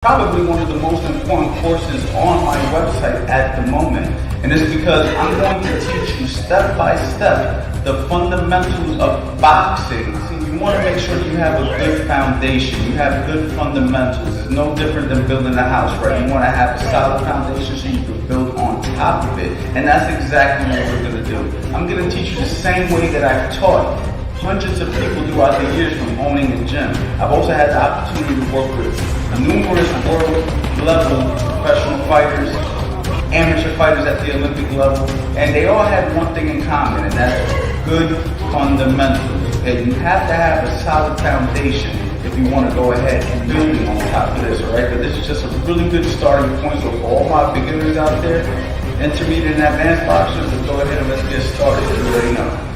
Probably one of the most important courses on my website at the moment. And it's because I'm going to teach you step by step the fundamentals of boxing. See, you want to make sure you have a good foundation. You have good fundamentals. It's no different than building a house, right? You want to have a solid foundation so you can build on top of it. And that's exactly what we're going to do. I'm going to teach you the same way that I've taught hundreds of people throughout the years from owning a gym. I've also had the opportunity to work with numerous world level professional fighters, amateur fighters at the Olympic level, and they all had one thing in common, and that's good fundamentals. Okay, you have to have a solid foundation if you want to go ahead and build on top of this, all right? But this is just a really good starting point. So for all my beginners out there, intermediate and advanced boxers, let's go ahead and let's get started. You already know.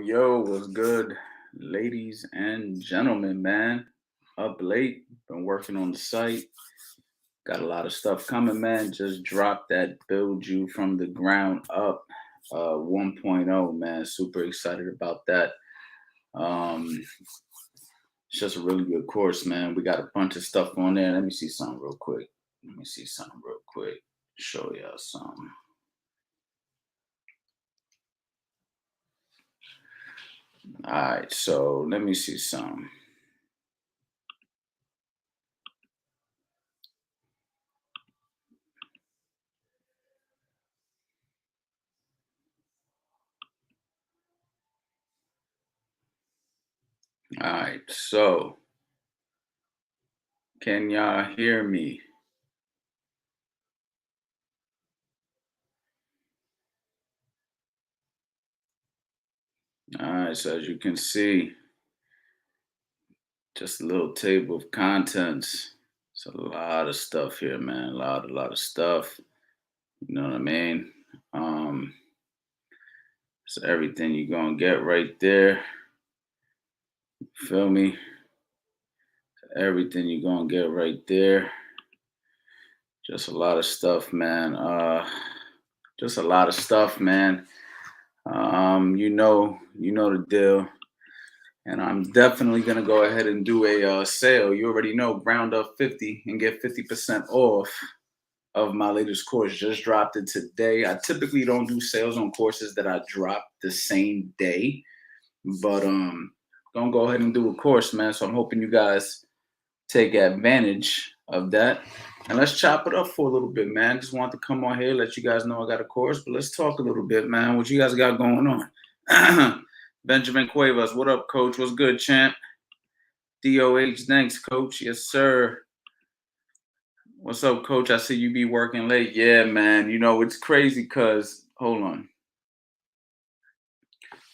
Yo, what's good, ladies and gentlemen, man? Up late, been working on the site. Got a lot of stuff coming, man. Just dropped that Build You from the Ground Up 1.0, man. Super excited about that. It's just a really good course, man. We got a bunch of stuff on there. Let me see something real quick. Show y'all something. All right, so let me see some. All right, so can y'all hear me? All right, so as you can see, just a little table of contents. It's a lot of stuff here, man. A lot of stuff. You know what I mean? So everything you're gonna get right there. Feel me? Everything you're gonna get right there. Just a lot of stuff, man. Just a lot of stuff, man. You know the deal. And I'm definitely gonna go ahead and do a sale. You already know, Ground Up 50 and get 50% off of my latest course. Just dropped it today. I typically don't do sales on courses that I drop the same day, but gonna go ahead and do a course, man. So I'm hoping you guys take advantage of that. And let's chop it up for a little bit, man. Just want to come on here, let you guys know I got a course, but let's talk a little bit, man. What you guys got going on? Benjamin Cuevas, what up, coach? What's good, champ? DOH, thanks, coach. Yes, sir. What's up, coach? I see you be working late. Yeah, man. You know, it's crazy because, hold on.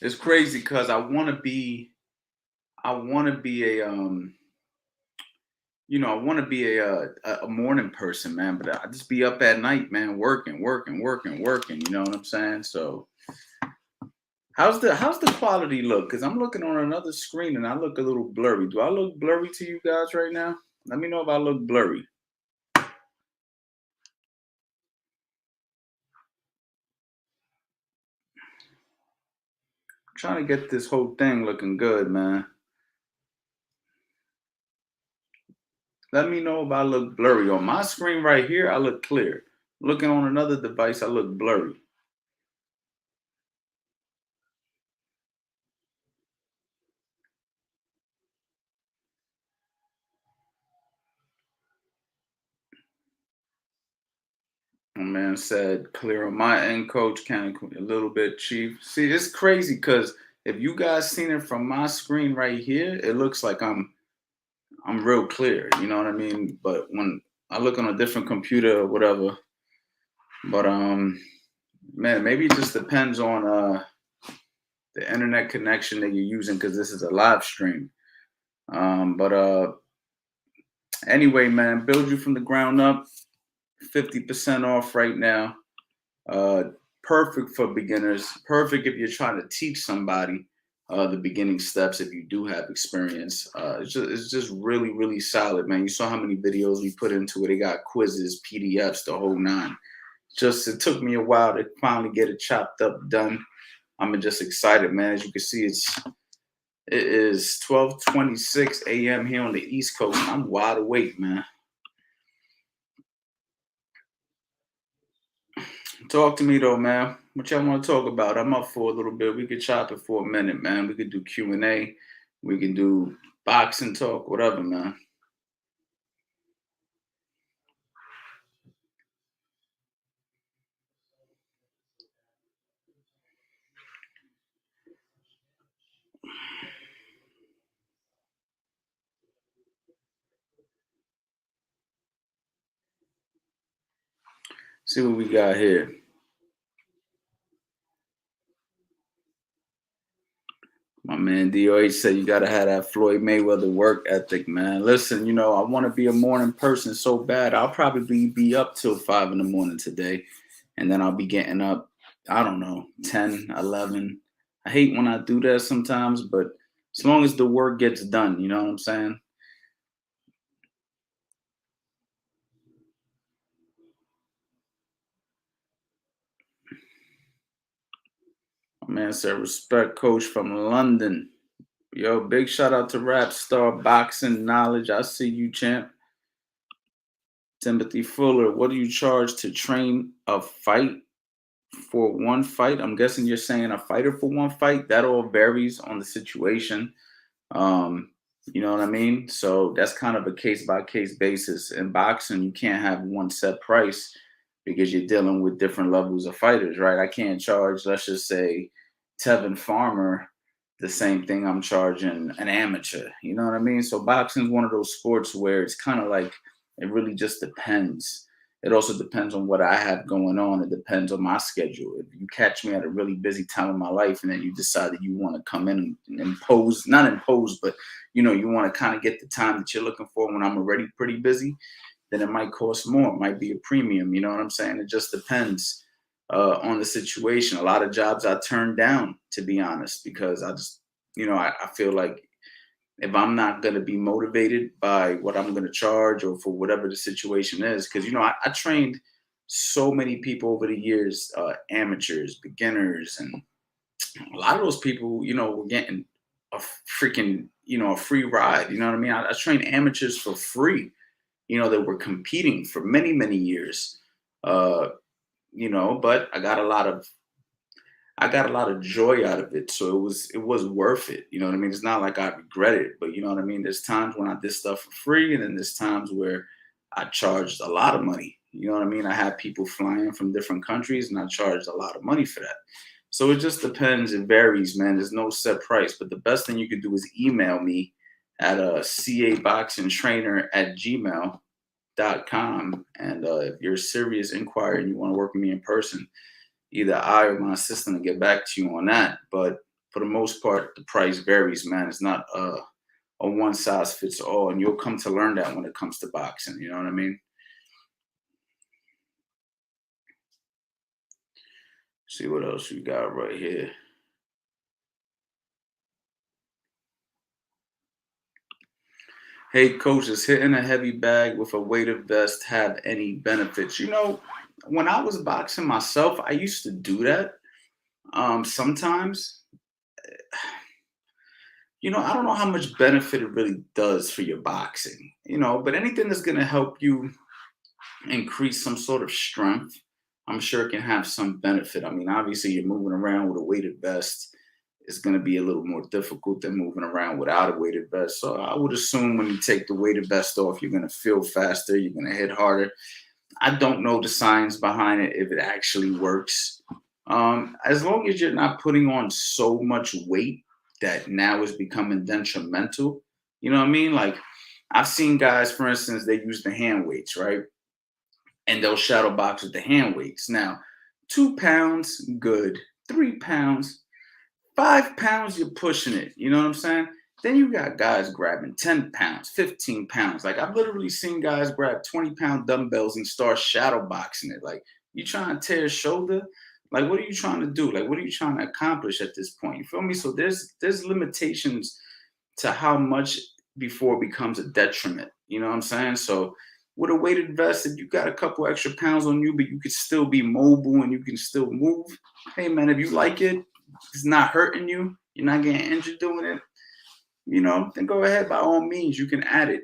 It's crazy because I want to be a morning person, man, but I just be up at night, man, working. You know what I'm saying? So how's the quality look? Because I'm looking on another screen and I look a little blurry. Do I look blurry to you guys right now? Let me know if I look blurry. I'm trying to get this whole thing looking good, man. Let me know if I look blurry. On my screen right here, I look clear. Looking on another device, I look blurry. My man said, clear on my end, coach, kind of a little bit, chief. See, it's crazy because if you guys seen it from my screen right here, it looks like I'm real clear, you know what I mean? But when I look on a different computer or whatever, but man, maybe it just depends on the internet connection that you're using because this is a live stream. But anyway, man, Build You from the Ground Up, 50% off right now. Perfect for beginners. Perfect if you're trying to teach somebody the beginning steps if you do have experience. It's just really solid, man. You saw how many videos we put into it. They got quizzes, PDFs, the whole nine. It took me a while to finally get it chopped up, done. I'm just excited, man. As you can see, It is 12:26 a.m. here on the East Coast. I'm wide awake, man. Talk to me though, man. What y'all want to talk about? I'm up for a little bit. We could chop it for a minute, man. We could do Q&A. We can do boxing talk, whatever, man. See what we got here. My man DOH said you gotta have that Floyd Mayweather work ethic, man. Listen, I want to be a morning person so bad. I'll probably be up till 5 in the morning today, and then I'll be getting up, I don't know, 10, 11. I hate when I do that sometimes, but as long as the work gets done, you know what I'm saying? My man said, respect coach from London. Yo, big shout out to Rap Star Boxing Knowledge. I see you, champ. Timothy Fuller, what do you charge to train a fight for one fight? I'm guessing you're saying a fighter for one fight. That all varies on the situation. Um, you know what I mean? So that's kind of a case by case basis. In boxing, you can't have one set price because you're dealing with different levels of fighters, right? I can't charge, let's just say, Tevin Farmer the same thing I'm charging an amateur. You know what I mean? So boxing is one of those sports where it's kind of like it really just depends. It also depends on what I have going on. It depends on my schedule. If you catch me at a really busy time of my life and then you decide that you want to come in and impose, not impose, but you want to kind of get the time that you're looking for when I'm already pretty busy, then it might cost more. It might be a premium. You know what I'm saying? It just depends on the situation. A lot of jobs I turned down, to be honest, because I just, I feel like if I'm not going to be motivated by what I'm going to charge or for whatever the situation is, because, I trained so many people over the years, amateurs, beginners, and a lot of those people, were getting a freaking, a free ride. You know what I mean? I trained amateurs for free, that were competing for many, many years. Uh, but I got a lot of joy out of it. So it was worth it. You know what I mean? It's not like I regret it, but you know what I mean? There's times when I did stuff for free, and then there's times where I charged a lot of money. You know what I mean? I had people flying from different countries and I charged a lot of money for that. So it just depends. It varies, man. There's no set price. But the best thing you could do is email me at caboxingtrainer@gmail.com. And if you're a serious inquiry and you want to work with me in person, either I or my assistant will get back to you on that. But for the most part, the price varies, man. It's not a one size fits all. And you'll come to learn that when it comes to boxing. You know what I mean? See what else we got right here. Hey, coach, is hitting a heavy bag with a weighted vest have any benefits? When I was boxing myself, I used to do that. Sometimes, I don't know how much benefit it really does for your boxing, but anything that's going to help you increase some sort of strength, I'm sure it can have some benefit. I mean, obviously, you're moving around with a weighted vest. It's going to be a little more difficult than moving around without a weighted vest. So I would assume when you take the weighted vest off, you're going to feel faster, you're going to hit harder. I don't know the science behind it, if it actually works. As long as you're not putting on so much weight that now is becoming detrimental, you know what I mean? Like I've seen guys, for instance, they use the hand weights, right? And they'll shadow box with the hand weights. Now, 2 pounds, good. 3 pounds, 5 pounds, you're pushing it. You know what I'm saying? Then you got guys grabbing 10 pounds, 15 pounds. Like I've literally seen guys grab 20-pound dumbbells and start shadow boxing it. Like you trying to tear a shoulder? Like what are you trying to do? Like what are you trying to accomplish at this point? You feel me? So there's limitations to how much before it becomes a detriment. You know what I'm saying? So with a weighted vest, if you got a couple extra pounds on you, but you could still be mobile and you can still move, hey man, if you like it, it's not hurting you, you're not getting injured doing it, then go ahead. By all means, you can add it.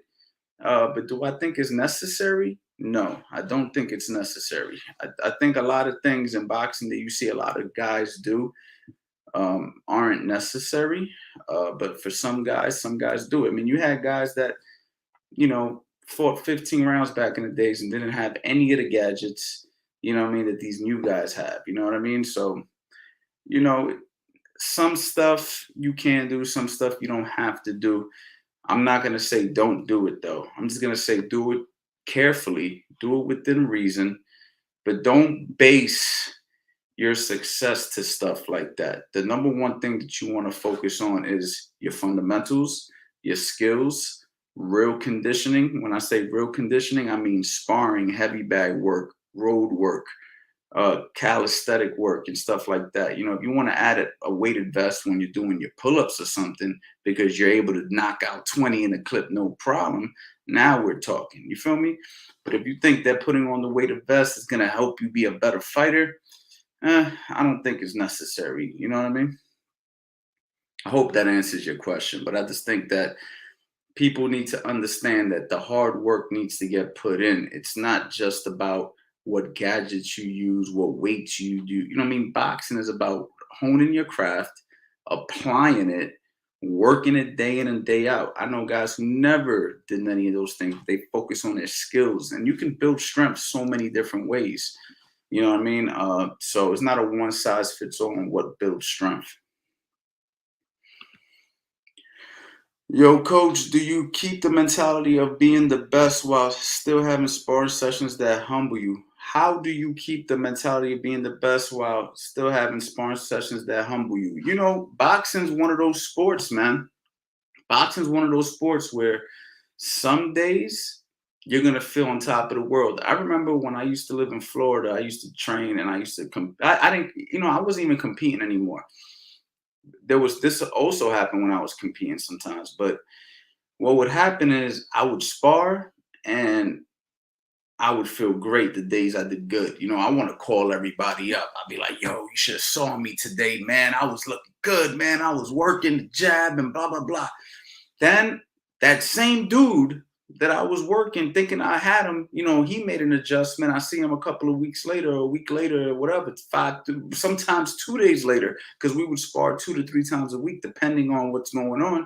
But do I think it's necessary? No, I don't think it's necessary. I think a lot of things in boxing that you see a lot of guys do aren't necessary. But for some guys do it. I mean, you had guys that, fought 15 rounds back in the days and didn't have any of the gadgets, that these new guys have. You know what I mean? So, you know, some stuff you can do, some stuff you don't have to do. I'm not going to say don't do it though. I'm just going to say do it carefully, do it within reason, but don't base your success to stuff like that. The number one thing that you want to focus on is your fundamentals, your skills, real conditioning. When I say real conditioning, I mean sparring, heavy bag work, road work, calisthenic work and stuff like that. If you want to add a weighted vest when you're doing your pull-ups or something because you're able to knock out 20 in a clip, no problem. Now we're talking. You feel me? But if you think that putting on the weighted vest is going to help you be a better fighter, I don't think it's necessary. You know what I mean? I hope that answers your question, but I just think that people need to understand that the hard work needs to get put in. It's not just about what gadgets you use, what weights you do. You know what I mean? Boxing is about honing your craft, applying it, working it day in and day out. I know guys who never did any of those things. They focus on their skills, and you can build strength so many different ways. You know what I mean? So it's not a one size fits all on what builds strength. Yo, coach, do you keep the mentality of being the best while still having sparring sessions that humble you? How do you keep the mentality of being the best while still having sparring sessions that humble you? Boxing's one of those sports, man. Boxing's one of those sports where some days you're gonna feel on top of the world. I remember when I used to live in Florida, I used to train and I used to I didn't, I wasn't even competing anymore. This also happened when I was competing sometimes, but what would happen is I would spar and I would feel great the days I did good. I want to call everybody up. I'd be like, yo, you should have saw me today, man. I was looking good, man. I was working the jab and blah, blah, blah. Then that same dude that I was working, thinking I had him, he made an adjustment. I see him a couple of weeks later, or a week later, or whatever, sometimes 2 days later, because we would spar 2 to 3 times a week, depending on what's going on.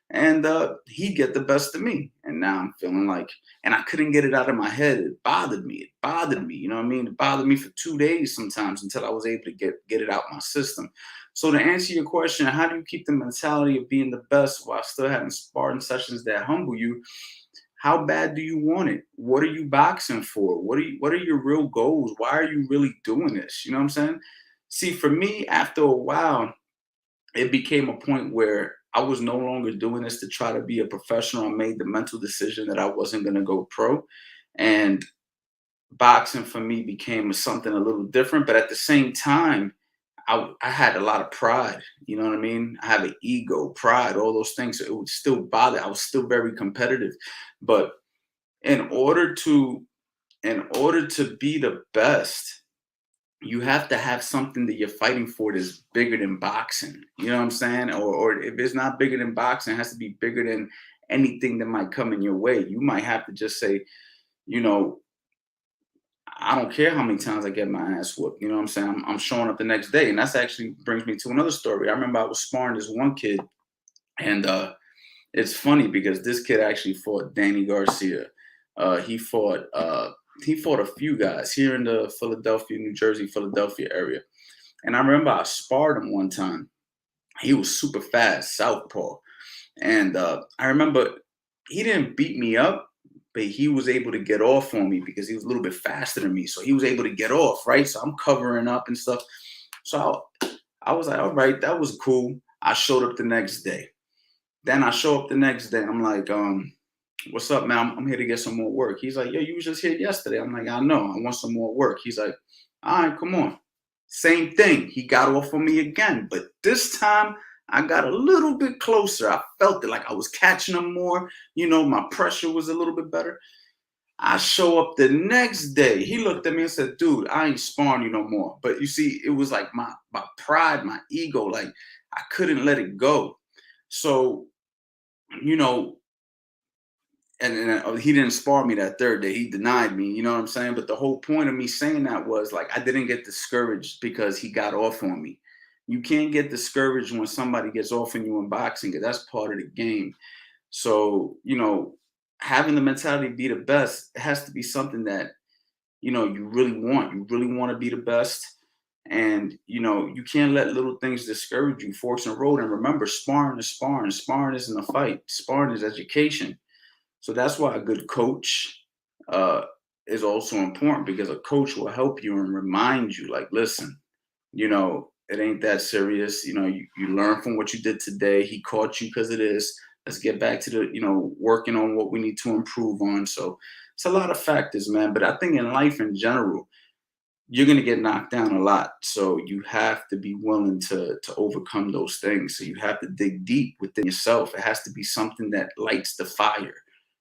And he'd get the best of me. And now I'm feeling like, and I couldn't get it out of my head. It bothered me. It bothered me. You know what I mean? It bothered me for 2 days sometimes until I was able to get it out my system. So to answer your question, how do you keep the mentality of being the best while still having sparring sessions that humble you? How bad do you want it? What are you boxing for? What are your real goals? Why are you really doing this? You know what I'm saying? See, for me, after a while, it became a point where I was no longer doing this to try to be a professional. I made the mental decision that I wasn't going to go pro. And boxing for me became something a little different. But at the same time, I had a lot of pride. You know what I mean? I have an ego, pride, all those things. So it would still bother. I was still very competitive. But in order to be the best, you have to have something that you're fighting for that's bigger than boxing. You know what I'm saying? Or if it's not bigger than boxing, it has to be bigger than anything that might come in your way. You might have to just say, you know, I don't care how many times I get my ass whooped. You know what I'm saying? I'm showing up the next day. And that's actually brings me to another story. I remember I was sparring this one kid, and it's funny because this kid actually fought Danny Garcia. He fought a few guys here in the New Jersey, Philadelphia area. And I remember I sparred him one time. He was super fast, Southpaw. And I remember he didn't beat me up, but he was able to get off on me because he was a little bit faster than me. So he was able to get off, right? So I'm covering up and stuff. So I was like, all right, that was cool. I showed up the next day. Then I show up the next day. I'm like, what's up, man? I'm here to get some more work. He's like, yo, you was just here yesterday. I'm like, I know. I want some more work. He's like, all right, come on. Same thing. He got off on me again. But this time, I got a little bit closer. I felt it like I was catching him more. My pressure was a little bit better. I show up the next day. He looked at me and said, dude, I ain't sparring you no more. But you see, it was like my pride, my ego, like I couldn't let it go. So you know, and he didn't spar me that third day. He denied me. You know what I'm saying? But the whole point of me saying that was like I didn't get discouraged because he got off on me. You can't get discouraged when somebody gets off on you in boxing because that's part of the game. So having the mentality to be the best, it has to be something that you really want. You really want to be the best. And you can't let little things discourage you. Forks in the road. And remember, sparring is sparring. Sparring isn't a fight. Sparring is education. So that's why a good coach uh, is also important because a coach will help you and remind you, like, listen, it ain't that serious. You learn from what you did today. He caught you because it is. Let's get back to the, working on what we need to improve on. So it's a lot of factors, man. But I think in life in general, you're gonna get knocked down a lot. So you have to be willing to overcome those things. So you have to dig deep within yourself. It has to be something that lights the fire,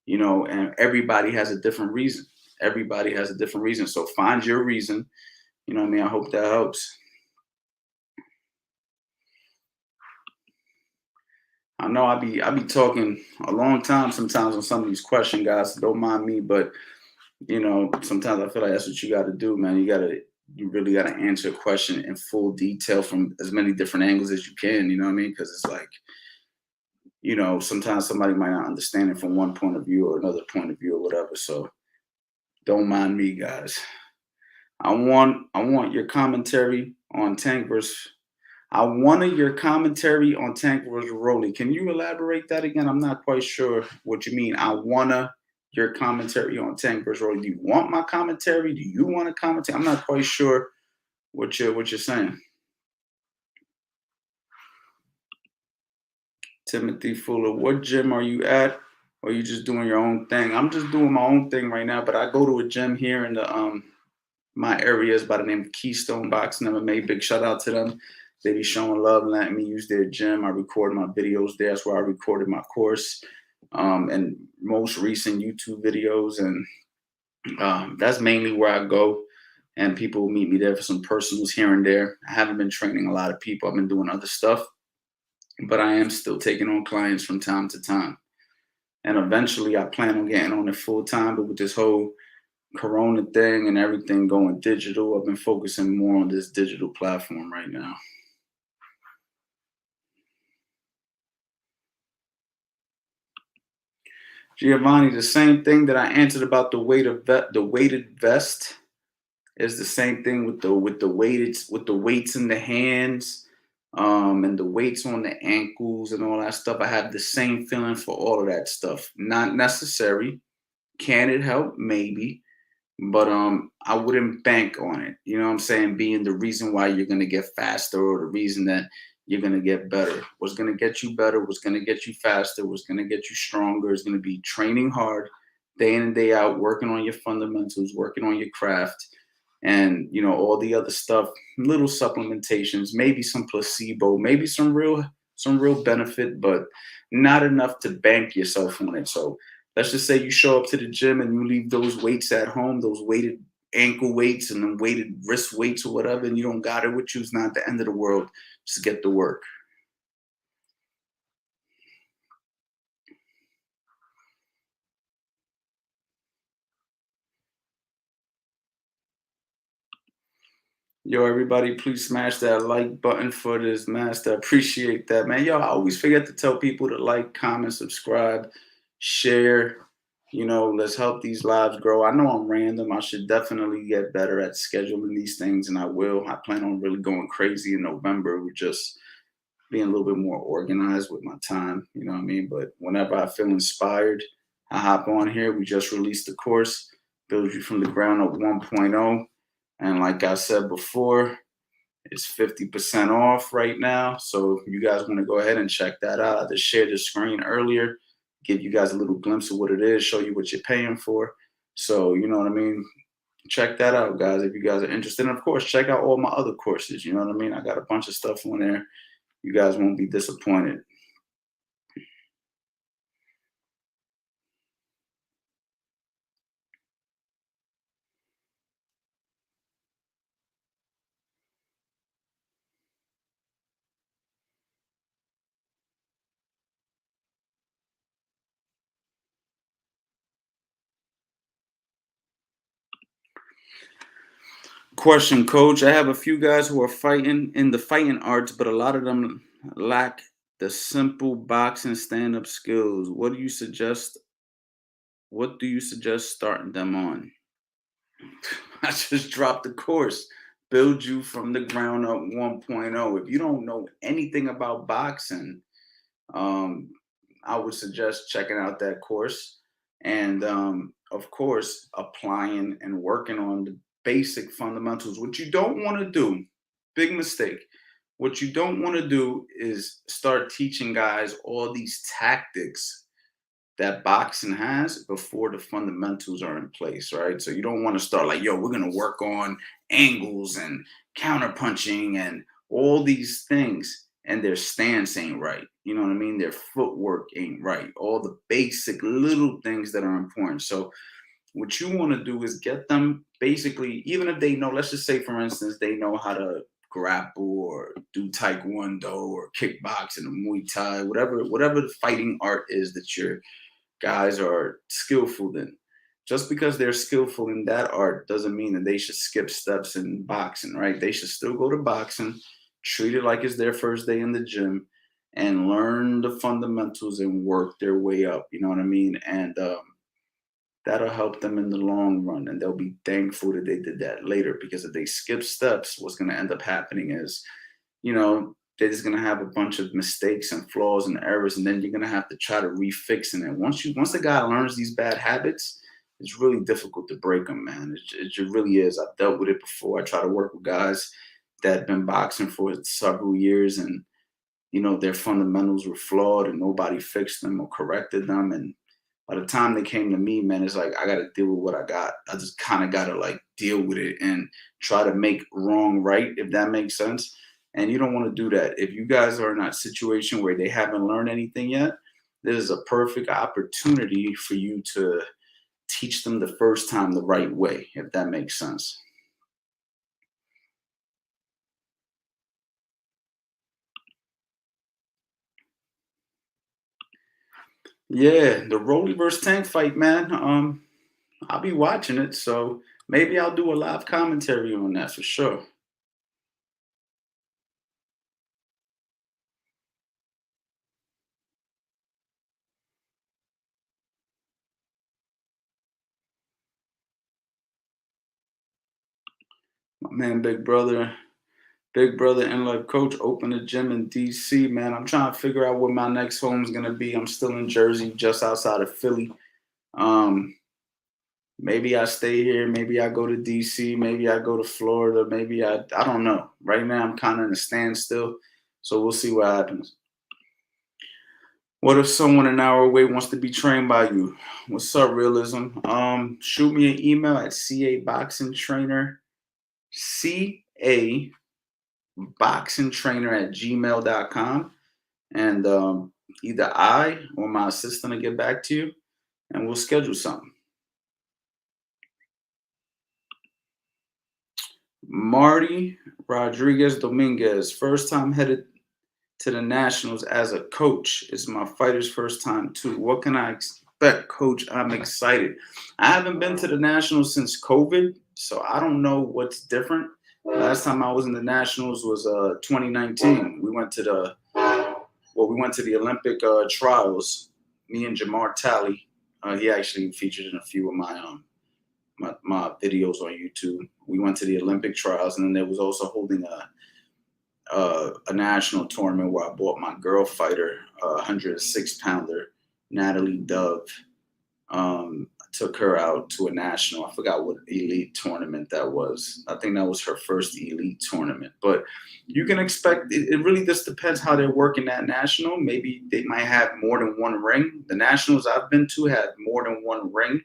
and everybody has a different reason. Everybody has a different reason. So find your reason. You know what I mean? I hope that helps. I know I be talking a long time sometimes on some of these question guys, so don't mind me, but sometimes I feel like that's what you gotta do, man. You really gotta answer a question in full detail from as many different angles as you can, you know what I mean? Because it's like, sometimes somebody might not understand it from one point of view or another point of view or whatever. So don't mind me, guys. I want your commentary on Tank versus I wanted your commentary on Tank versus Rolly. Can you elaborate that again? I'm not quite sure what you mean. I wanna your commentary on Tank versus Rolly. Do you want my commentary? Do you want a commentary? I'm not quite sure what you're saying. Timothy Fuller, what gym are you at? Or are you just doing your own thing? I'm just doing my own thing right now, but I go to a gym here in the my areas by the name of Keystone Boxing MMA. Big shout out to them. They be showing love and letting me use their gym. I record my videos there. That's where I recorded my course and most recent YouTube videos. And that's mainly where I go. And people meet me there for some personals here and there. I haven't been training a lot of people. I've been doing other stuff, but I am still taking on clients from time to time. And eventually I plan on getting on it full time. But with this whole Corona thing and everything going digital, I've been focusing more on this digital platform right now. Giovanni, the same thing that I answered about the weighted vest is the same thing with the weights in the hands, and the weights on the ankles and all that stuff. I have the same feeling for all of that stuff. Not necessary. Can it help? Maybe. But I wouldn't bank on it. You know what I'm saying? Being the reason why you're gonna get faster or the reason that you're gonna get better. What's gonna get you better, what's gonna get you faster, what's gonna get you stronger is gonna be training hard day in and day out, working on your fundamentals, working on your craft, and all the other stuff, little supplementations, maybe some placebo, maybe some real benefit, but not enough to bank yourself on it. So let's just say you show up to the gym and you leave those weights at home, those weighted ankle weights and then weighted wrist weights or whatever, and you don't got it with you. It's not the end of the world. Just get to work. Yo, everybody, please smash that like button for this master. Appreciate that, man. Yo, I always forget to tell people to like, comment, subscribe, share. Let's help these lives grow. I know I'm random. I should definitely get better at scheduling these things, and I will. I plan on really going crazy in November with just being a little bit more organized with my time. You know what I mean? But whenever I feel inspired, I hop on here. We just released the course, Build You from the Ground Up 1.0. And like I said before, it's 50% off right now. So if you guys want to go ahead and check that out, I just shared the screen earlier, give you guys a little glimpse of what it is, show you what you're paying for. So, you know what I mean? Check that out, guys, if you guys are interested. And of course, check out all my other courses. You know what I mean? I got a bunch of stuff on there. You guys won't be disappointed. question, coach. I have a few guys who are fighting in the fighting arts, but a lot of them lack the simple boxing stand-up skills. What do you suggest starting them on? I just dropped the course. Build you from the ground up 1.0. If you don't know anything about boxing, um, I would suggest checking out that course and, of course, applying and working on the basic fundamentals. What you don't want to do, big mistake. What you don't want to do is start teaching guys all these tactics that boxing has before the fundamentals are in place, right? So you don't want to start like, yo, we're gonna work on angles and counter punching and all these things, and their stance ain't right. You know what I mean? Their footwork ain't right. All the basic little things that are important. So what you want to do is get them basically, even if they know, let's just say for instance, they know how to grapple or do taekwondo or kickboxing or Muay Thai, whatever the fighting art is that you're guys are skillful in. Just because they're skillful in that art doesn't mean that they should skip steps in boxing, right? They should still go to boxing, treat it like it's their first day in the gym, and learn the fundamentals and work their way up. You know what I mean? And that'll help them in the long run, and they'll be thankful that they did that later. Because if they skip steps, what's going to end up happening is, they're just gonna have a bunch of mistakes and flaws and errors, and then you're gonna have to try to refix it. And once the guy learns these bad habits, it's really difficult to break them, man. It really is. I've dealt with it before. I try to work with guys that have been boxing for several years, and their fundamentals were flawed, and nobody fixed them or corrected them. And by the time they came to me, man, it's like I got to deal with what I got. I just kind of got to like deal with it and try to make wrong right, if that makes sense. And you don't want to do that. If you guys are in that situation where they haven't learned anything yet, this is a perfect opportunity for you to teach them the first time the right way, if that makes sense. Yeah, the Rolly versus Tank fight, man. I'll be watching it, so maybe I'll do a live commentary on that for sure. My man, Big brother and like coach opened a gym in DC, man. I'm trying to figure out where my next home is gonna be. I'm still in Jersey, just outside of Philly. Um, Maybe I stay here, maybe I go to DC, maybe I go to Florida, maybe I don't know. Right now I'm kind of in a standstill. So we'll see what happens. What if someone an hour away wants to be trained by you? What's up, realism? Shoot me an email at CA Boxing Trainer, CA Boxing Trainer at gmail.com. And either I or my assistant will get back to you and we'll schedule something. Marty Rodriguez Dominguez, first time headed to the Nationals as a coach. It's my fighter's first time too. What can I expect, coach? I'm excited. I haven't been to the Nationals since COVID, so I don't know what's different. Last time I was in the Nationals was 2019. We went to the Olympic trials. Me and Jamar Talley. He actually featured in a few of my videos on YouTube. We went to the Olympic trials, and then there was also holding a national tournament where I bought my girl fighter, 106-pounder, Natalie Dove. I took her out to a national. I forgot what elite tournament that was. I think that was her first elite tournament. But you can expect it really just depends how they're working that national. Maybe they might have more than one ring. The nationals I've been to had more than one ring.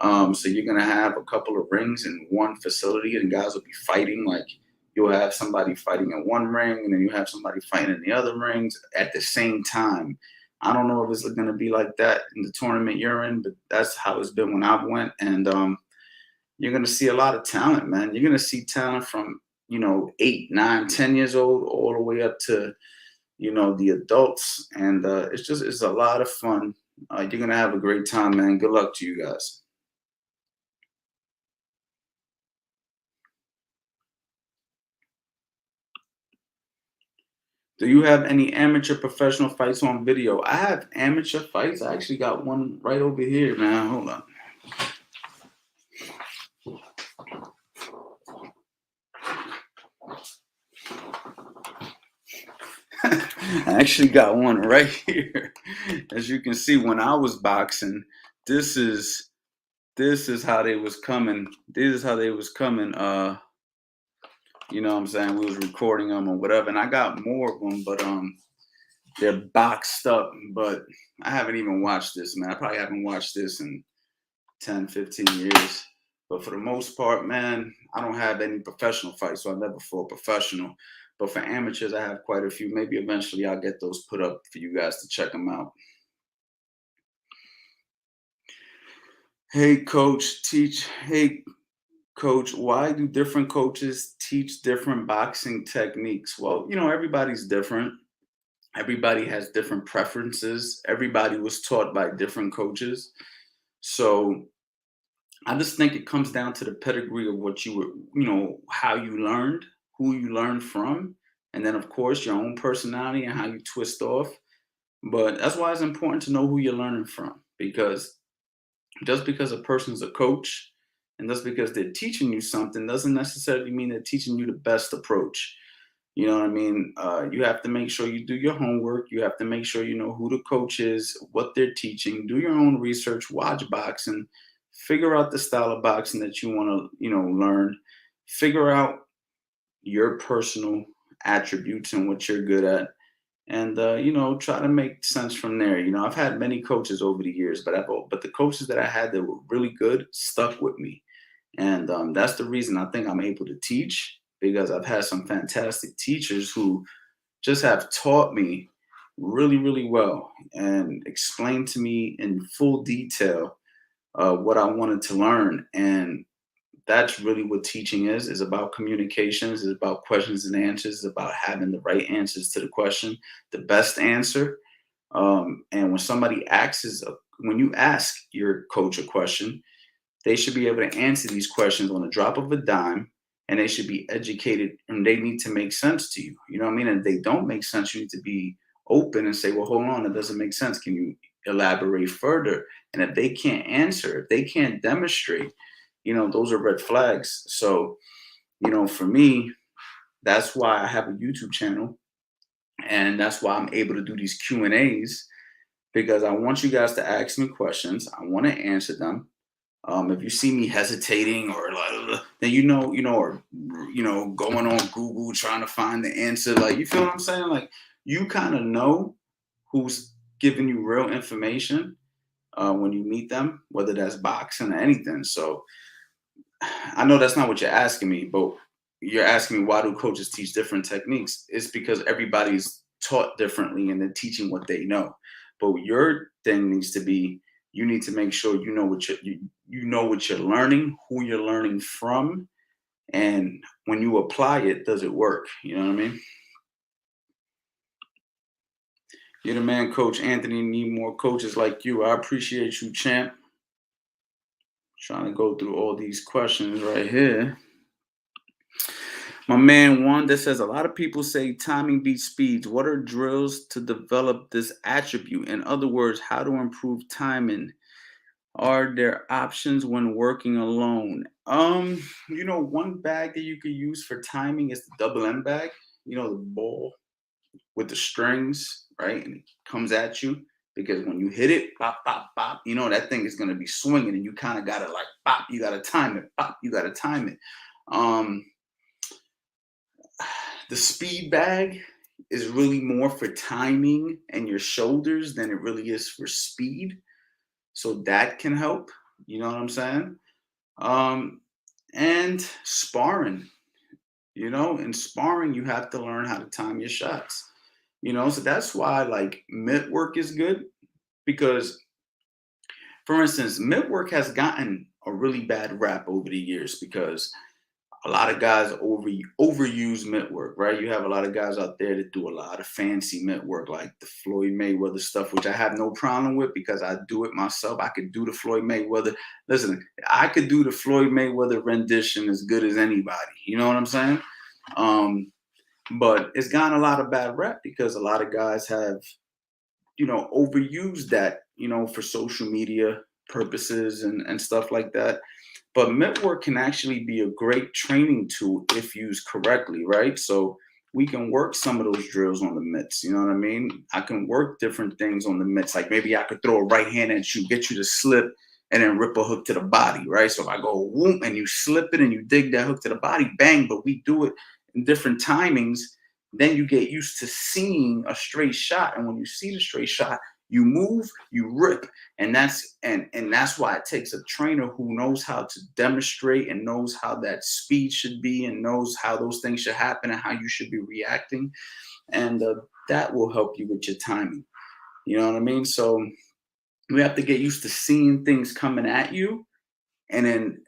So you're gonna have a couple of rings in one facility, and guys will be fighting. Like you'll have somebody fighting in one ring, and then you have somebody fighting in the other rings at the same time. I don't know if it's gonna be like that in the tournament you're in, but that's how it's been when I went. And you're gonna see a lot of talent, man. You're gonna see talent from 8, 9, 10 years old all the way up to the adults, and it's a lot of fun. You're gonna have a great time, man. Good luck to you guys. Do you have any amateur professional fights on video? I have amateur fights. I actually got one right over here, man. Hold on. I actually got one right here. As you can see, when I was boxing, this is how they was coming. This is how they was coming. You know what I'm saying? We was recording them or whatever, and I got more of them, but they're boxed up. But I haven't even watched this, man. I probably haven't watched this in 10, 15 years. But for the most part, man, I don't have any professional fights, so I never fought professional. But for amateurs, I have quite a few. Maybe eventually I'll get those put up for you guys to check them out. Hey, coach, teach. Hey, coach, why do different coaches teach different boxing techniques? Well, you know, everybody's different. Everybody has different preferences. Everybody was taught by different coaches. So I just think it comes down to the pedigree of what you were, you know, how you learned, who you learned from, and then of course your own personality and how you twist off. But that's why it's important to know who you're learning from, because just because a person's a coach and just because they're teaching you something doesn't necessarily mean they're teaching you the best approach. You know what I mean? You have to make sure you do your homework. You have to make sure you know who the coach is, what they're teaching. Do your own research. Watch boxing. Figure out the style of boxing that you want to, you know, learn. Figure out your personal attributes and what you're good at, and you know, try to make sense from there. You know, I've had many coaches over the years, but the coaches that I had that were really good stuck with me, and that's the reason I think I'm able to teach, because I've had some fantastic teachers who just have taught me really, really well and explained to me in full detail what I wanted to learn. And that's really what teaching is about communications, is about questions and answers, is about having the right answers to the question, the best answer. And when somebody when you ask your coach a question, they should be able to answer these questions on a drop of a dime, and they should be educated, and they need to make sense to you. You know what I mean? And if they don't make sense, you need to be open and say, well, hold on, that doesn't make sense. Can you elaborate further? And if they can't answer, if they can't demonstrate, you know, those are red flags. So, you know, for me, that's why I have a YouTube channel, and that's why I'm able to do these Q&As, because I want you guys to ask me questions. I want to answer them. If you see me hesitating or like, then or going on Google trying to find the answer, like, you feel what I'm saying? Like, you kind of know who's giving you real information when you meet them, whether that's boxing or anything. So I know that's not what you're asking me, but you're asking me, why do coaches teach different techniques? It's because everybody's taught differently and they're teaching what they know. But your thing needs to be, you need to make sure you know what you're learning, who you're learning from, and when you apply it, does it work? You know what I mean? You're the man, Coach Anthony. Need more coaches like you. I appreciate you, champ. Trying to go through all these questions right here. My man Wanda says, a lot of people say timing beats speeds. What are drills to develop this attribute? In other words, how to improve timing? Are there options when working alone? One bag that you could use for timing is the double M bag. You know, the ball with the strings, right? And it comes at you, because when you hit it, pop, pop, pop, you know, that thing is going to be swinging, and you kind of got to, like, pop, you got to time it, pop, you got to time it. The speed bag is really more for timing and your shoulders than it really is for speed. So that can help. You know what I'm saying? And sparring, in sparring, you have to learn how to time your shots. So that's why, like, mitt work is good, because, for instance, mitt work has gotten a really bad rap over the years because a lot of guys overuse mitt work, right? You have a lot of guys out there that do a lot of fancy mitt work, like the Floyd Mayweather stuff, which I have no problem with because I do it myself. I could do the Floyd Mayweather. Listen, I could do the Floyd Mayweather rendition as good as anybody. You know what I'm saying? But it's gotten a lot of bad rep because a lot of guys have, overused that, for social media purposes and stuff like that. But mitt work can actually be a great training tool if used correctly, right? So we can work some of those drills on the mitts. You know what I mean? I can work different things on the mitts. Like maybe I could throw a right hand at you, get you to slip, and then rip a hook to the body, right? So if I go whoop and you slip it and you dig that hook to the body, bang, but we do it in different timings, then you get used to seeing a straight shot. And when you see the straight shot, you move, you rip. And that's why it takes a trainer who knows how to demonstrate and knows how that speed should be and knows how those things should happen and how you should be reacting. And that will help you with your timing. You know what I mean? So we have to get used to seeing things coming at you and then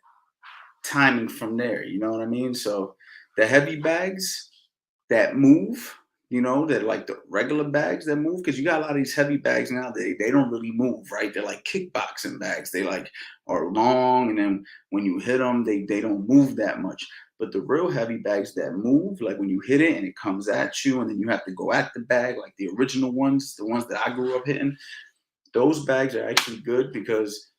timing from there. You know what I mean? So the heavy bags that move, they're like the regular bags that move, because you got a lot of these heavy bags now. They don't really move, right? They're like kickboxing bags. They like are long, and then when you hit them, they don't move that much. But the real heavy bags that move, like when you hit it and it comes at you, and then you have to go at the bag, like the original ones, the ones that I grew up hitting, those bags are actually good because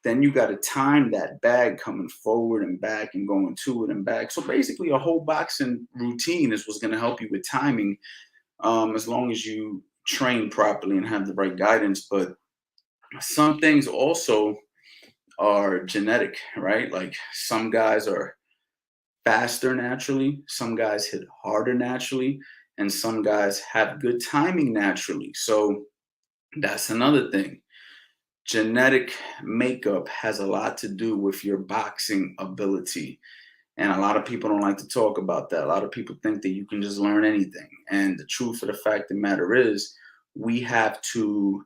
then you got to time that bag coming forward and back and going to it and back. So basically, a whole boxing routine is what's going to help you with timing, as long as you train properly and have the right guidance. But some things also are genetic, right? Like some guys are faster naturally, some guys hit harder naturally, and some guys have good timing naturally. So that's another thing. Genetic makeup has a lot to do with your boxing ability. And a lot of people don't like to talk about that. A lot of people think that you can just learn anything. And the truth of the fact of the matter is, we have to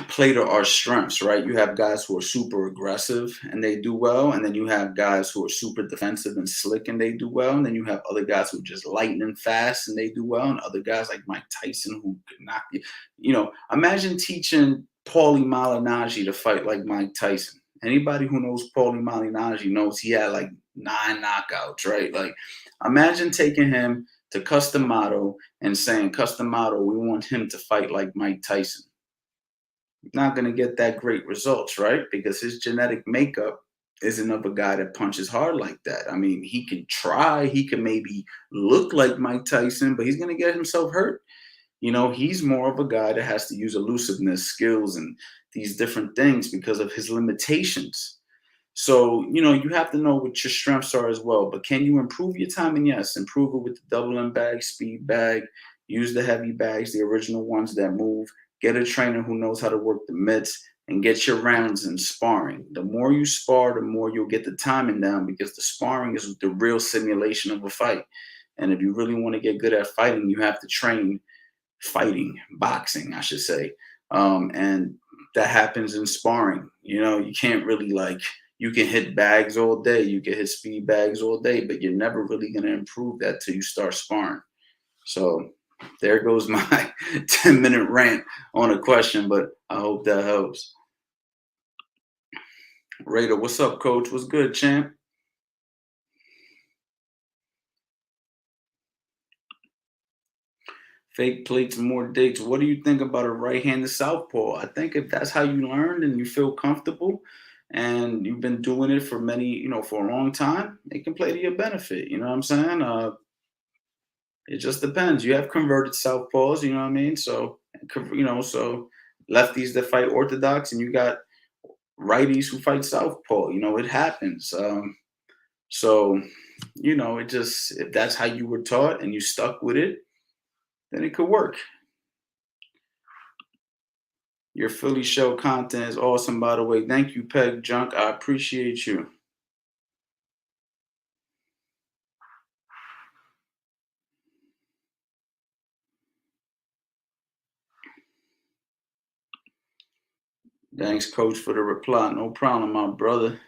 play to our strengths, right? You have guys who are super aggressive and they do well. And then you have guys who are super defensive and slick and they do well. And then you have other guys who are just lightning fast and they do well. And other guys like Mike Tyson who could knock you. Imagine teaching Paulie Malignaggi to fight like Mike Tyson. Anybody who knows Paulie Malignaggi knows he had like 9 knockouts, right? Like, imagine taking him to Customato and saying, Customato, we want him to fight like Mike Tyson. Not going to get that great results, right? Because his genetic makeup isn't of a guy that punches hard like that. I mean, he can try, he can maybe look like Mike Tyson, but he's going to get himself hurt. He's more of a guy that has to use elusiveness, skills, and these different things because of his limitations. So, you have to know what your strengths are as well. But can you improve your timing? Yes, improve it with the double M bag, speed bag, use the heavy bags, the original ones that move. Get a trainer who knows how to work the mitts and get your rounds in sparring. The more you spar, the more you'll get the timing down because the sparring is the real simulation of a fight. And if you really want to get good at fighting, you have to train boxing, I should say. And that happens in sparring. You can't really you can hit bags all day, you can hit speed bags all day, but you're never really going to improve that till you start sparring. So there goes my 10-minute rant on a question, but I hope that helps. Raider, what's up, coach? What's good, champ? Fake plates and more digs. What do you think about a right-handed southpaw? I think if that's how you learned and you feel comfortable and you've been doing it for for a long time, it can play to your benefit. You know what I'm saying? It just depends. You have converted southpaws, you know what I mean? So, so lefties that fight orthodox, and you got righties who fight southpaw. It happens. So, it just, if that's how you were taught and you stuck with it, then it could work. Your Philly show content is awesome, by the way. Thank you, Peg Junk. I appreciate you. Thanks, coach, for the reply. No problem, my brother.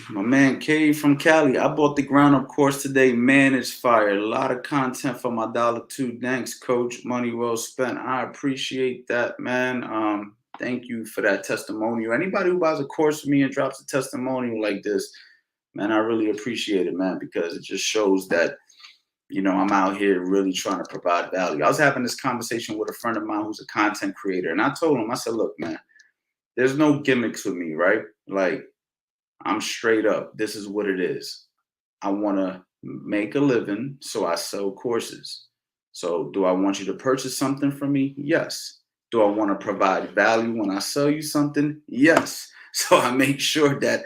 My man Cave from Cali. I bought the ground up course today. Man, it's fire. A lot of content for my $1 Thanks, coach. Money well spent. I appreciate that, man. Thank you for that testimonial. Anybody who buys a course from me and drops a testimonial like this, Man, I really appreciate it, man, because it just shows that, I'm out here really trying to provide value. I was having this conversation with a friend of mine who's a content creator, and I told him, I said, look, man, there's no gimmicks with me, right? Like, I'm straight up. This is what it is. I want to make a living, so I sell courses. So, do I want you to purchase something from me? Yes. Do I want to provide value when I sell you something? Yes. So, I make sure that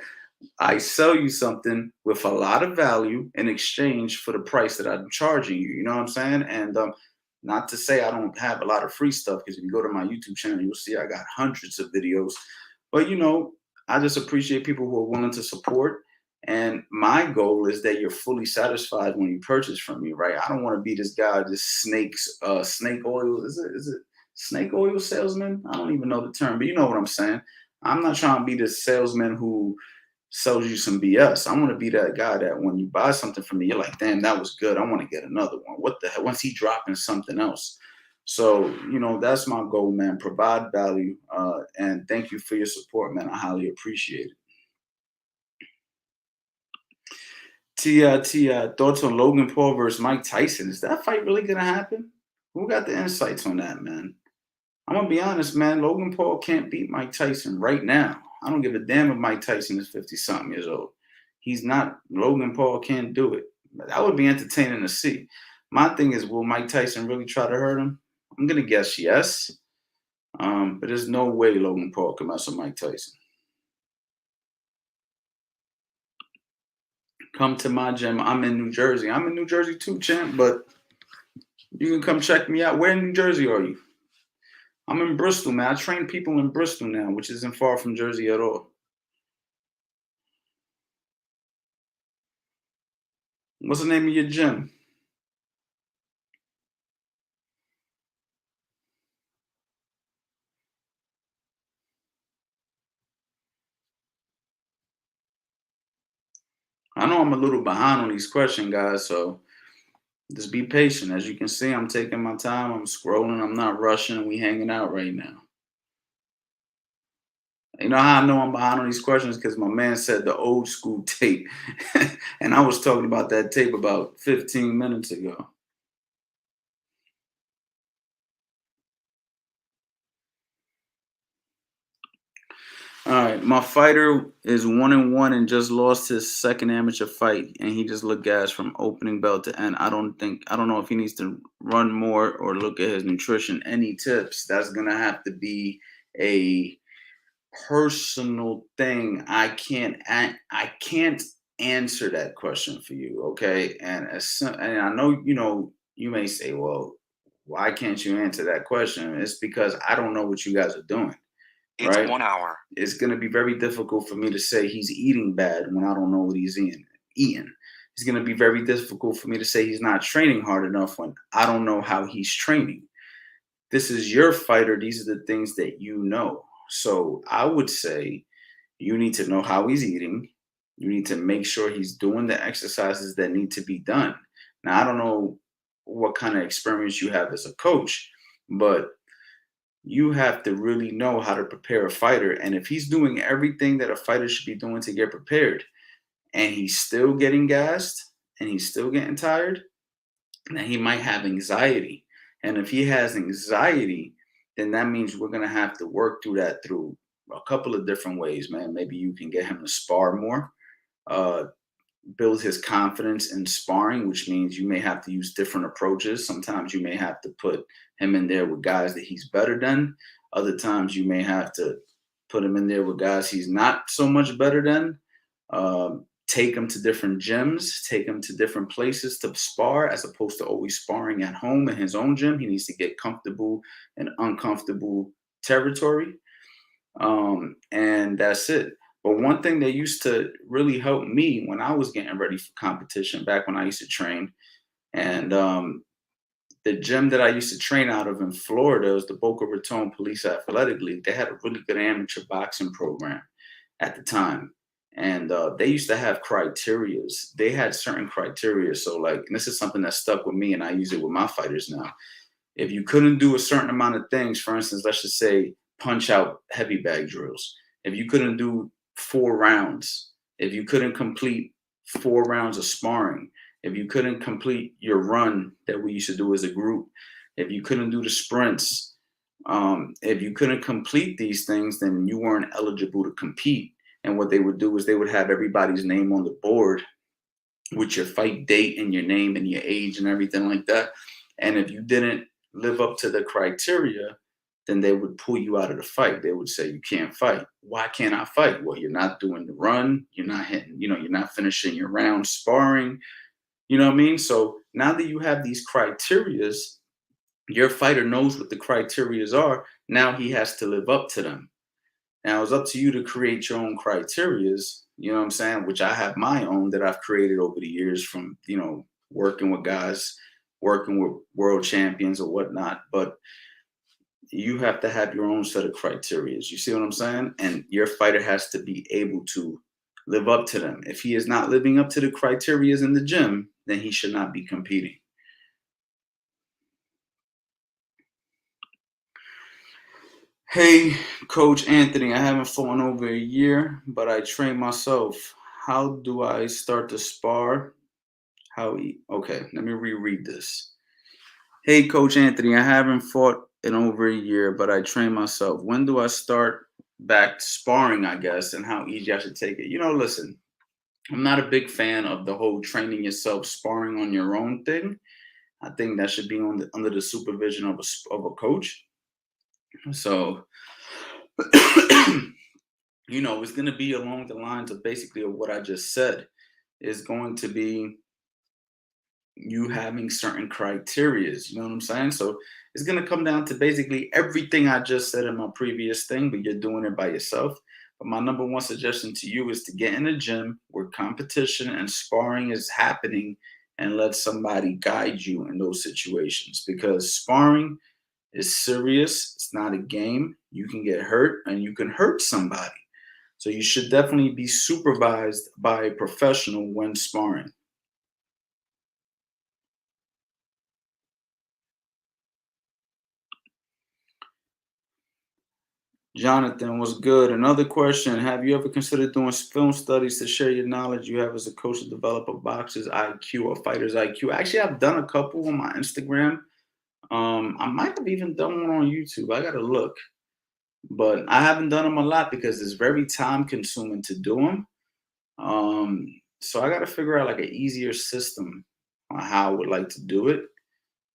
I sell you something with a lot of value in exchange for the price that I'm charging you. You know what I'm saying? And not to say I don't have a lot of free stuff, because if you go to my YouTube channel, you'll see I got hundreds of videos. But I just appreciate people who are willing to support. And my goal is that you're fully satisfied when you purchase from me, right? I don't want to be this guy, this snake oil. Is it snake oil salesman? I don't even know the term, but you know what I'm saying. I'm not trying to be this salesman who sells you some BS. I want to be that guy that when you buy something from me, you're like, damn, that was good. I want to get another one. What the hell? Once he dropping something else. So, that's my goal, man. Provide value. And thank you for your support, man. I highly appreciate it. T, thoughts on Logan Paul versus Mike Tyson. Is that fight really going to happen? Who got the insights on that, man? I'm going to be honest, man. Logan Paul can't beat Mike Tyson right now. I don't give a damn if Mike Tyson is 50-something years old. He's not. Logan Paul can't do it. That would be entertaining to see. My thing is, will Mike Tyson really try to hurt him? I'm going to guess yes. But there's no way Logan Paul can mess with Mike Tyson. Come to my gym. I'm in New Jersey. I'm in New Jersey too, champ, but you can come check me out. Where in New Jersey are you? I'm in Bristol, man. I train people in Bristol now, which isn't far from Jersey at all. What's the name of your gym? I know I'm a little behind on these questions, guys, so just be patient. As you can see, I'm taking my time. I'm scrolling. I'm not rushing. We hanging out right now. You know how I know I'm behind on these questions? Because my man said the old school tape. And I was talking about that tape about 15 minutes ago. All right, my fighter is 1-1 and just lost his second amateur fight, and he just looked gas from opening bell to end. I don't know if he needs to run more or look at his nutrition. Any tips? That's gonna have to be a personal thing. I can't answer that question for you, okay? And I know you may say, well, why can't you answer that question? It's because I don't know what you guys are doing. It's right? 1 hour. It's going to be very difficult for me to say he's eating bad when I don't know what he's eating. It's going to be very difficult for me to say he's not training hard enough when I don't know how he's training. This is your fighter. These are the things that you know. So I would say you need to know how he's eating. You need to make sure he's doing the exercises that need to be done. Now, I don't know what kind of experience you have as a coach, but you have to really know how to prepare a fighter. And if he's doing everything that a fighter should be doing to get prepared, and he's still getting gassed and he's still getting tired, then he might have anxiety. And if he has anxiety, then that means we're going to have to work through that through a couple of different ways, man. Maybe you can get him to spar more, uh, build his confidence in sparring, which means you may have to use different approaches. Sometimes you may have to put him in there with guys that he's better than. Other times you may have to put him in there with guys he's not so much better than. Take him to different gyms, take him to different places to spar, as opposed to always sparring at home in his own gym. He needs to get comfortable in uncomfortable territory. And that's it. But one thing that used to really help me when I was getting ready for competition, back when I used to train, and the gym that I used to train out of in Florida was the Boca Raton Police Athletic League. They had a really good amateur boxing program at the time. And they used to have criterias. They had certain criteria. So, like, and this is something that stuck with me, and I use it with my fighters now. If you couldn't do a certain amount of things, for instance, let's just say punch out heavy bag drills. If you couldn't do 4 rounds if you couldn't complete 4 rounds of sparring, if you couldn't complete your run that we used to do as a group, if you couldn't do the sprints, if you couldn't complete these things, then you weren't eligible to compete. And what they would do is they would have everybody's name on the board with your fight date and your name and your age and everything like that. And if you didn't live up to the criteria, then they would pull you out of the fight. They would say, you can't fight. Why can't I fight? Well, you're not doing the run. You're not hitting, you're not finishing your round sparring. You know what I mean? So now that you have these criterias, your fighter knows what the criterias are. Now he has to live up to them. Now it's up to you to create your own criterias, you know what I'm saying? Which I have my own that I've created over the years from, working with guys, working with world champions or whatnot. But you have to have your own set of criterias. You see what I'm saying? And your fighter has to be able to live up to them. If he is not living up to the criterias in the gym, then he should not be competing. Hey, Coach Anthony, I haven't fought in over a year, but I train myself. How do I start to spar? Okay, let me reread this. Hey, Coach Anthony, I haven't fought in over a year, but I train myself. When do I start back sparring, I guess, and how easy I should take it? Listen, I'm not a big fan of the whole training yourself, sparring on your own thing. I think that should be under the supervision of a coach. So, it's going to be along the lines of basically of what I just said. Is going to be you having certain criterias, you know what I'm saying? So it's going to come down to basically everything I just said in my previous thing, but you're doing it by yourself. But my number one suggestion to you is to get in a gym where competition and sparring is happening and let somebody guide you in those situations, because sparring is serious. It's not a game. You can get hurt and you can hurt somebody. So you should definitely be supervised by a professional when sparring. Jonathan, was good. Another question. Have you ever considered doing film studies to share your knowledge you have as a coach to develop a boxer's IQ or fighter's IQ? Actually, I've done a couple on my Instagram. I might have even done one on YouTube. I got to look. But I haven't done them a lot because it's very time consuming to do them. So I got to figure out like an easier system on how I would like to do it.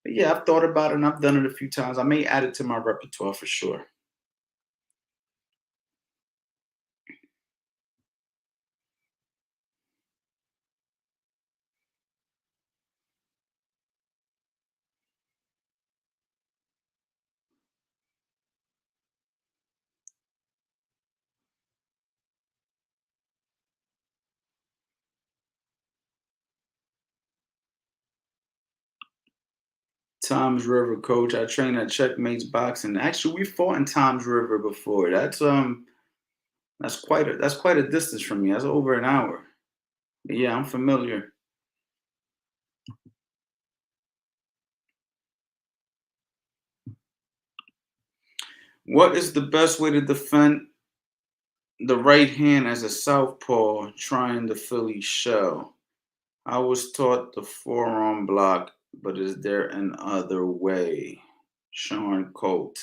But yeah, I've thought about it and I've done it a few times. I may add it to my repertoire for sure. Tom's River, coach. I train at Checkmates Boxing. Actually, we fought in Tom's River before. That's quite a distance from me. That's over an hour. But yeah, I'm familiar. What is the best way to defend the right hand as a southpaw trying the Philly shell? I was taught the forearm block, but is there an other way? Sean Colt.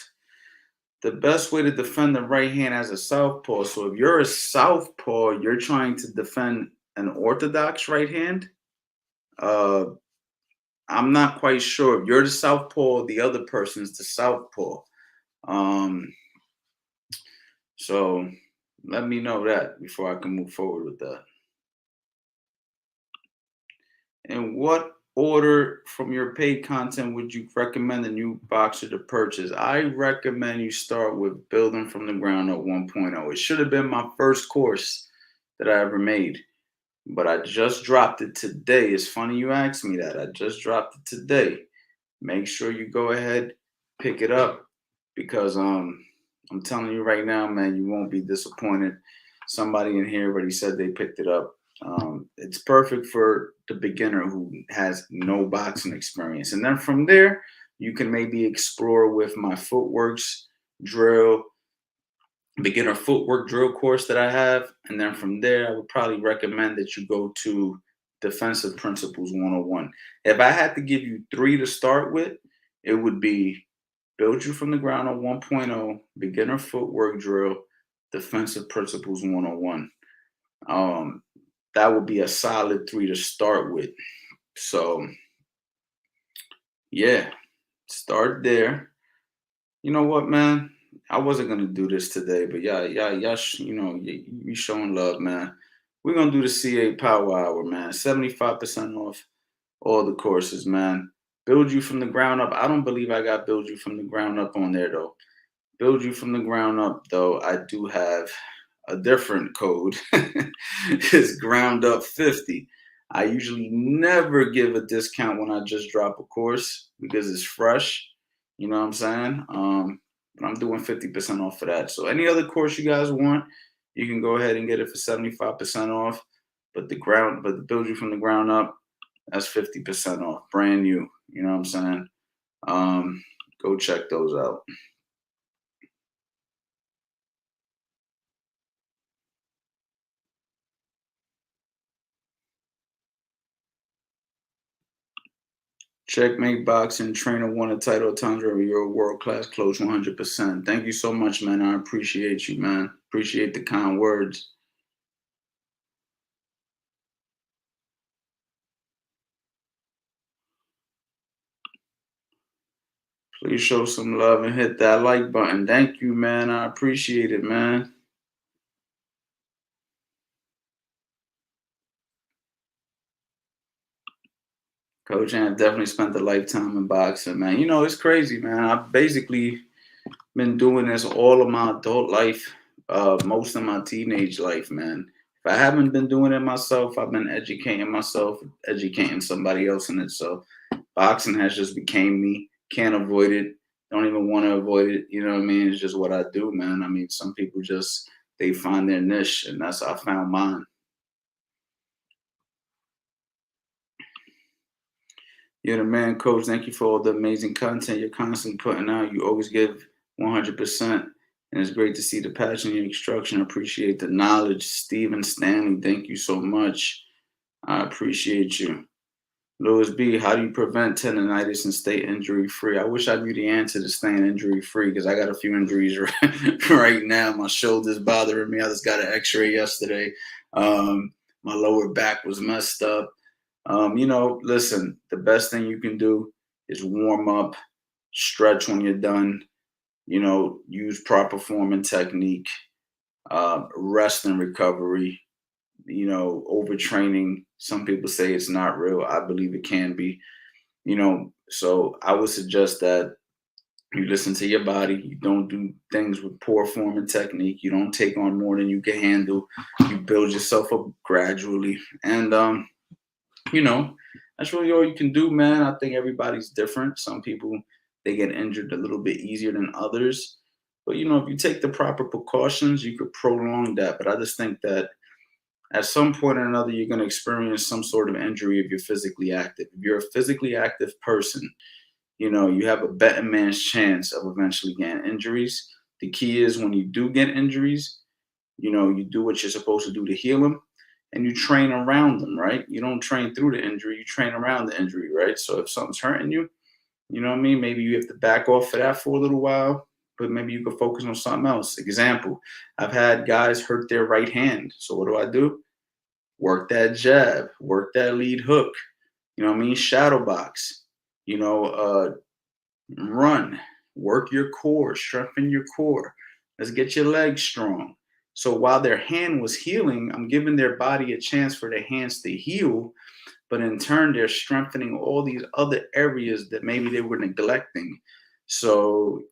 The best way to defend the right hand as a southpaw. So if you're a southpaw, you're trying to defend an orthodox right hand. I'm not quite sure if you're the southpaw, the other person's the southpaw. So let me know that before I can move forward with that. And what order from your paid content would you recommend a new boxer to purchase? I recommend you start with Building from the Ground Up 1.0. It should have been my first course that I ever made, but I just dropped it today. It's funny you asked me that. I just dropped it today. Make sure you go ahead, pick it up, because I'm telling you right now, man, you won't be disappointed. Somebody in here already said they picked it up. It's perfect for the beginner who has no boxing experience. And then from there, you can maybe explore with my footworks drill, beginner footwork drill course that I have. And then from there, I would probably recommend that you go to Defensive Principles 101. If I had to give you three to start with, it would be Build You from the Ground Up 1.0, Beginner Footwork Drill, Defensive Principles 101. That would be a solid three to start with. So, yeah, start there. You know what, man? I wasn't gonna do this today, but you showing love, man. We're gonna do the CA Power Hour, man. 75% off all the courses, man. Build You from the Ground Up. I don't believe I got Build You from the Ground Up on there though. Build You from the Ground Up, though, I do have a different code. It's Ground Up 50. I usually never give a discount when I just drop a course because it's fresh. You know what I'm saying? But I'm doing 50% off for that. So any other course you guys want, you can go ahead and get it for 75% off. But the Build You from the Ground Up, that's 50% off. Brand new. You know what I'm saying? Go check those out. Checkmate Boxing Trainer won a title Tundra. You're a world class close 100%. Thank you so much, man. I appreciate you, man. Appreciate the kind words. Please show some love and hit that like button. Thank you, man. I appreciate it, man. Coach Ant definitely spent a lifetime in boxing, man. You know, it's crazy, man. I've basically been doing this all of my adult life, most of my teenage life, man. If I haven't been doing it myself, I've been educating myself, educating somebody else in it. So boxing has just became me. Can't avoid it. Don't even want to avoid it. You know what I mean? It's just what I do, man. I mean, some people just they find their niche, and that's how I found mine. You're the man, coach. Thank you for all the amazing content you're constantly putting out. You always give 100%. And it's great to see the passion in your instruction. Appreciate the knowledge. Stephen Stanley, thank you so much. I appreciate you. Louis B, how do you prevent tendonitis and stay injury free? I wish I knew the answer to staying injury free because I got a few injuries right now. My shoulder's bothering me. I just got an x-ray yesterday. My lower back was messed up. Listen, the best thing you can do is warm up, stretch when you're done, use proper form and technique, rest and recovery, overtraining. Some people say it's not real. I believe it can be, so I would suggest that you listen to your body. You don't do things with poor form and technique. You don't take on more than you can handle. You build yourself up gradually. And, that's really all you can do, man. I think everybody's different. Some people, they get injured a little bit easier than others. But, if you take the proper precautions, you could prolong that. But I just think that at some point or another, you're going to experience some sort of injury if you're physically active. If you're a physically active person, you have a better man's chance of eventually getting injuries. The key is when you do get injuries, you do what you're supposed to do to heal them and you train around them, right? You don't train through the injury, you train around the injury, right? So if something's hurting you, you know what I mean? Maybe you have to back off for that for a little while, but maybe you could focus on something else. Example, I've had guys hurt their right hand. So what do? Work that jab, work that lead hook, you know what I mean? Shadow box, run, work your core, strengthen your core. Let's get your legs strong. So while their hand was healing, I'm giving their body a chance for their hands to heal, but in turn, they're strengthening all these other areas that maybe they were neglecting. So,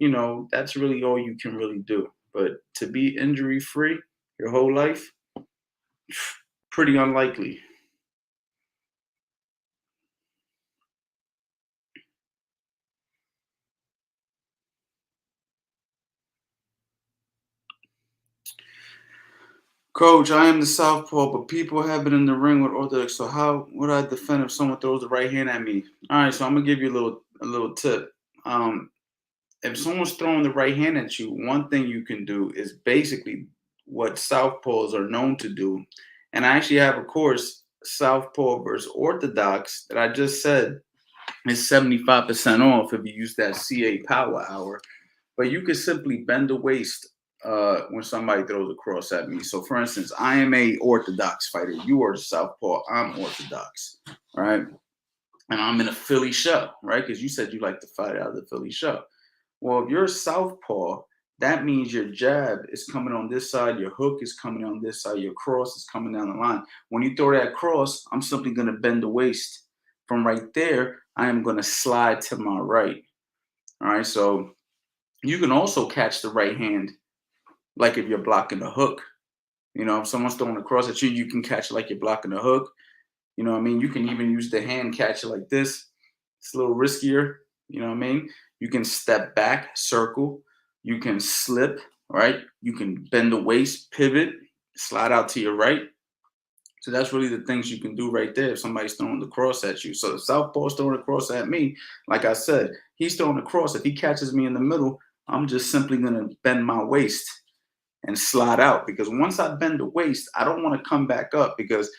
that's really all you can really do. But to be injury free your whole life, pretty unlikely. Coach, I am the Southpaw, but people have been in the ring with orthodox. So how would I defend if someone throws the right hand at me? All right, so I'm gonna give you a little tip. Um, if someone's throwing the right hand at you, one thing you can do is basically what Southpaws are known to do. And I actually have a course, Southpaw versus Orthodox, that I just said is 75% off if you use that CA Power Hour. But you can simply bend the waist when somebody throws a cross at me. So, for instance, I am a Orthodox fighter. You are Southpaw. I'm Orthodox, right? And I'm in a Philly show, right? Because you said you like to fight out of the Philly show. Well, if you're Southpaw, that means your jab is coming on this side, your hook is coming on this side, your cross is coming down the line. When you throw that cross, I'm simply going to bend the waist. From right there, I am going to slide to my right. All right, so you can also catch the right hand, like if you're blocking the hook. You know, if someone's throwing a cross at you, you can catch it like you're blocking the hook. You know what I mean? You can even use the hand catcher like this. It's a little riskier. You know what I mean? You can step back, circle. You can slip, right? You can bend the waist, pivot, slide out to your right. So that's really the things you can do right there if somebody's throwing the cross at you. So if Southpaw's throwing a cross at me, like I said, he's throwing a cross. If he catches me in the middle, I'm just simply going to bend my waist and slide out, because once I bend the waist, I don't want to come back up, because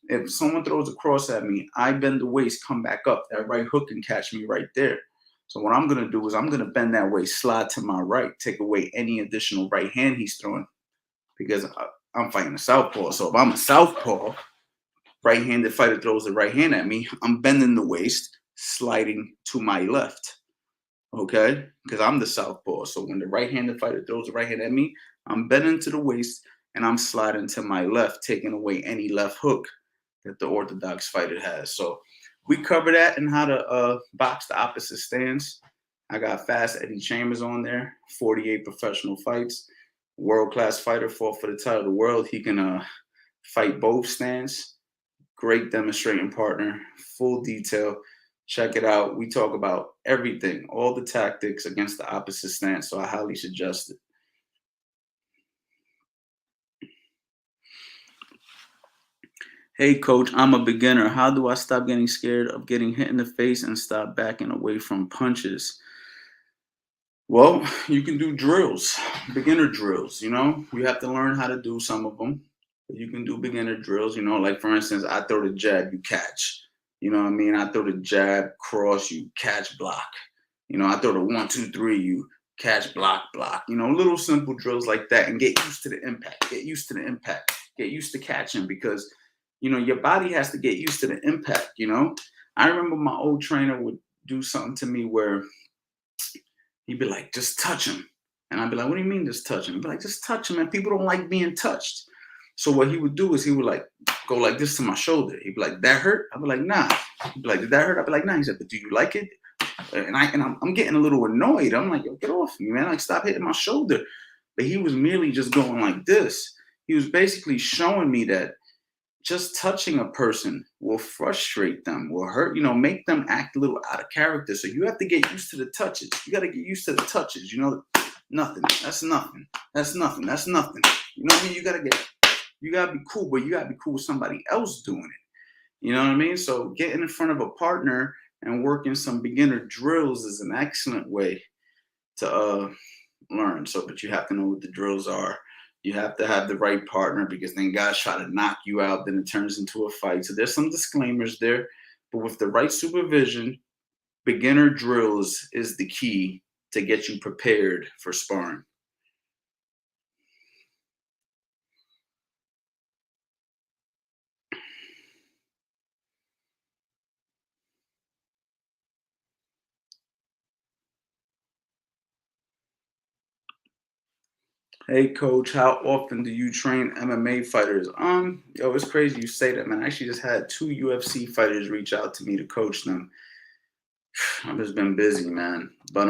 if someone throws a cross at me, I bend the waist, come back up. That right hook can catch me right there. So what I'm going to do is I'm going to bend that waist, slide to my right, take away any additional right hand he's throwing, because I'm fighting a southpaw. So if I'm a southpaw, right-handed fighter throws the right hand at me, I'm bending the waist, sliding to my left. Okay, because I'm the southpaw. So when the right-handed fighter throws the right hand at me, I'm bending to the waist and I'm sliding to my left, taking away any left hook that the orthodox fighter has. So we cover that and how to box the opposite stance. I got Fast Eddie Chambers on there, 48 professional fights, world-class fighter, fought for the title of the world. He can fight both stance. Great demonstrating partner, full detail. Check it out. We talk about everything, all the tactics against the opposite stance. So I highly suggest it. Hey, coach, I'm a beginner. How do I stop getting scared of getting hit in the face and stop backing away from punches? Well, you can do drills, beginner drills. You know, you have to learn how to do some of them. You can do beginner drills, you know, like for instance, I throw the jab, you catch. You know what I mean? I throw the jab, cross, you catch, block. You know, I throw the 1, 2, 3, you catch, block, block. You know, little simple drills like that, and get used to the impact. Get used to the impact. Get used to catching, because, you know, your body has to get used to the impact, you know? I remember my old trainer would do something to me where he'd be like, just touch him. And I'd be like, what do you mean just touch him? He'd be like, just touch him, and people don't like being touched. So what he would do is he would like go like this to my shoulder. He'd be like, that hurt? I'd be like, nah. He'd be like, did that hurt? I'd be like, nah. He said, but do you like it? And I'm getting a little annoyed. I'm like, yo, get off me, man. Like, stop hitting my shoulder. But he was merely just going like this. He was basically showing me that just touching a person will frustrate them, will hurt, you know, make them act a little out of character. So you have to get used to the touches. You got to get used to the touches. You know, nothing. That's nothing. That's nothing. That's nothing. You know what I mean? You gotta be cool, but you gotta be cool with somebody else doing it. You know what I mean? So getting in front of a partner and working some beginner drills is an excellent way to learn. So, but you have to know what the drills are. You have to have the right partner, because then guys try to knock you out, then it turns into a fight. So there's some disclaimers there, but with the right supervision, beginner drills is the key to get you prepared for sparring. Hey coach, how often do you train MMA fighters? Yo, it's crazy you say that, man. I actually just had 2 UFC fighters reach out to me to coach them. I've just been busy, man. But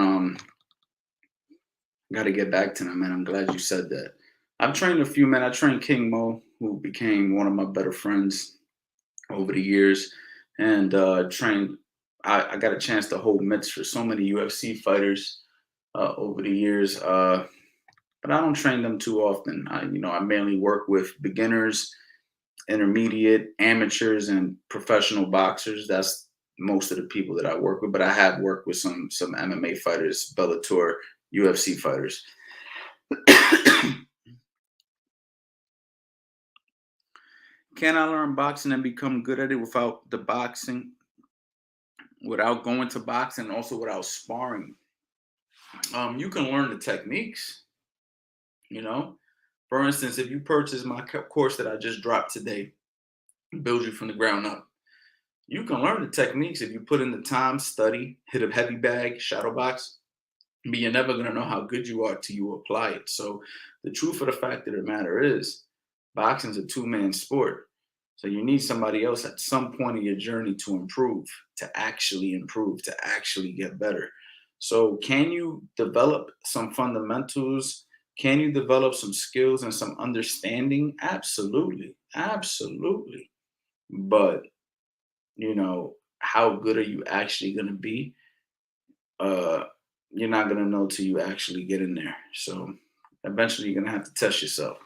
got to get back to them, man. I'm glad you said that. I've trained a few, man. I trained King Mo, who became one of my better friends over the years, and trained. I got a chance to hold mitts for so many UFC fighters over the years. But I don't train them too often. I mainly work with beginners, intermediate, amateurs, and professional boxers. That's most of the people that I work with, but I have worked with some MMA fighters, Bellator, UFC fighters. Can I learn boxing and become good at it without the boxing, without going to boxing, and also without sparring? You can learn the techniques, you know. For instance, if you purchase my course that I just dropped today, Build You from the Ground Up, you can learn the techniques if you put in the time, study, hit a heavy bag, shadow box, but you're never going to know how good you are till you apply it. So the truth of the fact of the matter is, boxing is a two-man sport. So you need somebody else at some point of your journey to improve, to actually improve, to actually get better. So can you develop some fundamentals? Can you develop some skills and some understanding? Absolutely. Absolutely. But, how good are you actually going to be? Uh, you're not going to know till you actually get in there. So eventually you're going to have to test yourself.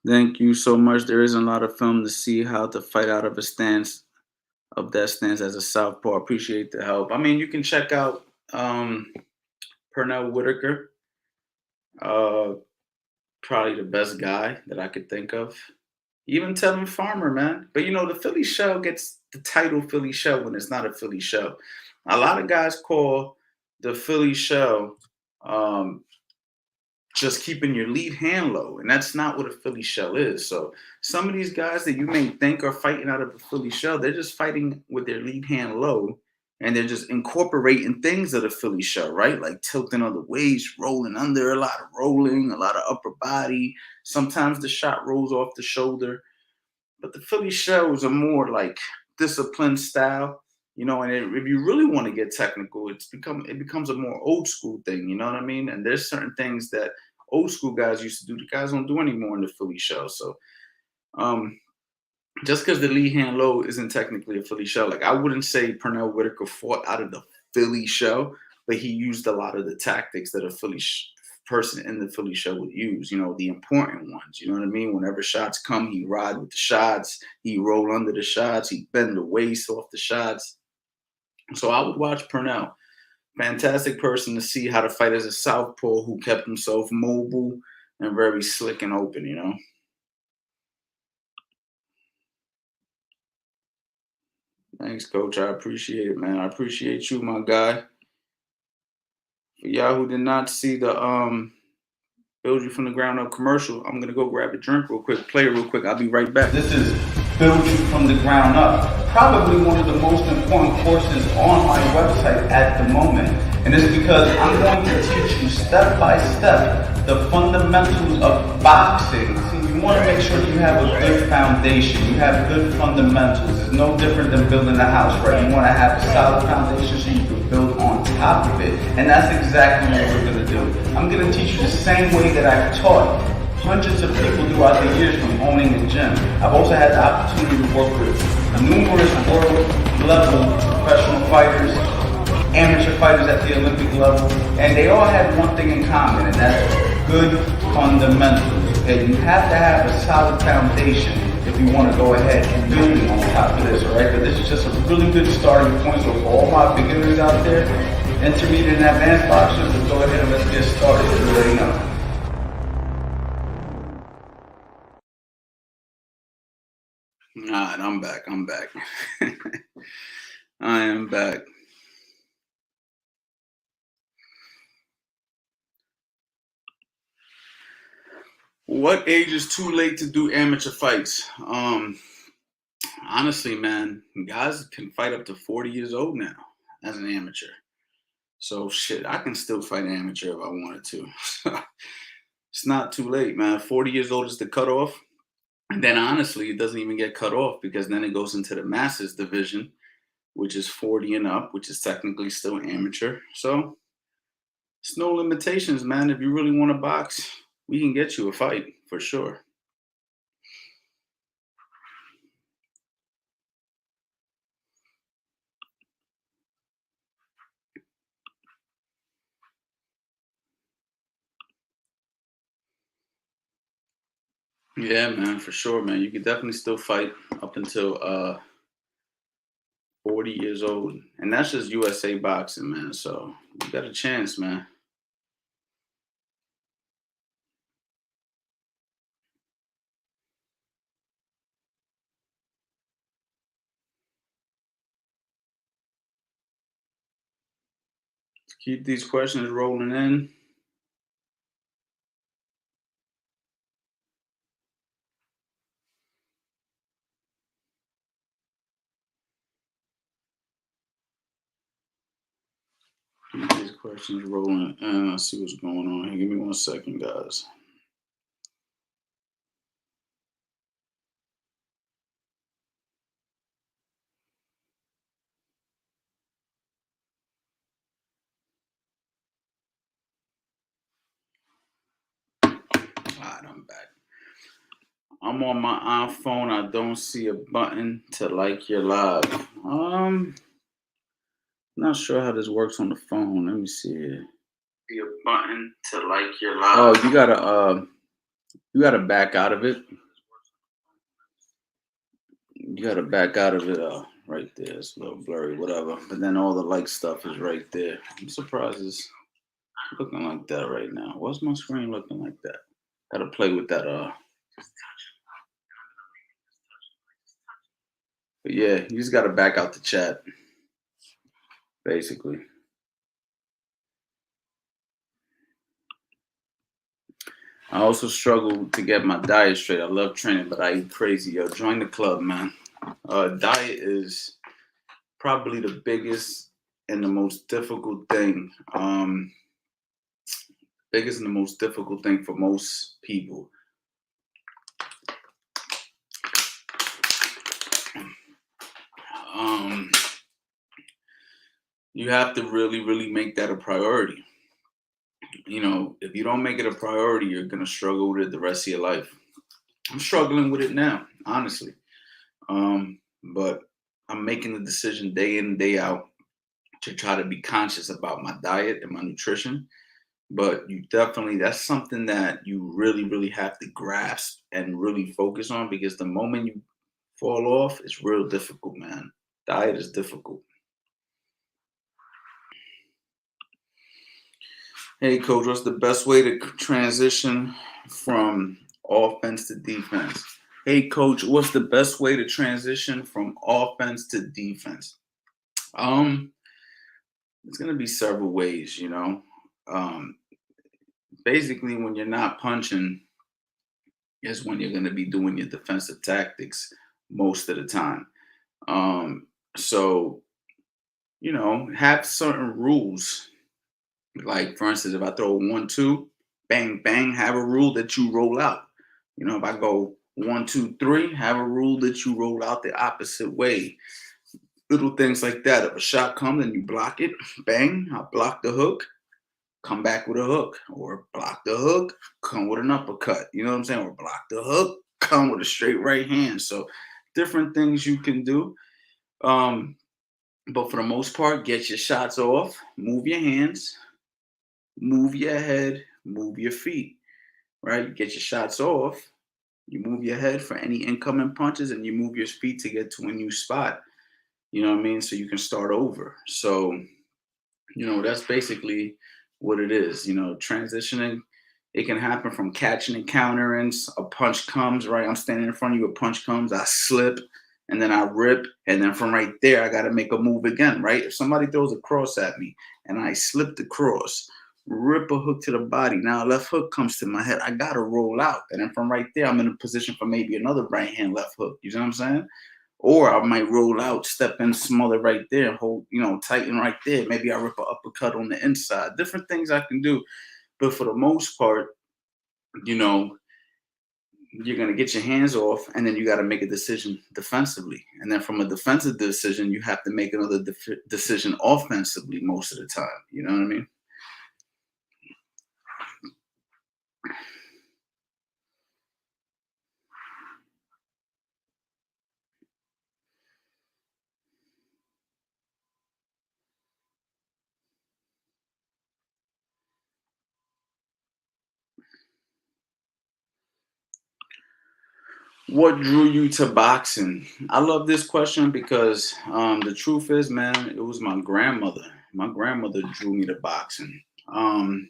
Thank you so much. There isn't a lot of film to see how to fight out of a stance, of that stance as a southpaw. Appreciate the help. I mean, you can check out Pernell Whitaker, uh, probably the best guy that I could think of. Even Tevin Farmer, man. But the Philly show gets the title Philly show when it's not a Philly show. A lot of guys call the Philly show just keeping your lead hand low, and that's not what a Philly shell is. So some of these guys that you may think are fighting out of a Philly shell, they're just fighting with their lead hand low, and they're just incorporating things of the Philly shell, right? Like tilting on the waist, rolling under, a lot of rolling, a lot of upper body. Sometimes the shot rolls off the shoulder, but the Philly shells are more like disciplined style. And if you really want to get technical, it becomes a more old school thing. You know what I mean? And there's certain things that old school guys used to do, the guys don't do anymore in the Philly shell. So just because the lead hand low isn't technically a Philly shell, like I wouldn't say Pernell Whitaker fought out of the Philly shell, but he used a lot of the tactics that a person in the Philly show would use, the important ones. You know what I mean? Whenever shots come, he ride with the shots, he roll under the shots, he bend the waist off the shots. So I would watch Pernell. Fantastic person to see how to fight as a southpaw who kept himself mobile and very slick and open. Thanks, coach. I appreciate it, man. I appreciate you, my guy. For y'all who did not see the Build You from the Ground Up commercial, I'm gonna go grab a drink real quick, play it real quick. I'll be right back. This is Build You from the Ground Up, probably one of the most important courses on my website at the moment. And it's because I'm going to teach you step by step the fundamentals of boxing. See, you want to make sure you have a good foundation, you have good fundamentals. It's no different than building a house, right? You want to have a solid foundation so you can build on top of it. And that's exactly what we're going to do. I'm going to teach you the same way that I've taught hundreds of people throughout the years from owning a gym. I've also had the opportunity to work with numerous world level professional fighters, amateur fighters at the Olympic level, and they all had one thing in common, and that's good fundamentals. Okay, you have to have a solid foundation if you want to go ahead and build on top of this, all right? But this is just a really good starting point. So for all my beginners out there, intermediate and advanced boxers, let's go ahead and let's get started. You already know. All right, I'm back. I am back. What age is too late to do amateur fights? Honestly, man, guys can fight up to 40 years old now as an amateur. So shit, I can still fight amateur if I wanted to. It's not too late, man. 40 years old is the cutoff. And then honestly, it doesn't even get cut off because then it goes into the masters division, which is 40 and up, which is technically still amateur. So It's no limitations, man. If you really want to box, we can get you a fight for sure. Yeah, man, for sure, man. You could definitely still fight up until 40 years old. And that's just USA boxing, man. So you got a chance, man. Keep these questions rolling in. Keep these questions rolling in. Let's see what's going on here. Give me 1 second, guys. All right, I'm back. I'm on my iPhone. I don't see a button to like your live. Not sure how this works on the phone. Let me see here. See a button to like your live. Oh, you gotta back out of it. You gotta back out of it. Right there. It's a little blurry, whatever. But then all the like stuff is right there. I'm surprised it's looking like that right now. What's my screen looking like that? Gotta play with that. But yeah, you just gotta back out the chat, basically. I also struggle to get my diet straight. I love training, but I eat crazy. Yo, join the club, man. Diet is probably the biggest and the most difficult thing. Biggest and the most difficult thing for most people. You have to really, really make that a priority. You know, if you don't make it a priority, you're gonna struggle with it the rest of your life. I'm struggling with it now, honestly. But I'm making the decision day in and day out to try to be conscious about my diet and my nutrition. But you definitely, that's something that you really, really have to grasp and really focus on, because the moment you fall off, it's real difficult, man. Diet is difficult. Hey, coach, what's the best way to transition from offense to defense? Hey, coach, what's the best way to transition from offense to defense? It's gonna be several ways, you know. Um, Basically, when you're not punching, is when you're gonna be doing your defensive tactics most of the time. So you know, have certain rules. Like, for instance, if I throw 1-2, bang, bang, have a rule that you roll out. You know, if I go 1-2-3, have a rule that you roll out the opposite way. Little things like that. If a shot comes and you block it, bang, I block the hook, come back with a hook. Or block the hook, come with an uppercut. You know what I'm saying? Or block the hook, come with a straight right hand. So different things you can do. But for the most part, get your shots off, move your hands, move your head, move your feet, right? You get your shots off, you move your head for any incoming punches, and you move your feet to get to a new spot. You know what I mean? So you can start over. So, you know, that's basically what it is. You know, transitioning, it can happen from catching and countering. A punch comes, right? I'm standing in front of you, a punch comes, I slip, and then I rip. And then from right there, I got to make a move again, right? If somebody throws a cross at me and I slip the cross, rip a hook to the body. Now a left hook comes to my head. I got to roll out. And then from right there, I'm in a position for maybe another right hand left hook. You see what I'm saying? Or I might roll out, step in, smother right there, hold, you know, tighten right there. Maybe I rip an uppercut on the inside. Different things I can do. But for the most part, you know, you're going to get your hands off, and then you got to make a decision defensively. And then from a defensive decision, you have to make another decision offensively most of the time. You know what I mean? What drew you to boxing? I love this question because the truth is, man, it was my grandmother. My grandmother drew me to boxing. Um,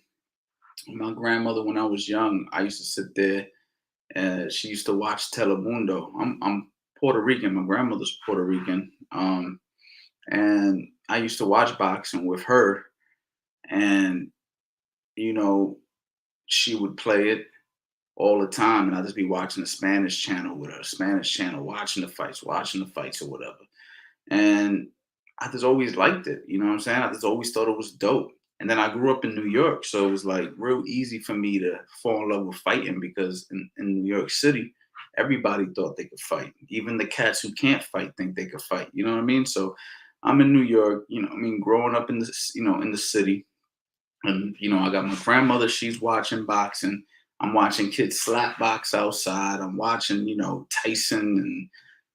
my grandmother, when I was young, I used to sit there and she used to watch Telemundo. I'm Puerto Rican. My grandmother's Puerto Rican. And I used to watch boxing with her, and you know, she would play it all the time, and I'd just be watching the Spanish channel with her, Spanish channel, watching the fights or whatever. And I just always liked it. You know what I'm saying? I just always thought it was dope. And then I grew up in New York, so it was like real easy for me to fall in love with fighting because in New York City, everybody thought they could fight. Even the cats who can't fight think they could fight. You know what I mean? So I'm in New York, I mean, growing up in this, in the city, and I got my grandmother, she's watching boxing. I'm watching kids slap box outside. I'm watching, Tyson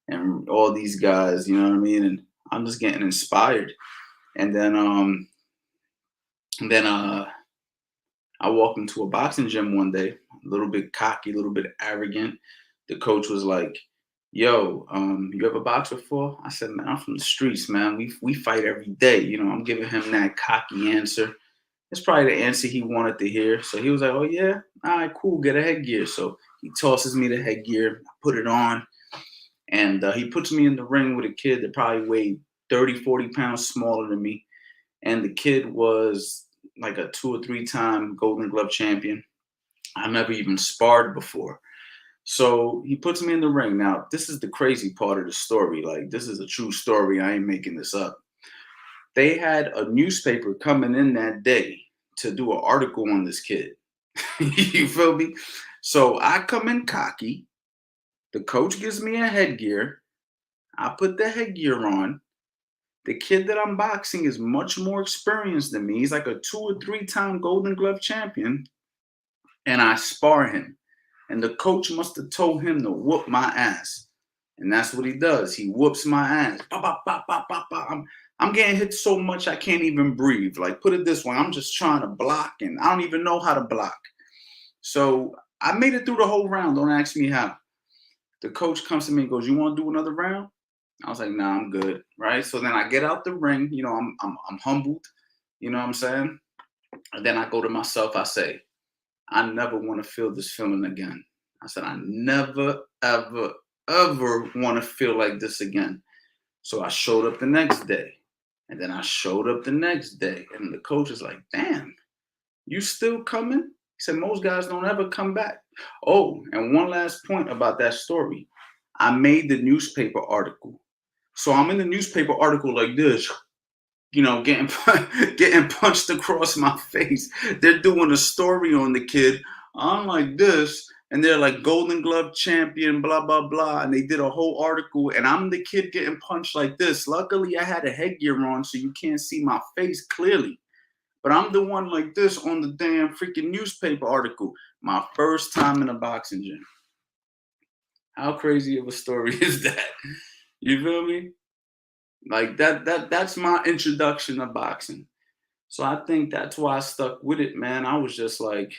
and all these guys, you know what I mean? And I'm just getting inspired. And then I walked into a boxing gym one day, a little bit cocky, a little bit arrogant. The coach was like, "Yo, you ever boxed before?" I said, "Man, I'm from the streets, man. We fight every day." I'm giving him that cocky answer. It's probably the answer he wanted to hear. So he was like, "Oh yeah, all right, cool. Get a headgear." So he tosses me the headgear. I put it on, and he puts me in the ring with a kid that probably weighed 30, 40 pounds smaller than me. And the kid was like a 2 or 3 time Golden Glove champion. I never even sparred before. So he puts me in the ring. Now, this is the crazy part of the story. Like, this is a true story. I ain't making this up. They had a newspaper coming in that day to do an article on this kid. You feel me? So I come in cocky. The coach gives me a headgear. I put the headgear on. The kid that I'm boxing is much more experienced than me. He's like a 2 or 3 time Golden Glove champion. And I spar him. And the coach must have told him to whoop my ass. And that's what he does. He whoops my ass. Bah, bah, bah, bah, bah, bah. I'm getting hit so much I can't even breathe. Like, put it this way, I'm just trying to block, and I don't even know how to block. So I made it through the whole round. Don't ask me how. The coach comes to me and goes, "You want to do another round?" I was like, "Nah, I'm good." Right. So then I get out the ring. I'm humbled. You know what I'm saying? And then I go to myself. I say, "I never want to feel this feeling again." I said, "I never, ever, ever want to feel like this again." So I showed up the next day. And then I showed up the next day. And the coach is like, "Damn, you still coming?" He said, "Most guys don't ever come back." Oh, and one last point about that story. I made the newspaper article. So I'm in the newspaper article like this, getting getting punched across my face. They're doing a story on the kid. I'm like this, and they're like Golden Glove champion, blah blah blah, and they did a whole article, and I'm the kid getting punched like this. Luckily, I had a headgear on, so you can't see my face clearly. But I'm the one like this on the damn freaking newspaper article. My first time in a boxing gym. How crazy of a story is that? You feel me? Like that's my introduction to boxing. So I think that's why I stuck with it, man. I was just like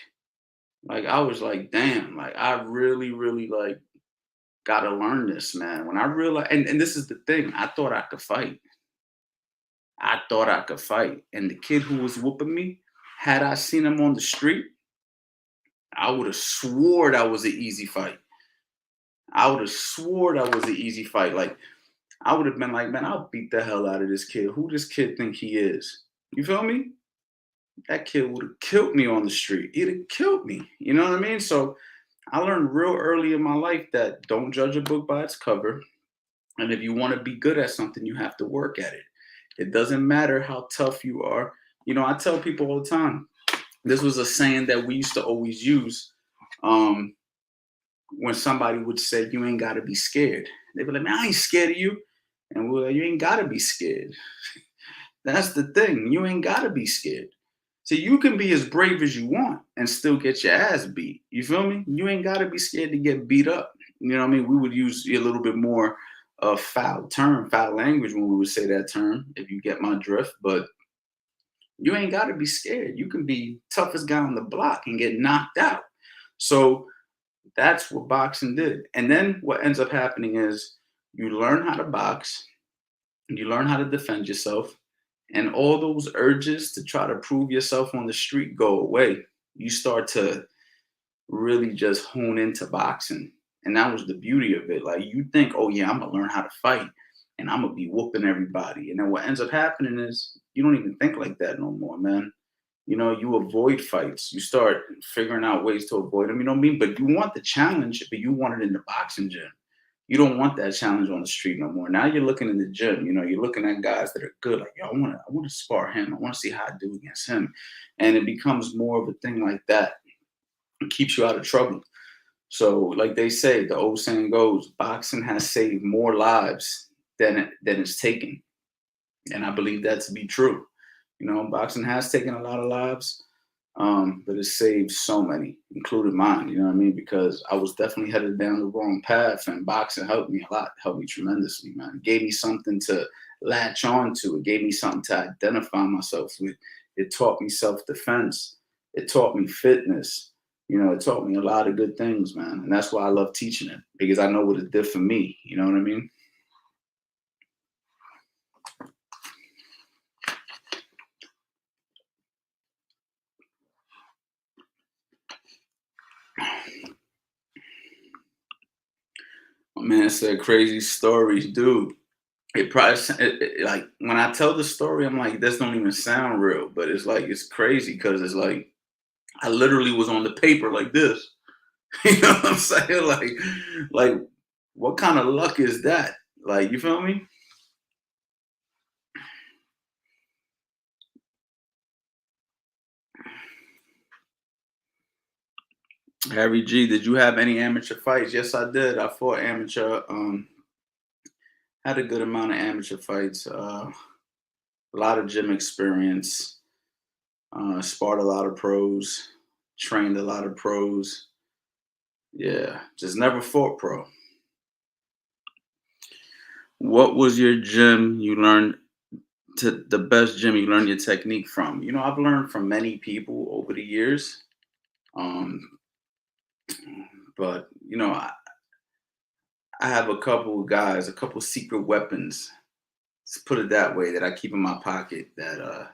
I was like, damn, like I really, really like gotta learn this, man. When I realized, and this is the thing, I thought I could fight. I thought I could fight. And the kid who was whooping me, had I seen him on the street, I would have swore that was an easy fight. I would have swore that was an easy fight. Like I would have been like, man, I'll beat the hell out of this kid. Who this kid think he is? You feel me? That kid would have killed me on the street. He'd have killed me. You know what I mean? So I learned real early in my life that don't judge a book by its cover. And if you want to be good at something, you have to work at it. It doesn't matter how tough you are. I tell people all the time, this was a saying that we used to always use um, when somebody would say, "You ain't got to be scared." They'd be like, "Man, I ain't scared of you." And we're like, "You ain't got to be scared." That's the thing. You ain't got to be scared. So you can be as brave as you want and still get your ass beat. You feel me? You ain't got to be scared to get beat up. You know what I mean? We would use a little bit more of foul language when we would say that term, if you get my drift. But you ain't got to be scared. You can be toughest guy on the block and get knocked out. So That's what boxing did. And then what ends up happening is you learn how to box, you learn how to defend yourself, and all those urges to try to prove yourself on the street go away. You start to really just hone into boxing. And that was the beauty of it. Like you think, oh yeah, I'm gonna learn how to fight and I'm gonna be whooping everybody. And then what ends up happening is you don't even think like that no more, man. You avoid fights. You start figuring out ways to avoid them. You know what I mean? But you want the challenge, but you want it in the boxing gym. You don't want that challenge on the street no more. Now you're looking in the gym. You're looking at guys that are good. Like, yo, I want to spar him. I want to see how I do against him. And it becomes more of a thing like that. It keeps you out of trouble. So, like they say, the old saying goes, boxing has saved more lives than it's taken. And I believe that to be true. Boxing has taken a lot of lives, but it saved so many, including mine. You know what I mean? Because I was definitely headed down the wrong path, and boxing helped me a lot, helped me tremendously, man. It gave me something to latch on to. It gave me something to identify myself with. It taught me self defense. It taught me fitness. It taught me a lot of good things, man. And that's why I love teaching it because I know what it did for me. You know what I mean? My man said crazy stories, dude. It probably like when I tell the story, I'm like, this don't even sound real, but it's like it's crazy because it's like I literally was on the paper like this. You know what I'm saying? Like what kind of luck is that? Like, you feel me? Harry G, did you have any amateur fights? Yes, I did. I fought amateur. Had a good amount of amateur fights. A lot of gym experience. Sparred a lot of pros. Trained a lot of pros. Yeah, just never fought pro. What was your gym you learned to the best gym you learned your technique from? I've learned from many people over the years. Um, but I have a couple of guys, a couple secret weapons. Let's put it that way that I keep in my pocket that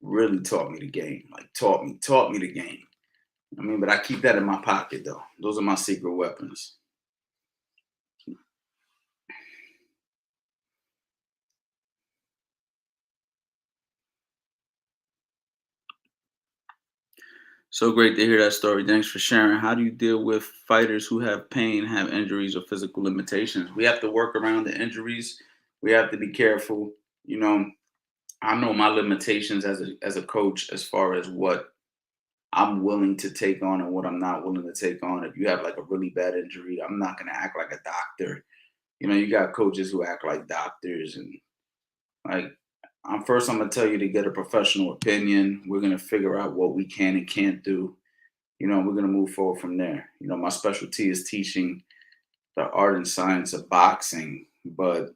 really taught me the game. Like taught me the game. But I keep that in my pocket though. Those are my secret weapons. So great to hear that story. Thanks for sharing. How do you deal with fighters who have pain, have injuries, or physical limitations? We have to work around the injuries. We have to be careful. You know, I know my limitations as a coach as far as what I'm willing to take on and what I'm not willing to take on. If you have like a really bad injury, I'm not gonna act like a doctor. You got coaches who act like doctors and like I'm gonna tell you to get a professional opinion. We're gonna figure out what we can and can't do. We're gonna move forward from there. My specialty is teaching the art and science of boxing, but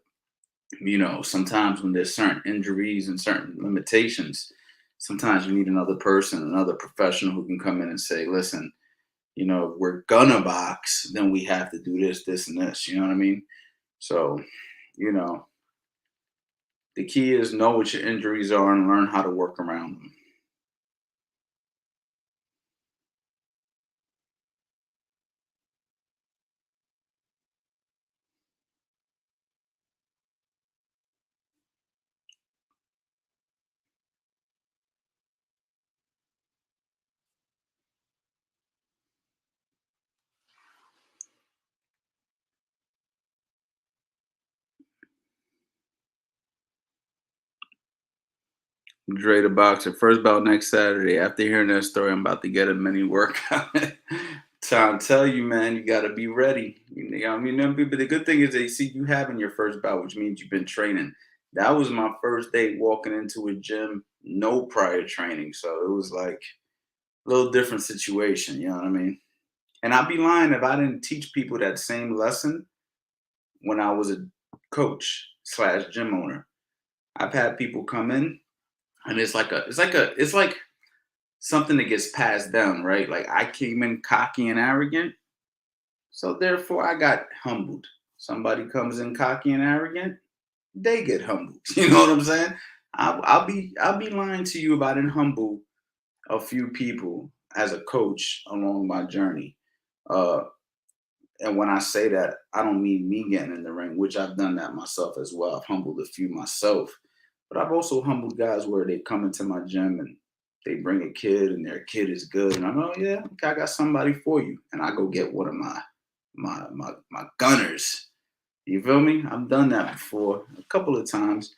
sometimes when there's certain injuries and certain limitations, sometimes you need another person, another professional who can come in and say, listen, if we're gonna box, then we have to do this, this, and this. You know what I mean? So, you know, the key is know what your injuries are and learn how to work around them. Dre the boxer, first bout next Saturday. After hearing that story, I'm about to get a mini workout. Trying to tell you, man, you got to be ready. But the good thing is they see you having your first bout, which means you've been training. That was my first day walking into a gym, no prior training. So it was like a little different situation. You know what I mean? And I'd be lying if I didn't teach people that same lesson when I was a coach slash gym owner. I've had people come in and it's like something that gets passed down, right? Like I came in cocky and arrogant, So therefore, I got humbled. Somebody comes in cocky and arrogant, they get humbled. You know what I'm saying? I'll be lying to you if I didn't humble a few people as a coach along my journey. Uh, and when I say that, I don't mean me getting in the ring, which I've done that myself as well. I've humbled a few myself, but I've also humbled guys where they come into my gym and they bring a kid and their kid is good, and I'm, oh yeah, okay, I got somebody for you, and I go get one of my gunners. You feel me? I've done that before a couple of times.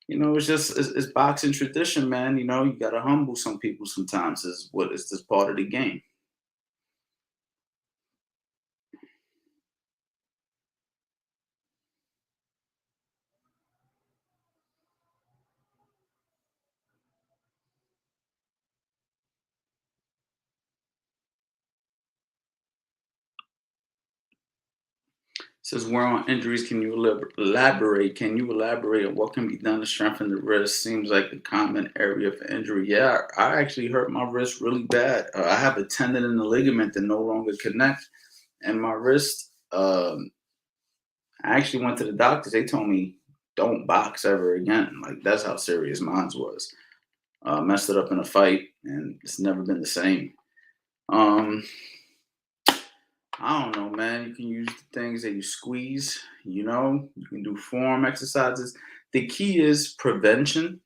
It's just it's boxing tradition, man. You gotta humble some people sometimes. Is what is this part of the game? Says we're on injuries. Can you elaborate? Can you elaborate on what can be done to strengthen the wrist? Seems like a common area for injury. Yeah, I actually hurt my wrist really bad. I have a tendon in the ligament that no longer connects, and my wrist. I actually went to the doctors. They told me don't box ever again. Like that's how serious mine was. Messed it up in a fight, and it's never been the same. Um, I don't know, man. You can use the things that you squeeze. You can do forearm exercises. The key is prevention.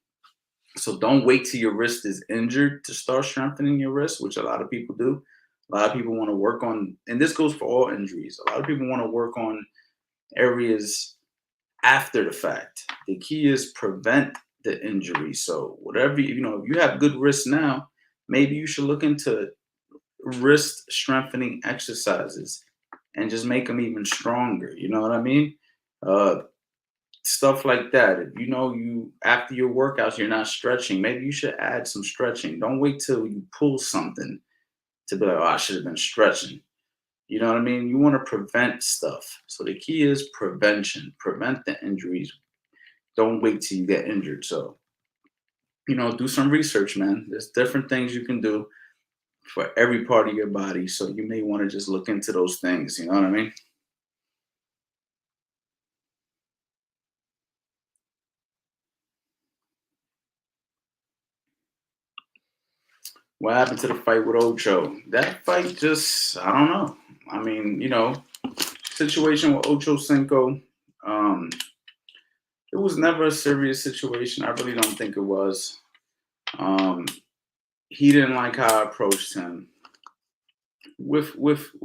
So don't wait till your wrist is injured to start strengthening your wrist, which a lot of people do. A lot of people want to work on, and this goes for all injuries. A lot of people want to work on areas after the fact. The key is prevent the injury. So whatever if you have good wrists now, maybe you should look into wrist strengthening exercises and just make them even stronger. You know what I mean? Uh, Stuff like that. If you after your workouts you're not stretching, maybe you should add some stretching. Don't wait till you pull something to be like, oh, I should have been stretching. You know what I mean? You want to prevent stuff. So the key is prevention. Prevent the injuries. Don't wait till you get injured. So, do some research, man. There's different things you can do for every part of your body. So you may want to just look into those things. You know what I mean? What happened to the fight with Ocho? That fight just, I don't know. I mean, situation with Ochocinco, um, it was never a serious situation. I really don't think it was. Um, he didn't like how I approached him with reason.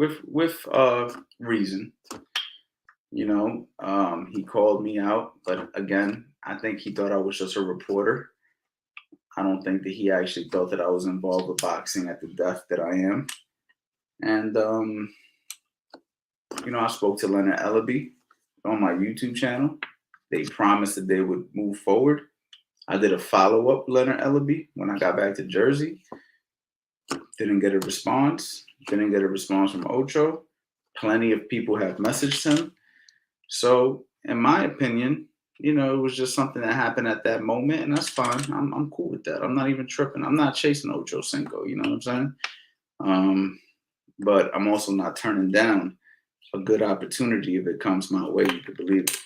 He called me out, but again, I think he thought I was just a reporter. I don't think that he actually thought that I was involved with boxing at the depth that I am. And I spoke to Leonard Ellaby on my YouTube channel. They promised that they would move forward. I did a follow-up Leonard Ellaby when I got back to Jersey. Didn't get a response. Didn't get a response from Ocho. Plenty of people have messaged him. So, in my opinion, it was just something that happened at that moment, and that's fine. I'm cool with that. I'm not even tripping. I'm not chasing Ochocinco. You know what I'm saying? But I'm also not turning down a good opportunity if it comes my way. You could believe it.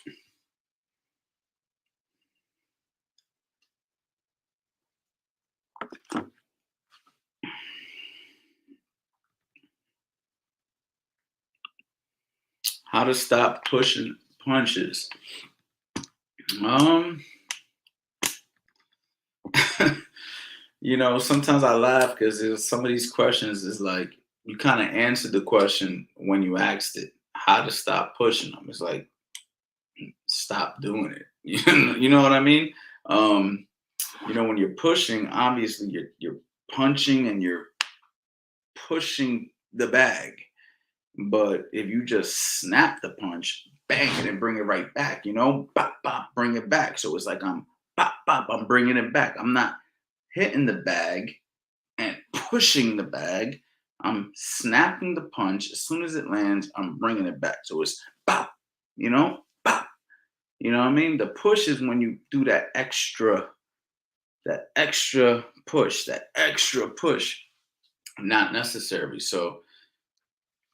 How to stop pushing punches? Um, sometimes I laugh because some of these questions is like you kind of answered the question when you asked it. How to stop pushing them? It's like stop doing it. You know what I mean? Um, when you're pushing, obviously you're punching and you're pushing the bag. But if you just snap the punch, bang, and then bring it right back, bop, bop, bring it back. So it's like I'm bop, bop, I'm bringing it back. I'm not hitting the bag and pushing the bag. I'm snapping the punch. As soon as it lands, I'm bringing it back. So it's bop, bop. You know what I mean? The push is when you do that extra push, not necessary. So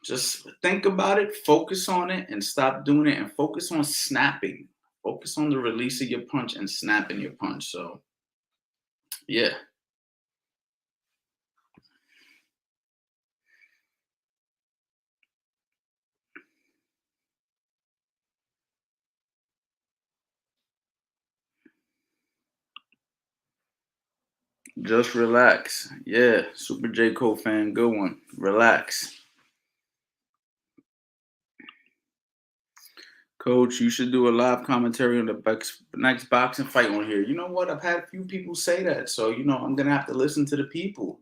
Just think about it, focus on it, and stop doing it, and focus on snapping. Focus on the release of your punch and snapping your punch. So, yeah. Just relax. Yeah. Super J. Cole fan. Good one. Relax. Coach, you should do a live commentary on the next boxing fight on here. You know what? I've had a few people say that. So, I'm going to have to listen to the people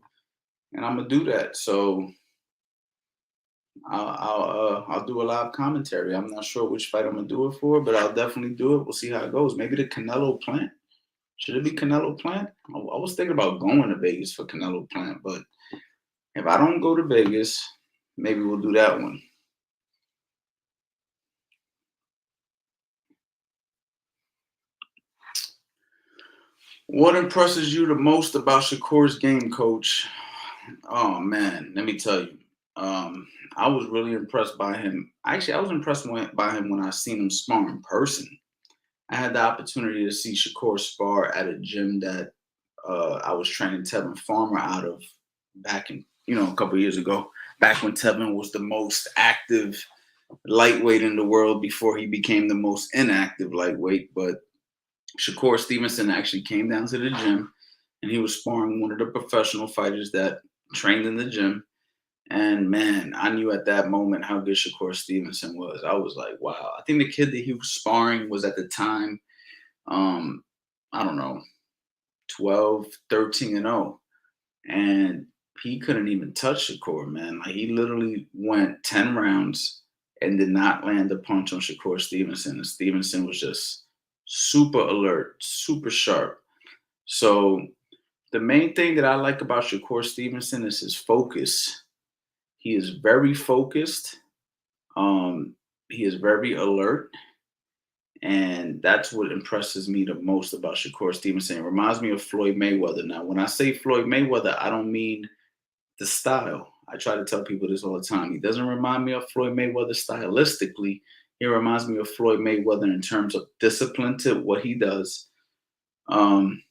and I'm going to do that. So, I'll do a live commentary. I'm not sure which fight I'm gonna do it for, but I'll definitely do it. We'll see how it goes. Maybe the Canelo Plant. Should it be Canelo Plant? I was thinking about going to Vegas for Canelo Plant, but if I don't go to Vegas, maybe we'll do that one. What impresses you the most about Shakur's game, Coach? Oh man, let me tell you. I was really impressed by him. Actually, I was impressed by him when I seen him spar in person. I had the opportunity to see Shakur spar at a gym that I was training Tevin Farmer out of back in, a couple years ago, back when Tevin was the most active lightweight in the world before he became the most inactive lightweight. But Shakur Stevenson actually came down to the gym and he was sparring one of the professional fighters that trained in the gym. And man, I knew at that moment how good Shakur Stevenson was. I was like, wow. I think the kid that he was sparring was at the time, um, I don't know, 12, 13 and 0. And he couldn't even touch Shakur, man. Like he literally went 10 rounds and did not land a punch on Shakur Stevenson. And Stevenson was just super alert, super sharp. So the main thing that I like about Shakur Stevenson is his focus. He is very focused. Um, he is very alert. And that's what impresses me the most about Shakur Stevenson. It reminds me of Floyd Mayweather. Now, when I say Floyd Mayweather, I don't mean the style. I try to tell people this all the time. He doesn't remind me of Floyd Mayweather stylistically. He reminds me of Floyd Mayweather in terms of discipline to what he does, um,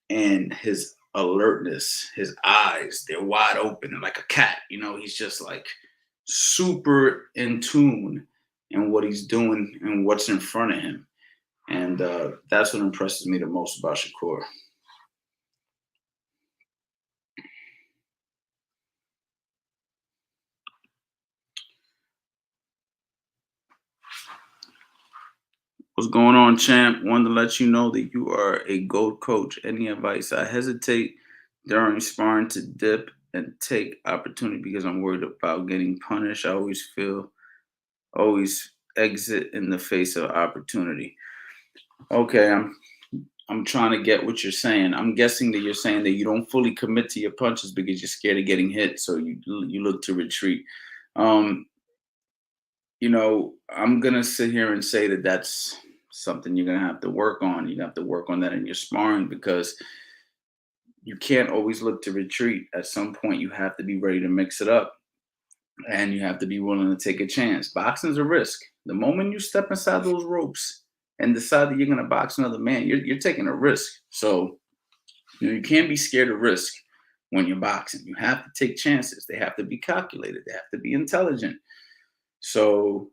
and his alertness. His eyes, they're wide open and like a cat. He's just like super in tune in what he's doing and what's in front of him. And that's what impresses me the most about Shakur. What's going on, champ? Wanted to let you know that you are a GOAT coach. Any advice? I hesitate during sparring to dip and take opportunity because I'm worried about getting punished. I always exit in the face of opportunity. Okay, I'm trying to get what you're saying. I'm guessing that you're saying that you don't fully commit to your punches because you're scared of getting hit, so you look to retreat. Um, I'm gonna sit here and say that that's something you're gonna have to work on. You have to work on that in your sparring because you can't always look to retreat. At some point, you have to be ready to mix it up, and you have to be willing to take a chance. Boxing's a risk. The moment you step inside those ropes and decide that you're gonna box another man, you're taking a risk. So you can't be scared of risk when you're boxing. You have to take chances. They have to be calculated. They have to be intelligent. So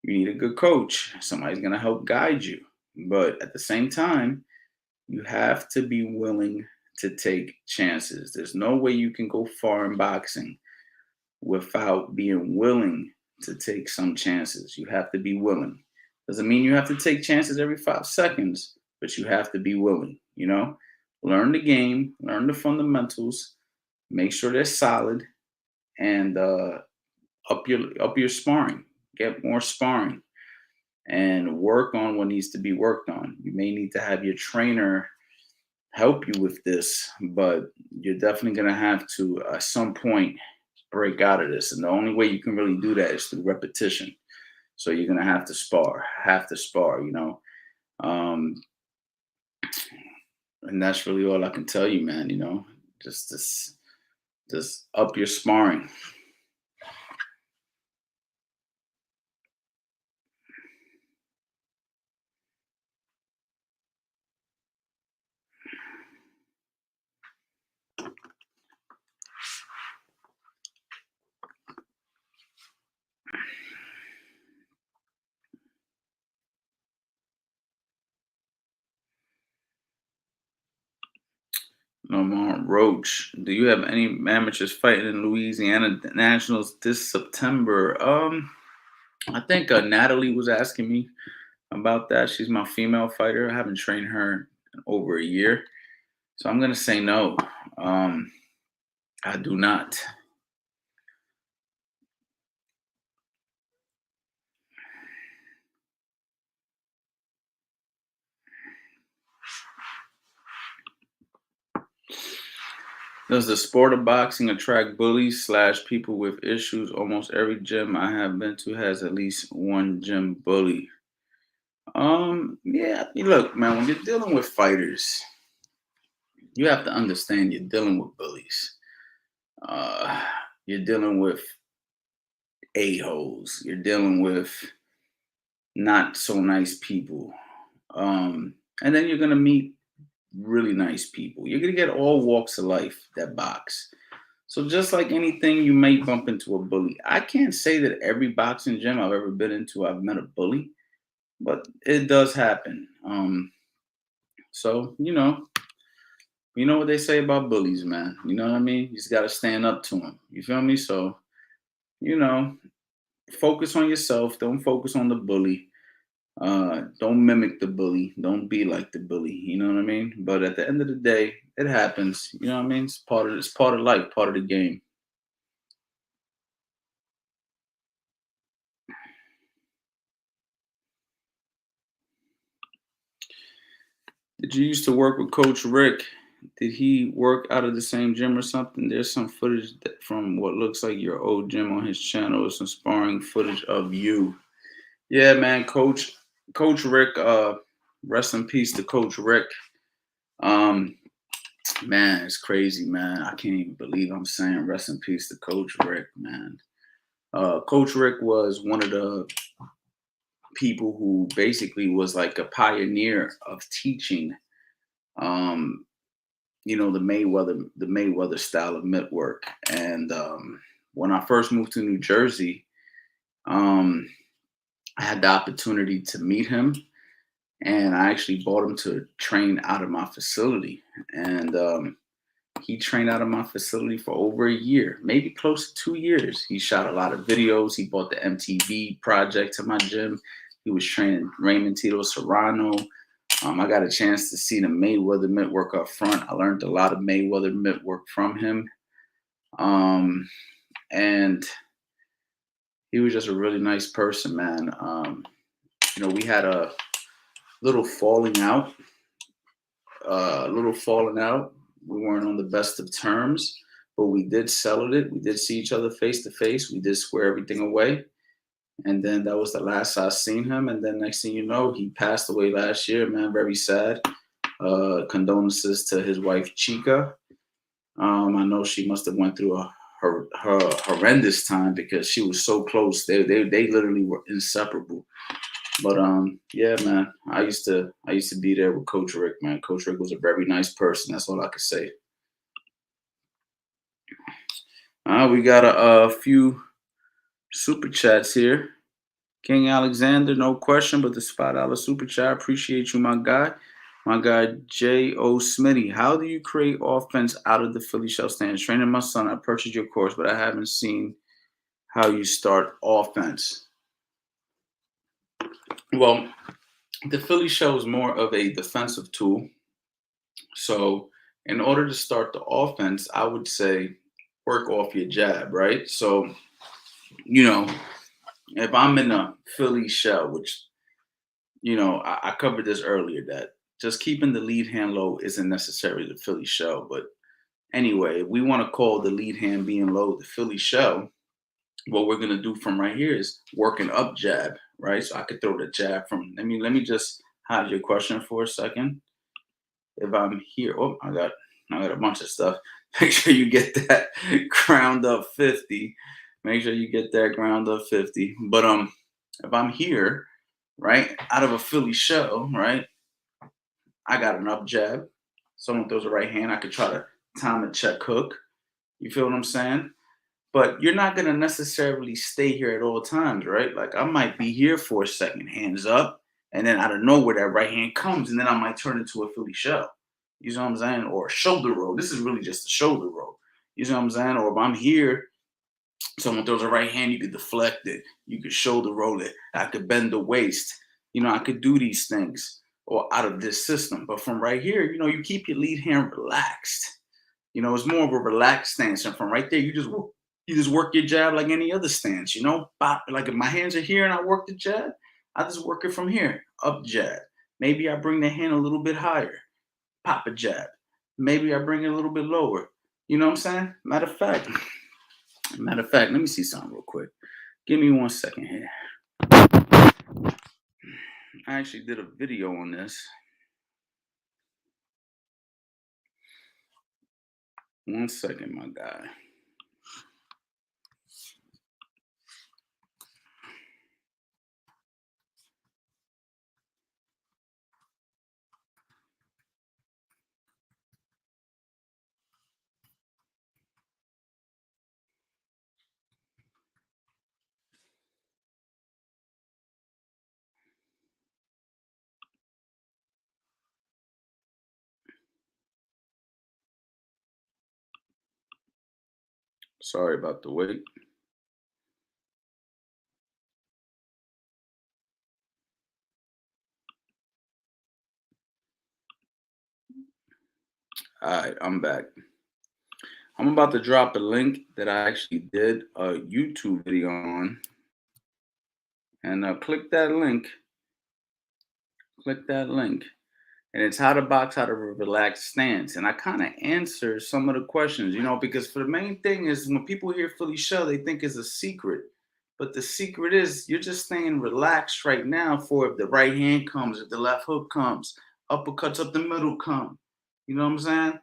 you need a good coach. Somebody's going to help guide you. But at the same time, you have to be willing to take chances. There's no way you can go far in boxing without being willing to take some chances. You have to be willing. Doesn't mean you have to take chances every 5 seconds, but you have to be willing. Learn the game, learn the fundamentals, make sure they're solid, and up your sparring. Get more sparring and work on what needs to be worked on. You may need to have your trainer help you with this, but you're definitely going to have to, at some point, break out of this. And the only way you can really do that is through repetition. So you're going to have to spar. Um, and that's really all I can tell you, man. Just up your sparring. Lamar Roach, do you have any amateurs fighting in Louisiana Nationals this September? I think Natalie was asking me about that. She's my female fighter. I haven't trained her in over a year, so I'm gonna say no. Um, I do not. Does the sport of boxing attract bullies slash people with issues? Almost every gym I have been to has at least one gym bully. Yeah, look, man, when you're dealing with fighters, you have to understand you're dealing with bullies. Uh, you're dealing with a-holes. You're dealing with not so nice people. And then you're gonna meet really nice people. You're gonna get all walks of life that box. So just like anything, you may bump into a bully. I can't say that every boxing gym I've ever been into, I've met a bully, but it does happen. So you know what they say about bullies, man. You know what I mean? You just gotta stand up to them. You feel me? So you know, focus on yourself. Don't focus on the bully. Don't mimic the bully. Don't be like the bully. You know what I mean? But at the end of the day, it happens. You know what I mean? It's part of life, part of the game. Did you used to work with Coach Rick? Did he work out of the same gym or something? There's some footage from what looks like your old gym on his channel. Some sparring footage of you. Yeah, man, Coach Rick. Rest in peace to Coach Rick. Um, Man, it's crazy, man. I can't even believe I'm saying rest in peace to Coach Rick, man. Coach Rick was one of the people who basically was like a pioneer of teaching, um, the Mayweather style of mitt work. And when I first moved to New Jersey, um, I had the opportunity to meet him, and I actually bought him to train out of my facility. And he trained out of my facility for over a year, maybe close to 2 years. He shot a lot of videos. He bought the MTV project to my gym. He was training Raymond Tito Serrano. I got a chance to see the Mayweather mitt work up front. I learned a lot of Mayweather mitt work from him. And he was just a really nice person, man. We had a little falling out. We weren't on the best of terms, but we did settle it. We did see each other face to face. We did square everything away. And then that was the last I seen him. And then next thing you know, he passed away last year, man. Very sad. Condolences to his wife, Chica. I know she must have went through her horrendous time because she was so close. They literally were inseparable. But yeah, man, I used to be there with Coach Rick, man. Coach Rick was a very nice person. That's all I could say. We got a few super chats here. King Alexander, no question, but the $5 super chat. Appreciate you, my guy. My guy J.O. Smitty. How do you create offense out of the Philly shell stance? Training my son. I purchased your course, but I haven't seen how you start offense. Well, the Philly shell is more of a defensive tool. So in order to start the offense, I would say work off your jab, right? So, if I'm in a Philly shell, which, I covered this earlier, that just keeping the lead hand low isn't necessarily the Philly shell. But anyway, if we want to call the lead hand being low the Philly shell, what we're going to do from right here is working up jab, right? So I could throw the jab from, let me just hide your question for a second. If I'm here, I got a bunch of stuff. Make sure you get that ground up 50. Make sure you get that ground up 50. But if I'm here, right, out of a Philly shell, right, I got an up jab. Someone throws a right hand, I could try to time a check hook. You feel what I'm saying? But you're not gonna necessarily stay here at all times, right? Like I might be here for a second, hands up, and then out of nowhere that right hand comes, and then I might turn into a Philly shell. You see what I'm saying? Or a shoulder roll. This is really just a shoulder roll. You see what I'm saying? Or if I'm here, someone throws a right hand, you could deflect it. You could shoulder roll it. I could bend the waist. I could do these things or out of this system. But from right here, you keep your lead hand relaxed. It's more of a relaxed stance. And from right there, you just work your jab like any other stance. Bop. Like if my hands are here and I work the jab, I just work it from here. Up jab. Maybe I bring the hand a little bit higher. Pop a jab. Maybe I bring it a little bit lower. You know what I'm saying? Matter of fact, let me see something real quick. Give me 1 second here. I actually did a video on this. 1 second, my guy. Sorry about the wait. All right, I'm back. I'm about to drop a link that I actually did a YouTube video on. And click that link. Click that link. And it's how to box out of a relaxed stance. And I kind of answer some of the questions, because for the main thing is when people hear Philly shell, they think it's a secret. But the secret is you're just staying relaxed right now for if the right hand comes, if the left hook comes, uppercuts up the middle come. You know what I'm saying?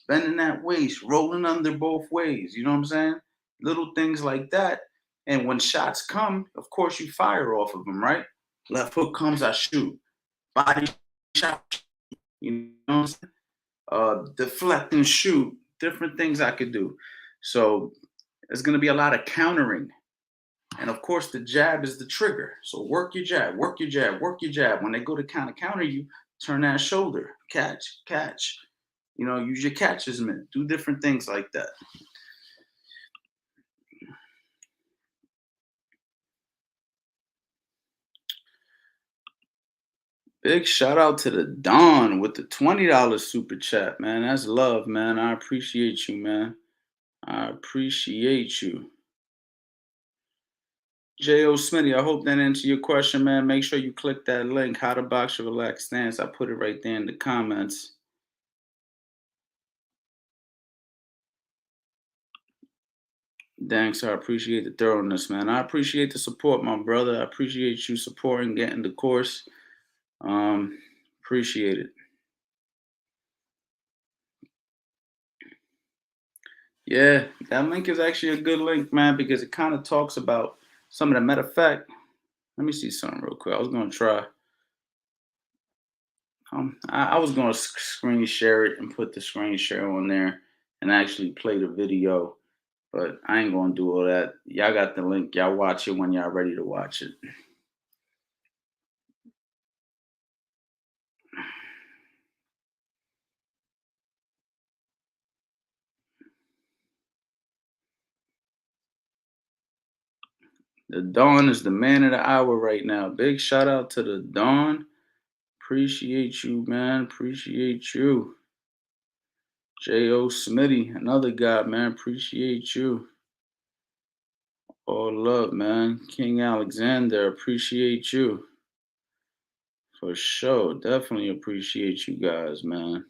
Bending that waist, rolling under both ways. You know what I'm saying? Little things like that. And when shots come, of course you fire off of them, right? Left hook comes, I shoot. Body shot, you know what I'm saying? Deflect and shoot, different things I could do. So there's going to be a lot of countering. And of course, the jab is the trigger. So work your jab, work your jab, work your jab. When they go to counter you, turn that shoulder, catch, catch. Use your catcher's mitt, do different things like that. Big shout out to the Don with the $20 super chat, man. That's love, man. I appreciate you, man. I appreciate you. J.O. Smitty, I hope that answered your question, man. Make sure you click that link, How to Box Your Relaxed Stance. I put it right there in the comments. Thanks, I appreciate the thoroughness, man. I appreciate the support, my brother. I appreciate you supporting, getting the course. Appreciate it. Yeah, that link is actually a good link, man, because it kind of talks about some of the matter of fact. Let me see something real quick. I was gonna try. I was gonna screen share it and put the screen share on there and actually play the video, but I ain't gonna do all that. Y'all got the link. Y'all watch it when y'all ready to watch it. The Dawn is the man of the hour right now. Big shout out to the Dawn. Appreciate you, man. Appreciate you. J.O. Smitty, another guy, man. Appreciate you. All love, man. King Alexander, appreciate you. For sure. Definitely appreciate you guys, man.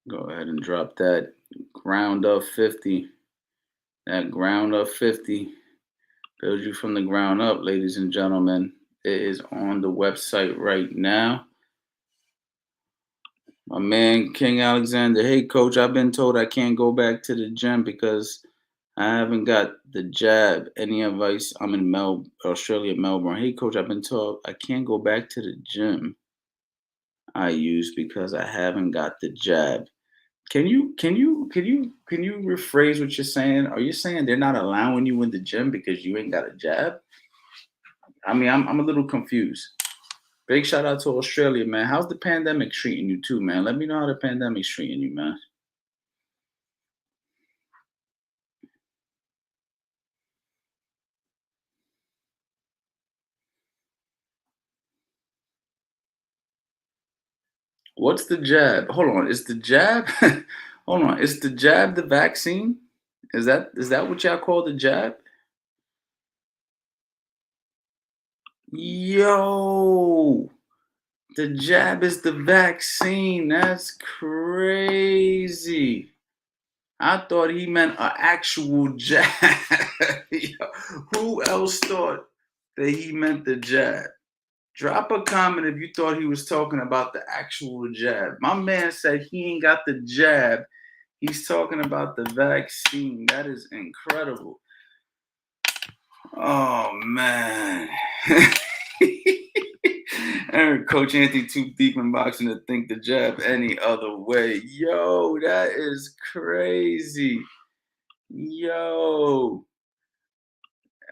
Go ahead and drop that ground up 50. That ground up 50. Build you from the ground up, ladies and gentlemen. It is on the website right now. My man, King Alexander. Hey, coach, I've been told I can't go back to the gym because I haven't got the jab. Any advice? I'm in Australia, Melbourne. Hey, coach, I've been told I can't go back to the gym I use because I haven't got the jab. Can you rephrase what you're saying? Are you saying they're not allowing you in the gym because you ain't got a jab? I mean, I'm a little confused. Big shout out to Australia, man. How's the pandemic treating you too, man? Let me know how the pandemic's treating you, man. What's the jab? Hold on, is the jab? Hold on, is the jab the vaccine? Is that what y'all call the jab? Yo, the jab is the vaccine. That's crazy. I thought he meant an actual jab. Yo, who else thought that he meant the jab? Drop a comment if you thought he was talking about the actual jab. My man said he ain't got the jab. He's talking about the vaccine. That is incredible. Oh man. And Coach Anthony too deep in boxing to think the jab any other way. Yo, that is crazy. Yo.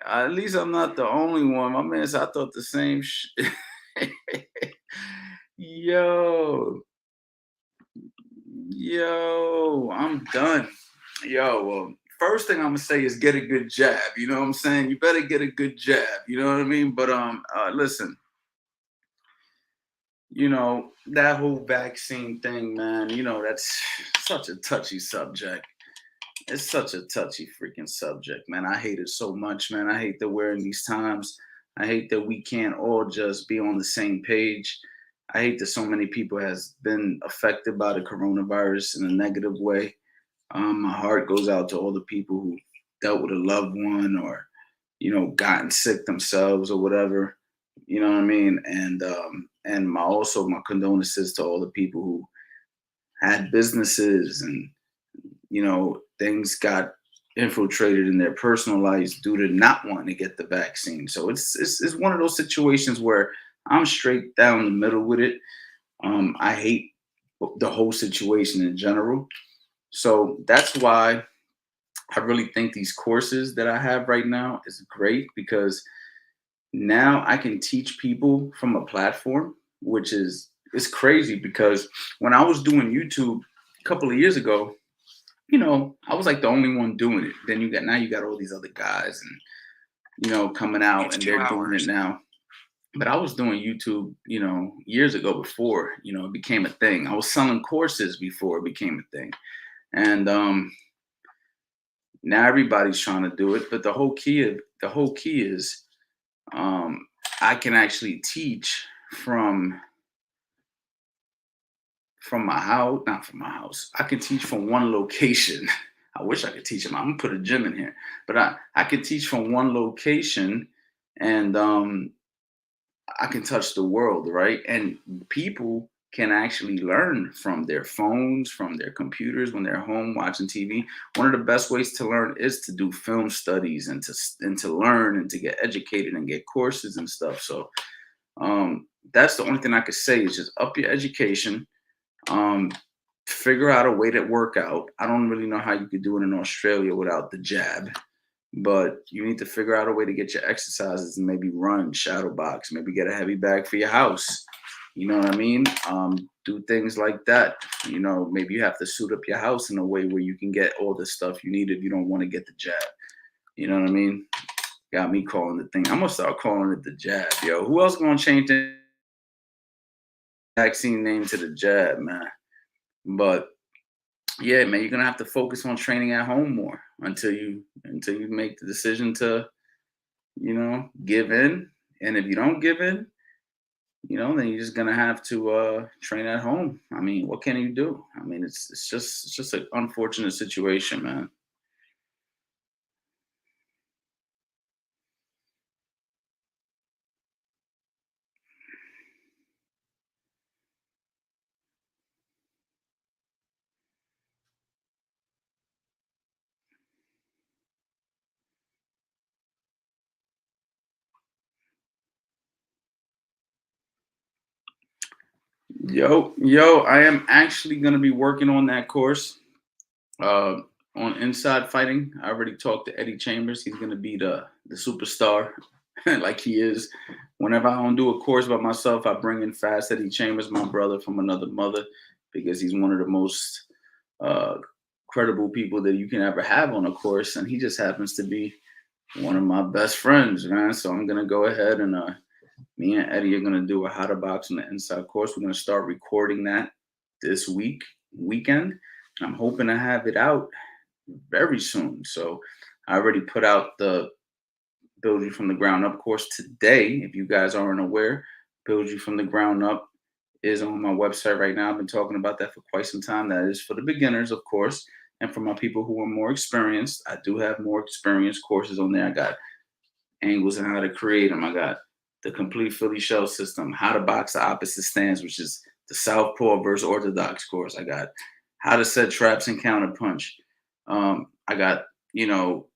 At least I'm not the only one. My man said I thought the same shit. Yo. Yo, I'm done. Yo, well, first thing I'm gonna say is get a good jab. You know what I'm saying? You better get a good jab. You know what I mean? But listen, that whole vaccine thing, man. That's such a touchy subject. It's such a touchy freaking subject, man. I hate it so much, man. I hate that we're in these times. I hate that we can't all just be on the same page. I hate that so many people has been affected by the coronavirus in a negative way. My heart goes out to all the people who dealt with a loved one or, gotten sick themselves or whatever. You know what I mean? And my condolences to all the people who had businesses and things got infiltrated in their personal lives due to not wanting to get the vaccine. So it's one of those situations where I'm straight down the middle with it. I hate the whole situation in general. So that's why I really think these courses that I have right now is great because now I can teach people from a platform, which is it's crazy because when I was doing YouTube a couple of years ago, I was like the only one doing it. Then you got all these other guys and coming out It's and two they're doing it hours. now. But I was doing YouTube, years ago before, it became a thing. I was selling courses before it became a thing. And now everybody's trying to do it, but the whole key is um I can actually teach from my house, not from my house. I can teach from one location. I wish I could teach them. I'm gonna put a gym in here, but I can teach from one location, and I can touch the world, right? And people can actually learn from their phones, from their computers when they're home watching TV. One of the best ways to learn is to do film studies and to learn and to get educated and get courses and stuff. So that's the only thing I could say is just up your education. Um, Figure out a way to work out. I don't really know how you could do it in Australia without the jab, but you need to figure out a way to get your exercises and maybe run, shadow box, maybe get a heavy bag for your house. You know what I mean? Do things like that. Maybe you have to suit up your house in a way where you can get all the stuff you need if you don't want to get the jab. You know what I mean? Got me calling the thing. I'm gonna start calling it the jab, yo. Who else gonna change the vaccine name to the jab, man? But yeah, man, you're gonna have to focus on training at home more until you make the decision to give in. And if you don't give in, then you're just gonna have to train at home. I mean, what can you do? I mean, it's just an unfortunate situation, man. Yo, I am actually gonna be working on that course. Uh, on inside fighting. I already talked to Eddie Chambers. He's gonna be the superstar, like he is. Whenever I don't do a course by myself, I bring in Fast Eddie Chambers, my brother from another mother, because he's one of the most uh, credible people that you can ever have on a course, and he just happens to be one of my best friends, man. So I'm gonna go ahead and me and Eddie are gonna do a how to box on the inside course. We're gonna start recording that this weekend. I'm hoping to have it out very soon. So I already put out the Build You from the Ground Up course today. If you guys aren't aware, Build You from the Ground Up is on my website right now. I've been talking about that for quite some time. That is for the beginners, of course, and for my people who are more experienced. I do have more experienced courses on there. I got angles and how to create them. I got the complete Philly shell system, how to box the opposite stance, which is the Southpaw versus Orthodox course. I got how to set traps and counter punch. I got, you know,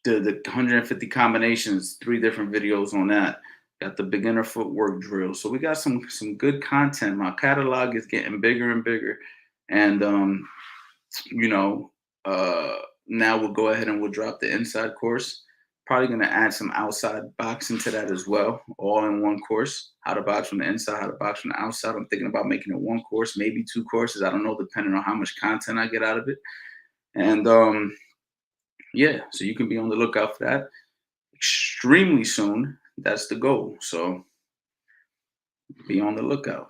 the 150 combinations, 3 different videos on that. Got the beginner footwork drill. So we got some good content. My catalog is getting bigger and bigger. And you know, now we'll go ahead and we'll drop the inside course. Probably gonna add some outside boxing to that as well, all in one course. How to box from the inside, how to box from the outside. I'm thinking about making it one course, maybe 2 courses. I don't know, depending on how much content I get out of it. And yeah, so you can be on the lookout for that extremely soon. That's the goal. So be on the lookout.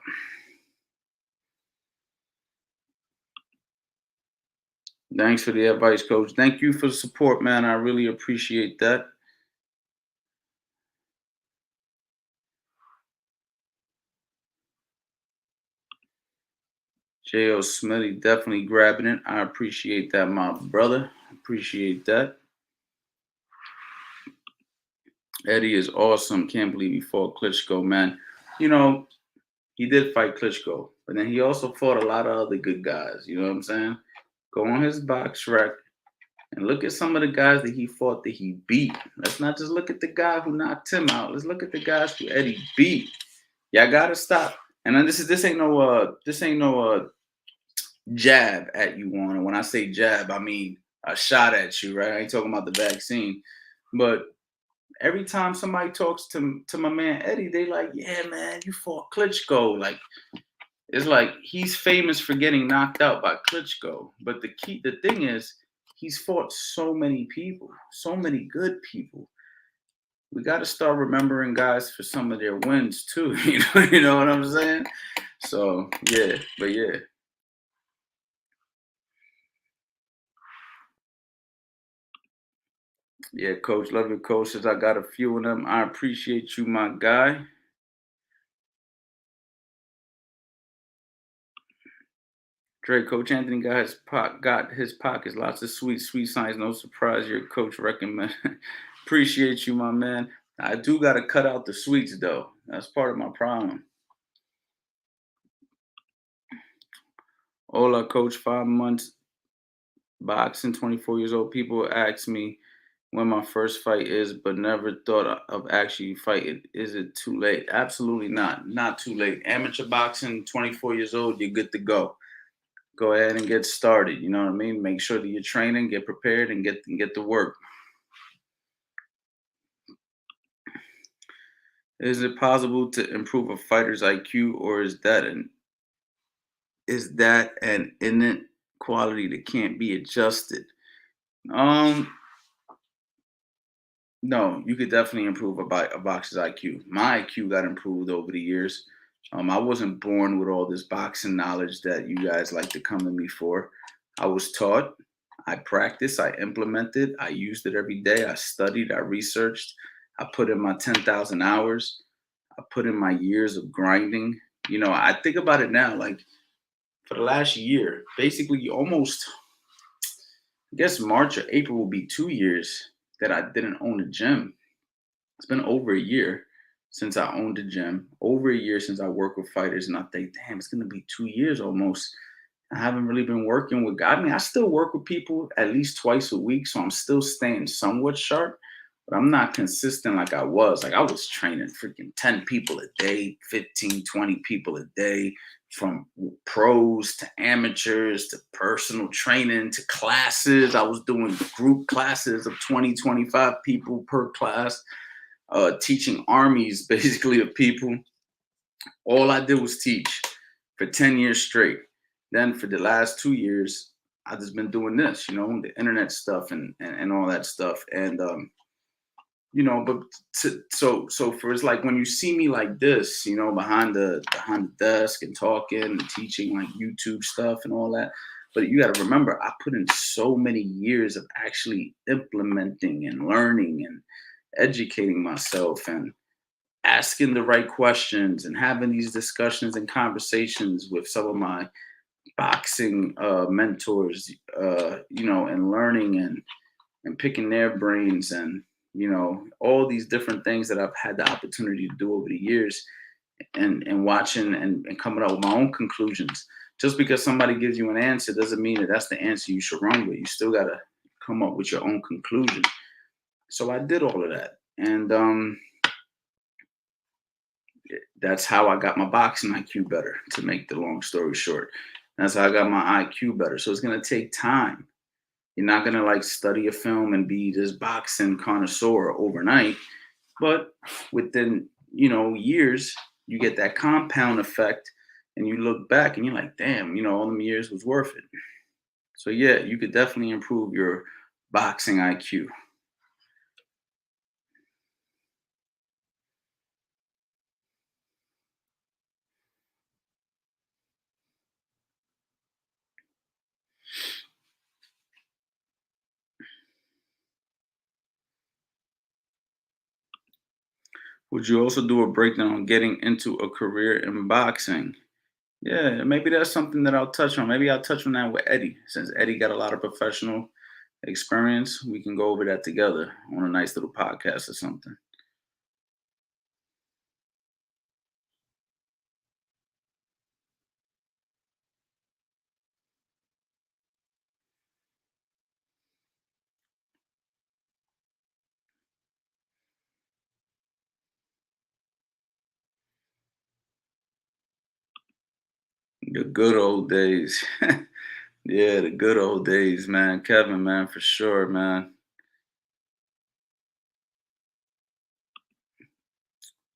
Thanks for the advice, coach. Thank you for the support, man. I really appreciate that. J.O. Smitty definitely grabbing it. I appreciate that, my brother. Appreciate that. Eddie is awesome. Can't believe he fought Klitschko, man. You know, he did fight Klitschko, but then he also fought a lot of other good guys. You know what I'm saying? Go on his box rec and look at some of the guys that he fought that he beat. Let's not just look at the guy who knocked him out. Let's look at the guys who Eddie beat. Y'all gotta stop. And then this ain't no jab at you on. And when I say jab, I mean a shot at you, right? I ain't talking about the vaccine. But every time somebody talks to my man Eddie, they like, yeah, man, you fought Klitschko. Like, it's like he's famous for getting knocked out by Klitschko. But the thing is, he's fought so many people, so many good people. We got to start remembering guys for some of their wins too. You know what I'm saying? So yeah, but yeah. Yeah, coach, love your coaches. I got a few of them. I appreciate you, my guy. Dre, Coach Anthony got his pockets, lots of sweet signs. No surprise, your coach recommend. Appreciate you, my man. I do got to cut out the sweets though. That's part of my problem. Hola, coach. 5 months boxing, 24 years old. People ask me when my first fight is, but never thought of actually fighting. Is it too late? Absolutely not. Not too late. Amateur boxing, 24 years old, you're good to go. Go ahead and get started. You know what I mean? Make sure that you're training, get prepared, and get to work. Is it possible to improve a fighter's IQ, or is that an innate quality that can't be adjusted? Um, No, you could definitely improve a boxer's IQ. My IQ got improved over the years. I wasn't born with all this boxing knowledge that you guys like to come to me for. I was taught, I practiced, I implemented, I used it every day. I studied, I researched, I put in my 10,000 hours, I put in my years of grinding. You know, I think about it now, like for the last year, basically almost, I guess March or April will be 2 years that I didn't own a gym. It's been over a year since I owned a gym, over a year since I work with fighters, and I think, damn, it's gonna be 2 years almost. I haven't really been working with guys. I mean, I still work with people at least twice a week, so I'm still staying somewhat sharp. but I'm not consistent like I was. Like I was training freaking 10 people a day, 15, 20 people a day, from pros to amateurs to personal training to classes. I was doing group classes of 20, 25 people per class, teaching armies basically of people. All I did was teach for 10 years straight. Then for the last 2 years, I've just been doing this, the internet stuff and all that stuff. And but so for it's like when you see me like this, behind the desk and talking and teaching like YouTube stuff and all that. But you got to remember, I put in so many years of actually implementing and learning and educating myself and asking the right questions and having these discussions and conversations with some of my boxing mentors, and learning and picking their brains and all these different things that I've had the opportunity to do over the years and watching and coming up with my own conclusions. Just because somebody gives you an answer doesn't mean that that's the answer you should run with. You still got to come up with your own conclusion. So I did all of that. And that's how I got my boxing IQ better, to make the long story short. That's how I got my IQ better. So it's going to take time. You're not going to like study a film and be this boxing connoisseur overnight. But within, years, you get that compound effect and you look back and you're like, damn, all them years was worth it. So yeah, you could definitely improve your boxing IQ. Would you also do a breakdown on getting into a career in boxing? Yeah, maybe that's something that I'll touch on. Maybe I'll touch on that with Eddie. Since Eddie got a lot of professional experience, we can go over that together on a nice little podcast or something. The good old days. Yeah, the good old days, man. Kevin, man, for sure, man.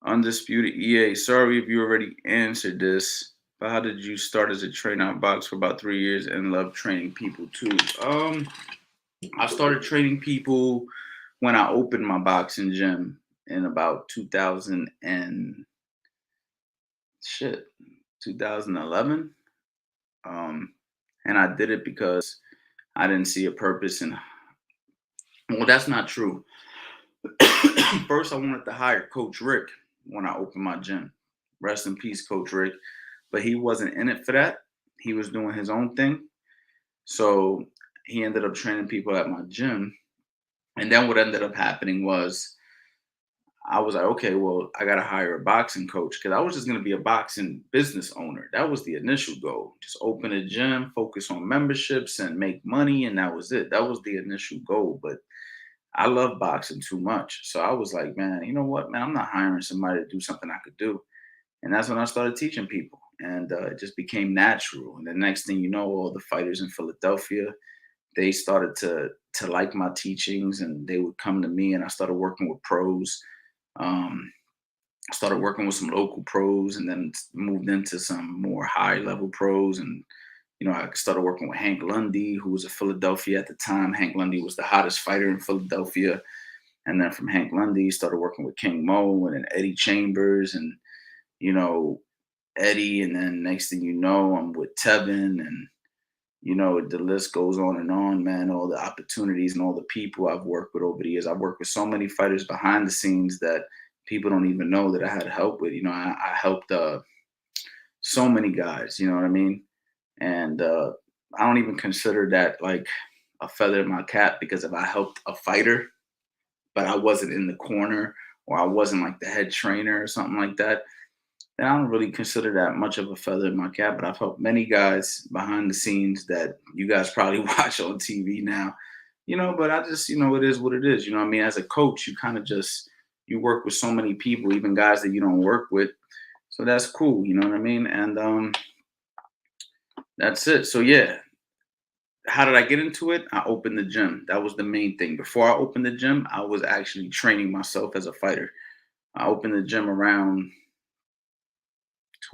Undisputed EA. Sorry if you already answered this, but how did you start as a trainer? I boxed for about 3 years and love training people too. I started training people when I opened my boxing gym in about 2000 and shit, 2011. And I did it because I didn't see a purpose in. Well, that's not true. First, I wanted to hire Coach Rick when I opened my gym. Rest in peace, Coach Rick. But he wasn't in it for that. He was doing his own thing. So he ended up training people at my gym. And then what ended up happening was I was like, okay, well, I got to hire a boxing coach because I was just going to be a boxing business owner. That was the initial goal. Just open a gym, focus on memberships and make money. And that was it. That was the initial goal. But I love boxing too much. So I was like, man, you know what, man, I'm not hiring somebody to do something I could do. And that's when I started teaching people. And it just became natural. And the next thing you know, all the fighters in Philadelphia, they started to like my teachings and they would come to me and I started working with pros. Um, I started working with some local pros and then moved into some more high level pros. And, I started working with Hank Lundy, who was a Philadelphia at the time. Hank Lundy was the hottest fighter in Philadelphia. And then from Hank Lundy, started working with King Mo and then Eddie Chambers and, you know, Eddie. And then next thing you know, I'm with Tevin and, the list goes on, man. All the opportunities and all the people I've worked with over the years. I've worked with so many fighters behind the scenes that people don't even know that I had help with. I helped so many guys, you know what I mean? And I don't even consider that like a feather in my cap because if I helped a fighter, but I wasn't in the corner or I wasn't like the head trainer or something like that, then I don't really consider that much of a feather in my cap. But I've helped many guys behind the scenes that you guys probably watch on TV now. But I just, it is what it is. I mean, as a coach, you kind of just you work with so many people, even guys that you don't work with. So that's cool, you know what I mean? And that's it. So yeah, how did I get into it? I opened the gym. That was the main thing. Before I opened the gym, I was actually training myself as a fighter. I opened the gym around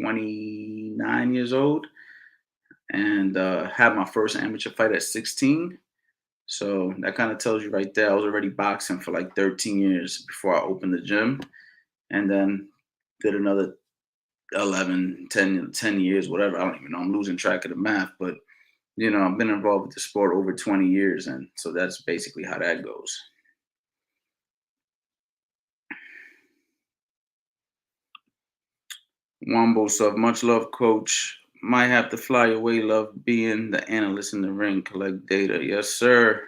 29 years old and had my first amateur fight at 16. So that kind of tells you right there, I was already boxing for like 13 years before I opened the gym. And then did another 11, 10 years, whatever. I don't even know. I'm losing track of the math. But, I've been involved with the sport over 20 years. And so that's basically how that goes. Wombo Sub, much love, coach. Might have to fly away, love being the analyst in the ring, collect data. Yes, sir.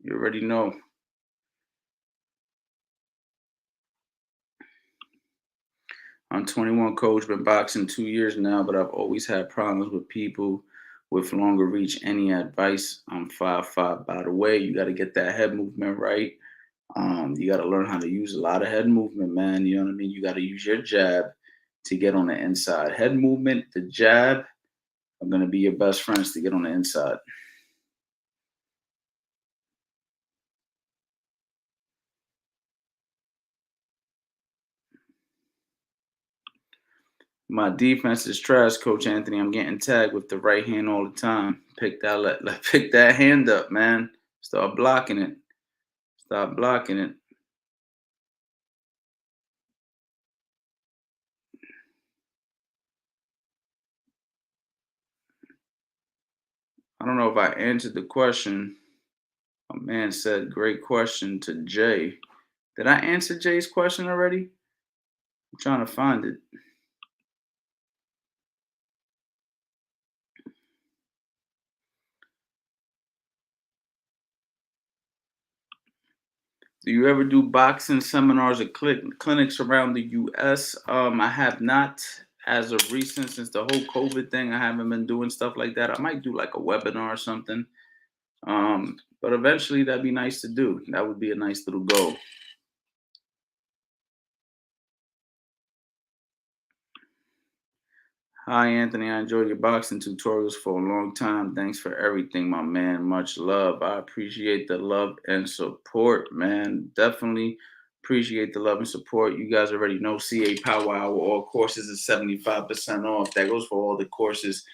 You already know. I'm 21, coach, been boxing 2 years now, but I've always had problems with people with longer reach. Any advice? I'm 5'5". By the way, you got to get that head movement right. You got to learn how to use a lot of head movement, man. You know what I mean? You got to use your jab to get on the inside. Head movement, the jab are going to be your best friends to get on the inside. My defense is trash, Coach Anthony. I'm getting tagged with the right hand all the time. Pick that hand up, man. Start blocking it. Stop blocking it. I don't know if I answered the question. A man said, "Great question" to Jay. Did I answer Jay's question already? I'm trying to find it. Do you ever do boxing seminars or clinics around the U.S.? I have not, as of recent, since the whole COVID thing. I haven't been doing stuff like that. I might do like a webinar or something. But eventually, that'd be nice to do. That would be a nice little goal. Hi, Anthony. I enjoyed your boxing tutorials for a long time. Thanks for everything, my man. Much love. I appreciate the love and support, man. Definitely appreciate the love and support. You guys already know CA Power Hour. All courses is 75% off. That goes for all the courses.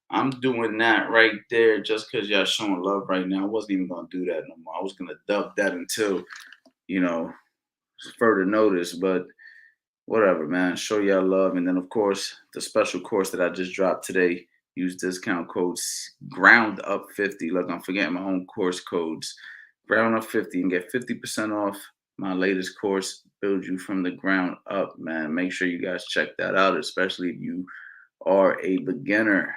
I'm doing that right there just because y'all showing love right now. I wasn't even going to do that no more. I was going to dub that until, you know, further notice. But whatever, man. Show y'all love. And then, of course, the special course that I just dropped today, use discount code ground up 50. Look, I'm forgetting my own course codes. Ground up 50 and get 50% off my latest course, Build You from the Ground Up, man. Make sure you guys check that out, especially if you are a beginner.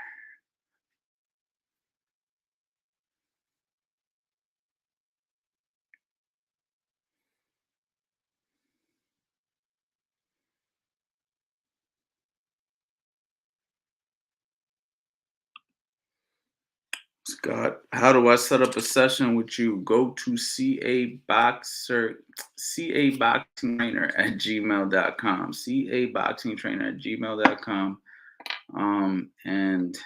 Scott, how do I set up a session with you? Go to CA Boxing Trainer at gmail.com. CA Boxing Trainer at gmail.com. And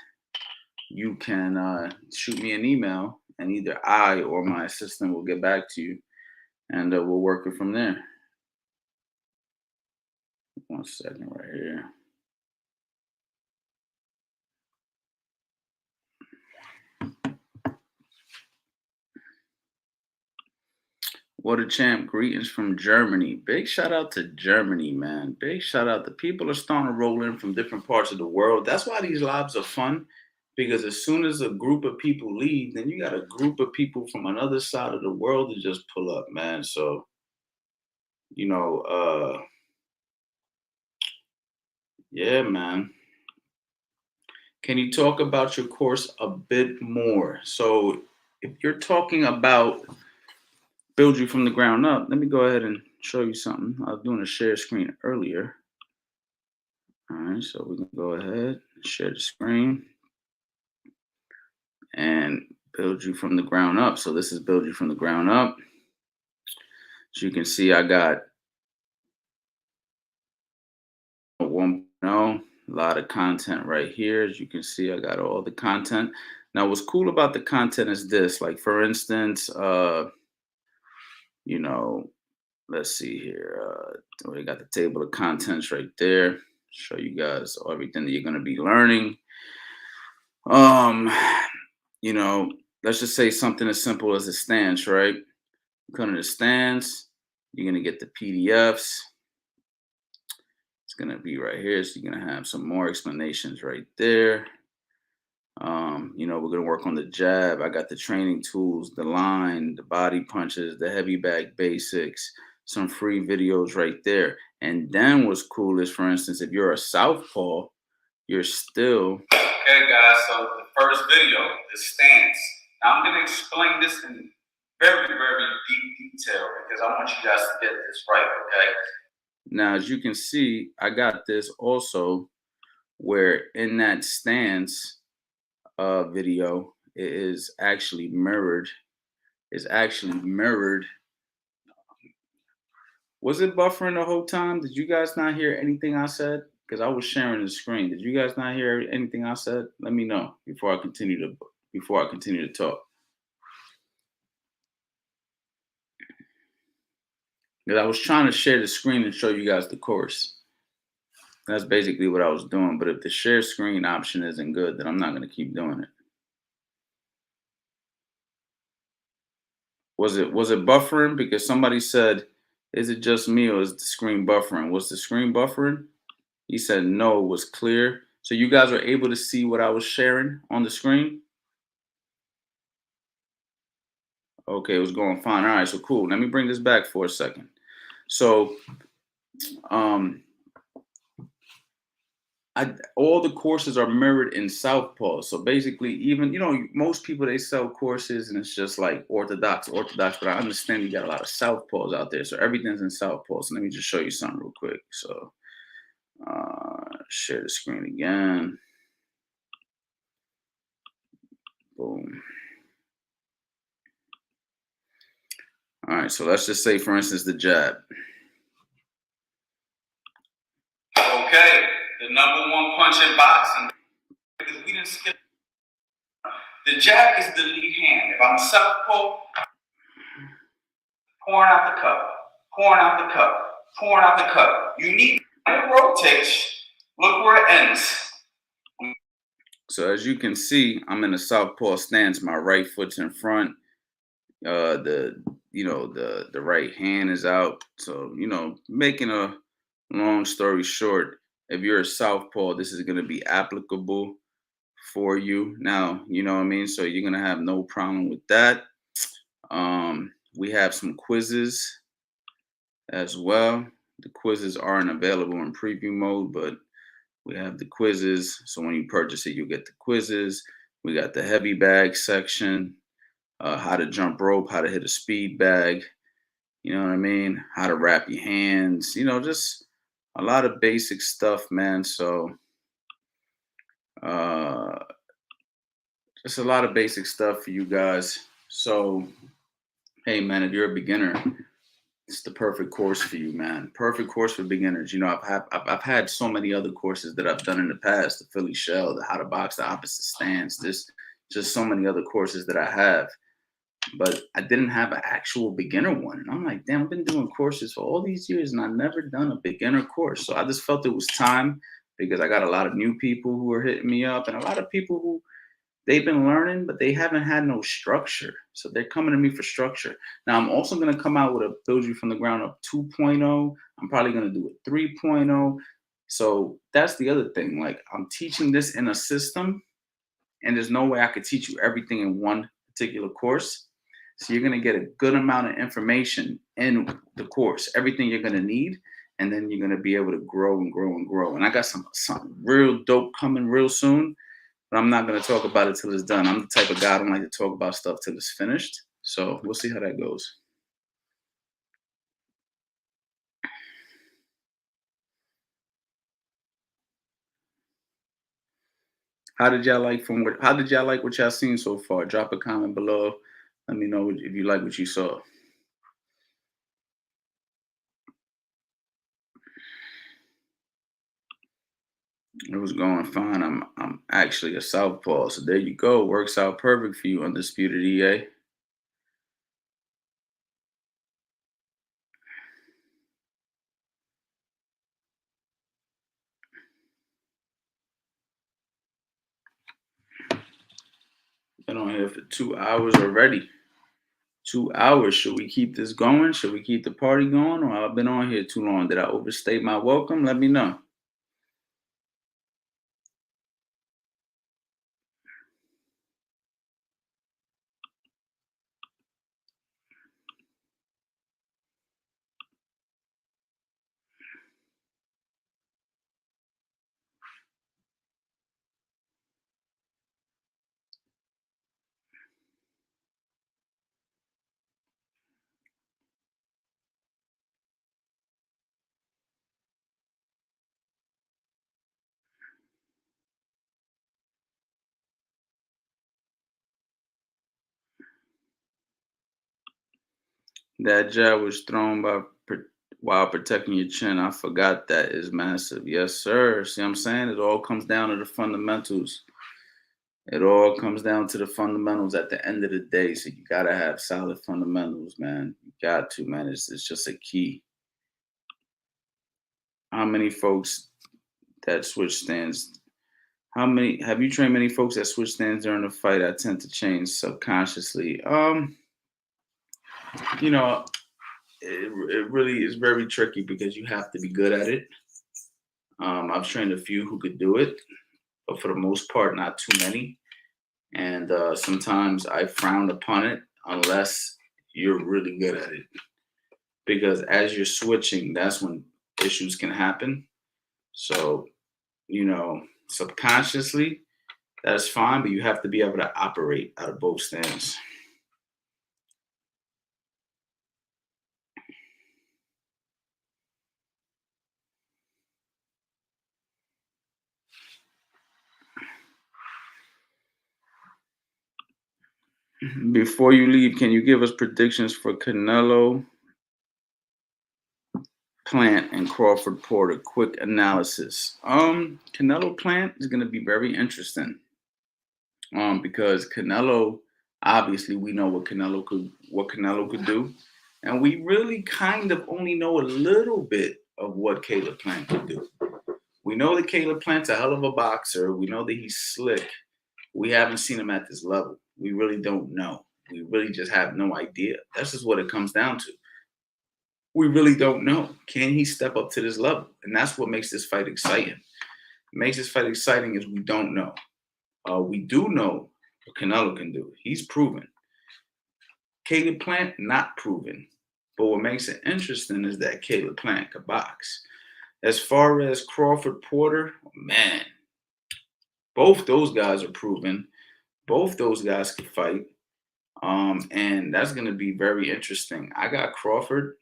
you can shoot me an email, and either I or my assistant will get back to you, and we'll work it from there. 1 second right here. What a champ. Greetings from Germany. Big shout out to Germany, man. Big shout out. The people are starting to roll in from different parts of the world. That's why these lives are fun, because as soon as a group of people leave, then you got a group of people from another side of the world to just pull up, man. So, you know, yeah, man. Can you talk about your course a bit more? So, if you're talking about Build You from the Ground Up, let me go ahead and show you something. I was doing a share screen earlier. All right, so we can go ahead and share the screen. And build you from the ground up. So this is build you from the ground up. So you can see I got 1.0, a lot of content right here. As you can see, I got all the content. Now, what's cool about the content is this, like for instance, you know, let's see here. We got the table of contents right there. Show you guys everything that you're going to be learning. You know, let's just say something as simple as a stance, right? Come to the stance, you're going to get the PDFs. It's going to be right here. So you're going to have some more explanations right there. You know, we're going to work on the jab. I got the training tools, the line, the body punches, the heavy bag basics, some free videos right there. And then what's cool is, for instance, if you're a Southpaw, you're still. Okay, guys, so the first video, the stance. Now I'm going to explain this in very, very deep detail because I want you guys to get this right, okay? Now, as you can see, I got this also where in that stance video, it is actually mirrored. It's actually mirrored. Was it buffering the whole time? Did you guys not hear anything I said? Because I was sharing the screen. Did you guys not hear anything I said? Let me know before I continue to talk. Because I was trying to share the screen and show you guys the course. That's basically what I was doing. But if the share screen option isn't good, then I'm not going to keep doing it. Was it buffering? Because somebody said, is it just me or is the screen buffering? Was the screen buffering? He said no, it was clear. So you guys were able to see what I was sharing on the screen? Okay, it was going fine. All right, so cool. Let me bring this back for a second. So all the courses are mirrored in Southpaw. So basically, even, you know, most people, they sell courses and it's just like orthodox, but I understand you got a lot of Southpaws out there. So everything's in Southpaw. So let me just show you something real quick. So share the screen again. Boom. All right, so let's just say, for instance, the jab. Okay, the number one punch in boxing, because we didn't skip. The jab is the lead hand. If I'm a Southpaw, pouring out the cup, pouring out the cup, pouring out the cup. You need, it rotates. Look where it ends. So as you can see, I'm in a Southpaw stance. My right foot's in front. The right hand is out. So, you know, making a long story short, if you're a Southpaw, this is going to be applicable for you. Now, you know what I mean? So you're going to have no problem with that. We have some quizzes as well. The quizzes aren't available in preview mode, but we have the quizzes. So when you purchase it, you'll get the quizzes. We got the heavy bag section, how to jump rope, how to hit a speed bag, you know what I mean? How to wrap your hands, you know, just a lot of basic stuff, man. So just a lot of basic stuff for you guys. So, hey, man, if you're a beginner, it's the perfect course for you, man. Perfect course for beginners. You know, I've had so many other courses that I've done in the past, the Philly Shell, the how to box the opposite stance. There's just so many other courses that I have. But I didn't have an actual beginner one. And I'm like, damn, I've been doing courses for all these years and I've never done a beginner course. So I just felt it was time because I got a lot of new people who are hitting me up and a lot of people who they've been learning, but they haven't had no structure. So they're coming to me for structure. Now, I'm also going to come out with a build you from the ground up 2.0. I'm probably going to do a 3.0. So that's the other thing. Like, I'm teaching this in a system and there's no way I could teach you everything in one particular course. So you're going to get a good amount of information in the course, everything you're going to need, and then you're going to be able to grow and grow and grow. And I got something real dope coming real soon, but I'm not going to talk about it till it's done. I'm the type of guy I don't like to talk about stuff till it's finished. So we'll see how that goes. How did y'all like how did y'all like what y'all seen so far? Drop a comment below. Let me know if you like what you saw. It was going fine. I'm actually a southpaw, so there you go. Works out perfect for you, undisputed EA. Been on here for 2 hours already. 2 hours. Should we keep this going? Should we keep the party going? Or I've been on here too long? Did I overstay my welcome? Let me know. That jab was thrown while protecting your chin. I forgot that is massive. Yes, sir. See what I'm saying? It all comes down to the fundamentals. It all comes down to the fundamentals at the end of the day. So you gotta have solid fundamentals, man. You got to, man. It's just a key. How many folks that switch stands? How many have you trained many folks that switch stands during a fight? I tend to change subconsciously. You know, it really is very tricky because you have to be good at it. I've trained a few who could do it, but for the most part, not too many. And sometimes I frown upon it unless you're really good at it. Because as you're switching, that's when issues can happen. So, subconsciously, that's fine, but you have to be able to operate out of both stands. Before you leave, can you give us predictions for Canelo Plant and Crawford Porter? Quick analysis. Canelo Plant is going to be very interesting. Because Canelo, obviously, we know what Canelo could do, and we really kind of only know a little bit of what Caleb Plant could do. We know that Caleb Plant's a hell of a boxer. We know that he's slick. We haven't seen him at this level. We really don't know. We really just have no idea. That's just what it comes down to. We really don't know. Can he step up to this level? And that's what makes this fight exciting. Makes this fight exciting is we don't know. We do know what Canelo can do. He's proven. Caleb Plant, not proven. But what makes it interesting is that Caleb Plant could box. As far as Crawford Porter, man, both those guys are proven. Both those guys can fight. And that's going to be very interesting. I got Crawford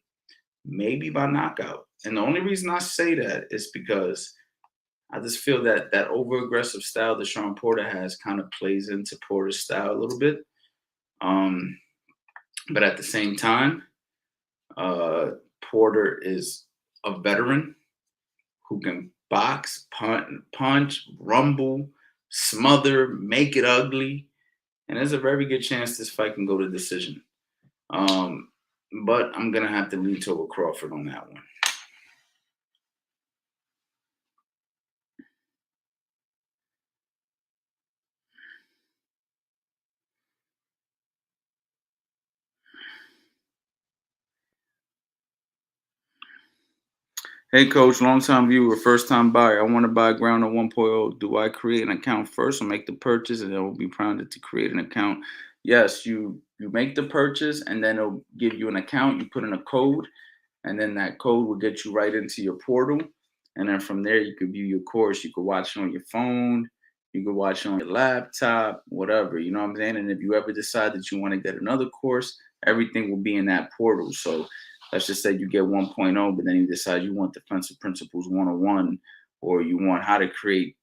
maybe by knockout. And the only reason I say that is because I just feel that that over-aggressive style that Sean Porter has kind of plays into Porter's style a little bit. But at the same time, Porter is a veteran who can box, punch, rumble, smother, make it ugly. And there's a very good chance this fight can go to decision. But I'm going to have to lean toward Crawford on that one. Hey, coach, long-time viewer, first-time buyer. I want to buy ground at 1.0. Do I create an account first or make the purchase and it will be prompted to create an account? Yes, you make the purchase and then it'll give you an account. You put in a code and then that code will get you right into your portal. And then from there, you could view your course. You could watch it on your phone. You could watch it on your laptop, whatever. You know what I'm saying? And if you ever decide that you want to get another course, everything will be in that portal. So let's just say you get 1.0, but then you decide you want Defensive Principles 101, or you want how to create,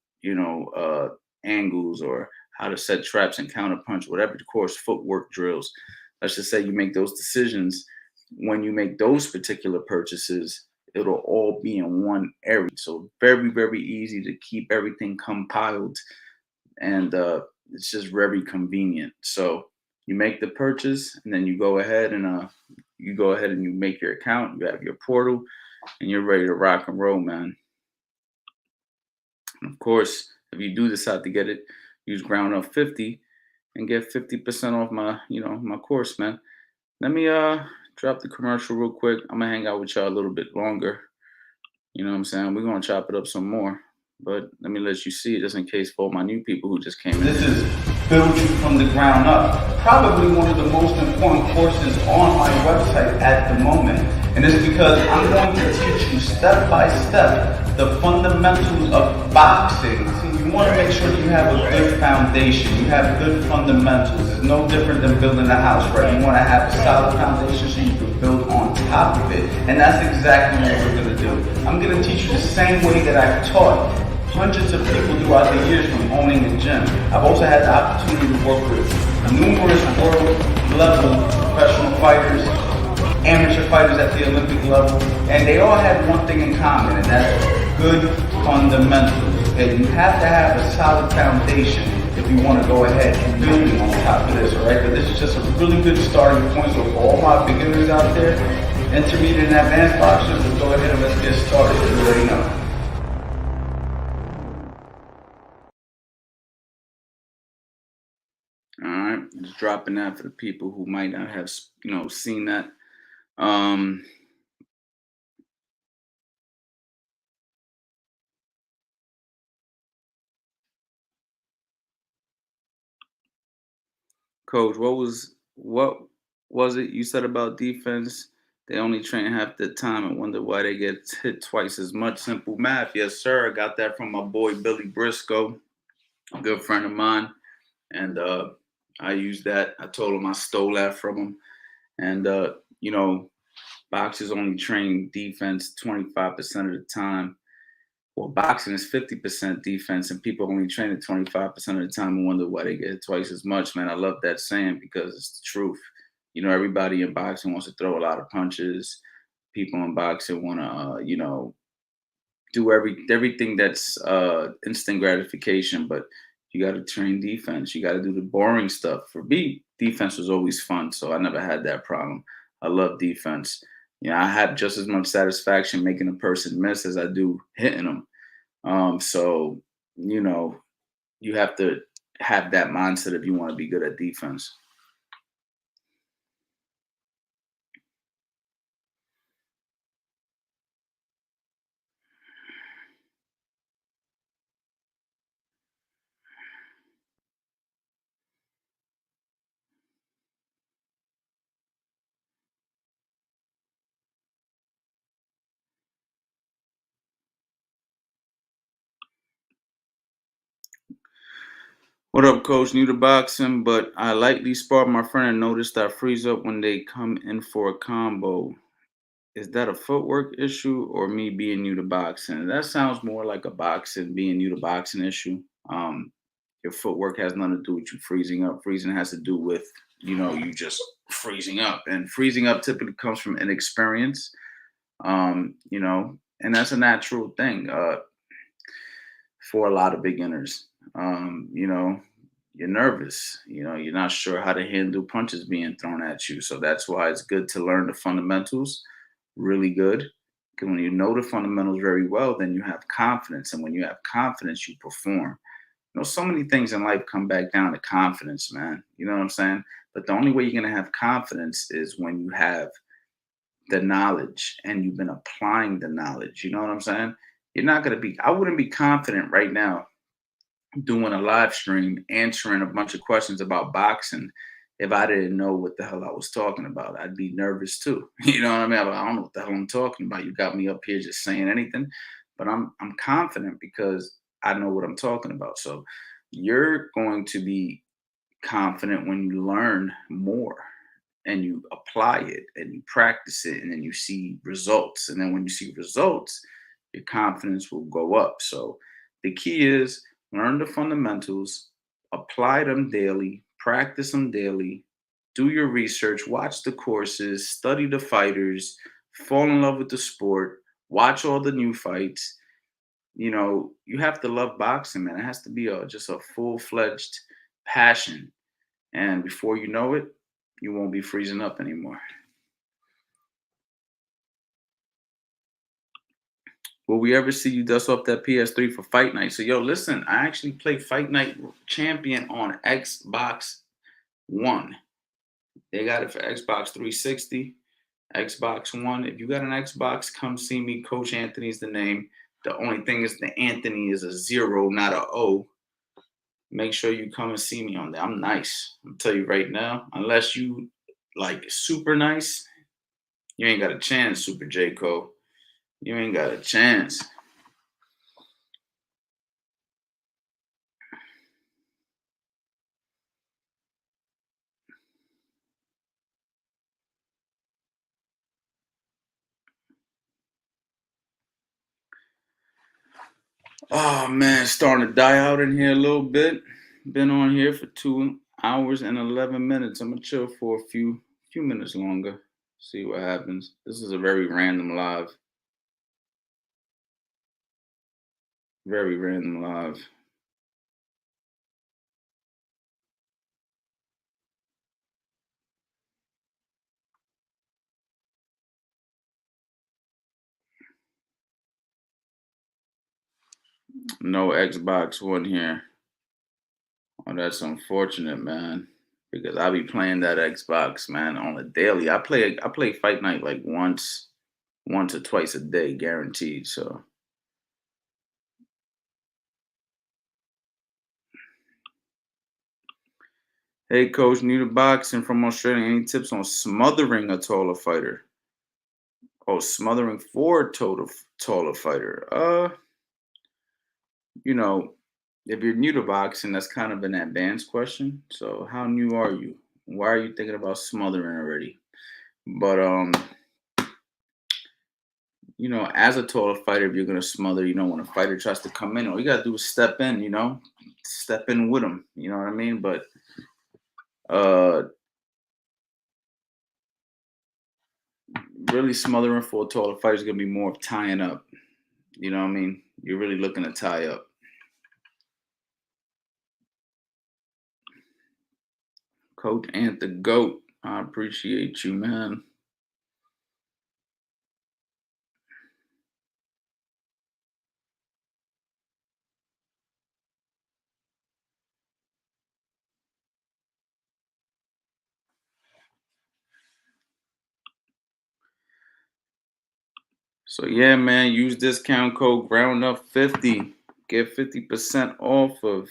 angles or how to set traps and counter punch, whatever the course footwork drills. Let's just say you make those decisions. When you make those particular purchases, it'll all be in one area. So very, very easy to keep everything compiled, and it's just very convenient. So you make the purchase, and then you go ahead and you make your account. You have your portal, and you're ready to rock and roll, man. And of course, if you do decide to get it, use Ground Up 50 and get 50% off my course, man. Let me drop the commercial real quick. I'm gonna hang out with y'all a little bit longer. You know what I'm saying? We're gonna chop it up some more. But let me let you see it just in case for all my new people who just came in. This is build you from the ground up. Probably one of the most important courses on my website at the moment. And it's because I'm going to teach you step by step the fundamentals of boxing. See, you want to make sure that you have a good foundation. You have good fundamentals. It's no different than building a house, right? You want to have a solid foundation so you can build on top of it. And that's exactly what we're going to do. I'm going to teach you the same way that I've taught hundreds of people throughout the years from owning a gym. I've also had the opportunity to work with numerous world level professional fighters, amateur fighters at the Olympic level, and they all have one thing in common, and that's good fundamentals. And you have to have a solid foundation if you want to go ahead and building on top of this, all right? But this is just a really good starting point. So for all my beginners out there, intermediate and advanced boxers, let's go ahead and let's get started. You already know. All right, just dropping that for the people who might not have, seen that. Coach, what was it you said about defense? They only train half the time and wonder why they get hit twice as much. Simple math, yes, sir. I got that from my boy Billy Briscoe, a good friend of mine, and I used that. I told him I stole that from him, and you know, boxers only train defense 25% of the time. Well, boxing is 50% defense, and people only train it 25% of the time and wonder why they get twice as much. Man, I love that saying because it's the truth. Everybody in boxing wants to throw a lot of punches. People in boxing want to, do everything that's instant gratification, but you got to train defense. You got to do the boring stuff. For me, defense was always fun, so I never had that problem. I love defense. I have just as much satisfaction making a person miss as I do hitting them. So you have to have that mindset if you want to be good at defense. What up, coach? New to boxing, but I lightly sparred my friend and noticed I freeze up when they come in for a combo. Is that a footwork issue or me being new to boxing? That sounds more like a boxing, being new to boxing issue. Your footwork has nothing to do with you freezing up. Freezing has to do with, you just freezing up. And freezing up typically comes from inexperience, and that's a natural thing for a lot of beginners. You're nervous, you're not sure how to handle punches being thrown at you. So that's why it's good to learn the fundamentals really good. Because when you know the fundamentals very well, then you have confidence. And when you have confidence, you perform. So many things in life come back down to confidence, man. You know what I'm saying? But the only way you're going to have confidence is when you have the knowledge and you've been applying the knowledge. You know what I'm saying? You're not going to be, I wouldn't be confident right now doing a live stream answering a bunch of questions about boxing if I didn't know what the hell I was talking about. I'd be nervous too. You know what I mean? I don't know what the hell I'm talking about. You got me up here just saying anything, but I'm confident because I know what I'm talking about. So you're going to be confident when you learn more and you apply it and you practice it and then you see results. And then when you see results, your confidence will go up. So the key is Learn the fundamentals, apply them daily, practice them daily, do your research, watch the courses, study the fighters, fall in love with the sport, watch all the new fights. You have to love boxing, man. It has to be just a full-fledged passion. And before you know it, you won't be freezing up anymore. Will we ever see you dust off that PS3 for Fight Night? So, yo, listen, I actually play Fight Night Champion on Xbox One. They got it for Xbox 360, Xbox One. If you got an Xbox, come see me. Coach Anthony's the name. The only thing is the Anthony is a 0, not a O. Make sure you come and see me on there. I'm nice. I'm tell you right now, unless you like super nice, you ain't got a chance, Super J. Cole. You ain't got a chance. Oh man, it's starting to die out in here a little bit. Been on here for 2 hours and 11 minutes. I'm gonna chill for a few minutes longer. See what happens. This is a very random live. Very random live. No Xbox One here. Oh, that's unfortunate, man. Because I be playing that Xbox, man, on a daily. I play Fight Night like once or twice a day, guaranteed. So hey coach, new to boxing from Australia. Any tips on smothering a taller fighter? Oh, smothering for a taller fighter. You know, if you're new to boxing, that's kind of an advanced question. So how new are you? Why are you thinking about smothering already? But as a taller fighter, if you're gonna smother, when a fighter tries to come in, all you gotta do is step in, step in with them. You know what I mean? But uh, really smothering for a taller fighter is gonna be more of tying up. You know what I mean? You're really looking to tie up. Coach Ant the GOAT, I appreciate you, man. So yeah, man, use discount code GroundUp50. Get 50% off of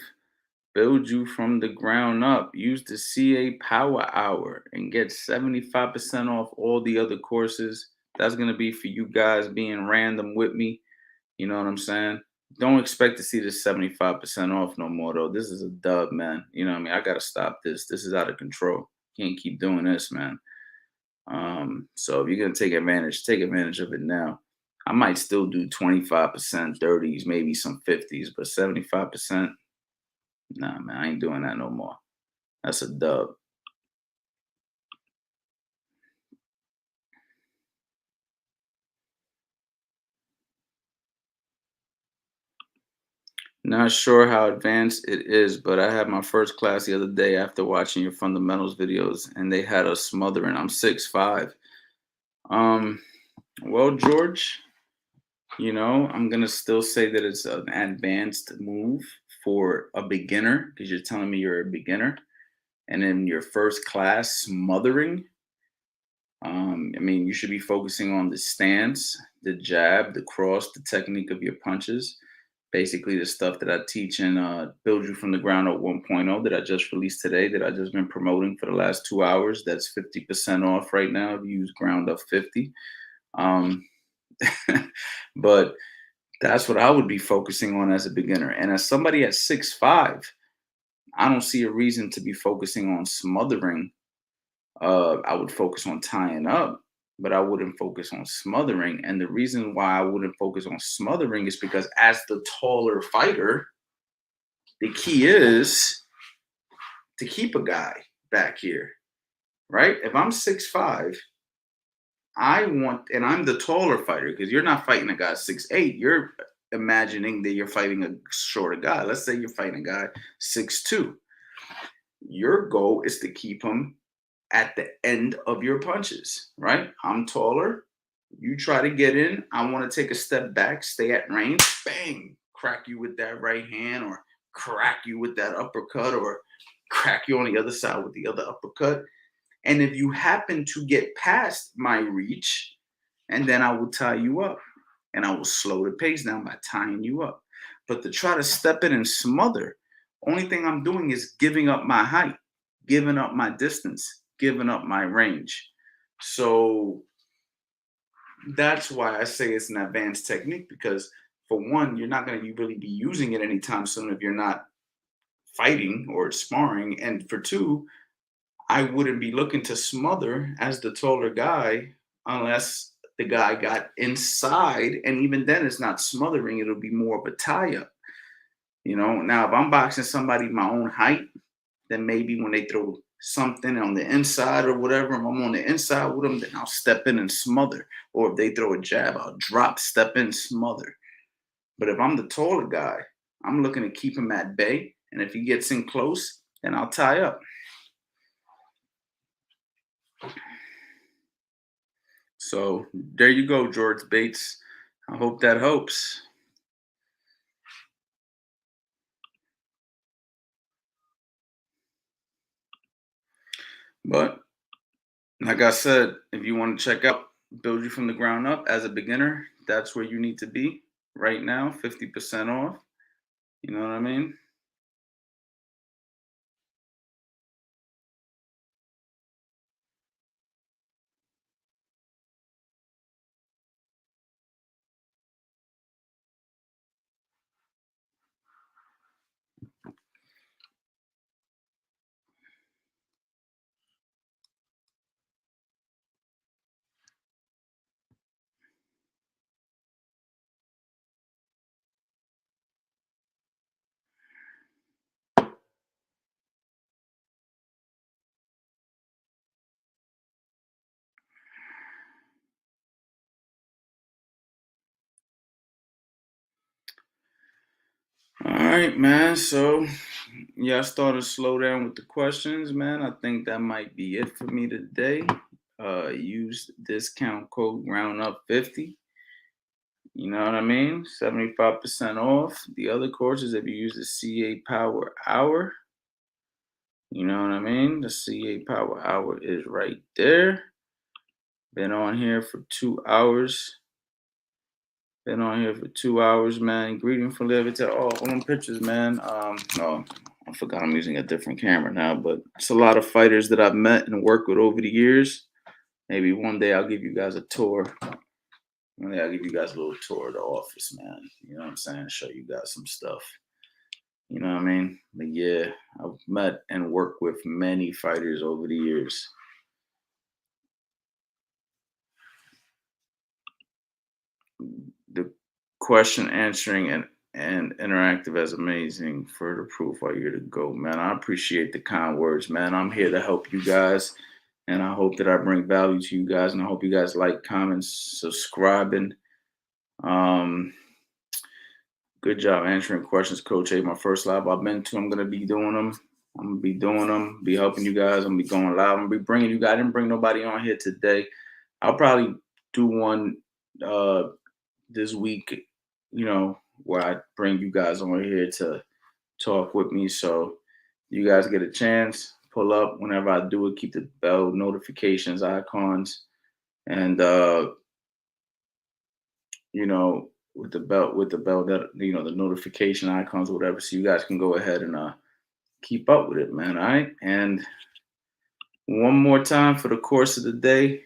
Build You from the Ground Up. Use the CA Power Hour and get 75% off all the other courses. That's gonna be for you guys being random with me. You know what I'm saying? Don't expect to see this 75% off no more though. This is a dub, man. You know what I mean? I gotta stop this. This is out of control. Can't keep doing this, man. So if you're gonna take advantage of it now. I might still do 25%, 30s, maybe some 50s, but 75%, nah, man, I ain't doing that no more. That's a dub. Not sure how advanced it is, but I had my first class the other day after watching your fundamentals videos, and they had us smothering. I'm 6'5". Um, well, George, I'm gonna still say that it's an advanced move for a beginner because you're telling me you're a beginner, and in your first class smothering. I mean, you should be focusing on the stance, the jab, the cross, the technique of your punches. Basically, the stuff that I teach in Build You from the Ground Up 1.0 that I just released today, that I just been promoting for the last 2 hours. That's 50% off right now if you use Ground Up 50. Um, but that's what I would be focusing on as a beginner. And as somebody at 6'5", I don't see a reason to be focusing on smothering. I would focus on tying up, but I wouldn't focus on smothering. And the reason why I wouldn't focus on smothering is because as the taller fighter, the key is to keep a guy back here, right? If I'm 6'5", and I'm the taller fighter, because you're not fighting a guy 6'8". You're imagining that you're fighting a shorter guy. Let's say you're fighting a guy 6'2". Your goal is to keep him at the end of your punches, right? I'm taller. You try to get in. I want to take a step back, stay at range, bang, crack you with that right hand, or crack you with that uppercut, or crack you on the other side with the other uppercut. And if you happen to get past my reach, and then I will tie you up, and I will slow the pace down by tying you up. But to try to step in and smother, only thing I'm doing is giving up my height, giving up my distance, giving up my range. So that's why I say it's an advanced technique, because for one, you're not going to really be using it anytime soon if you're not fighting or sparring. And for two, I wouldn't be looking to smother as the taller guy unless the guy got inside. And even then, it's not smothering. It'll be more of a tie-up. You know, now if I'm boxing somebody my own height, then maybe when they throw something on the inside or whatever, if I'm on the inside with them, then I'll step in and smother. Or if they throw a jab, I'll drop, step in, smother. But if I'm the taller guy, I'm looking to keep him at bay. And if he gets in close, then I'll tie up. So there you go, George Bates. I hope that helps. But like I said, if you want to check out Build You From the Ground Up as a beginner, that's where you need to be right now, 50% off. You know what I mean? All right, man. So, yeah, I started to slow down with the questions, man. I think that might be it for me today. Use discount code ROUNDUP50. You know what I mean? 75% off. The other courses, if you use the CA Power Hour, you know what I mean? The CA Power Hour is right there. Been on here for 2 hours. Been on here for 2 hours, man. Greeting from Liberty. Oh, all them pictures, man. No, I forgot I'm using a different camera now, but it's a lot of fighters that I've met and worked with over the years. Maybe one day I'll give you guys a tour. One day I'll give you guys a little tour of the office, man. You know what I'm saying? Show you guys some stuff. You know what I mean? But yeah, I've met and worked with many fighters over the years. The question answering and interactive as amazing. Further proof while you're to go, man. I appreciate the kind words, man. I'm here to help you guys, and I hope that I bring value to you guys, and I hope you guys like, comments, subscribing. Good job answering questions, Coach A. My first live I've been to. I'm gonna be doing them. Be helping you guys. I'm gonna be going live. I'm gonna be bringing you guys. I didn't bring nobody on here today. I'll probably do one this week, you know, where I bring you guys on here to talk with me. So you guys get a chance, pull up whenever I do it. Keep the bell notifications icons, and you know, with the bell that, you know, the notification icons or whatever, so you guys can go ahead and keep up with it, man. All right. And one more time for the course of the day,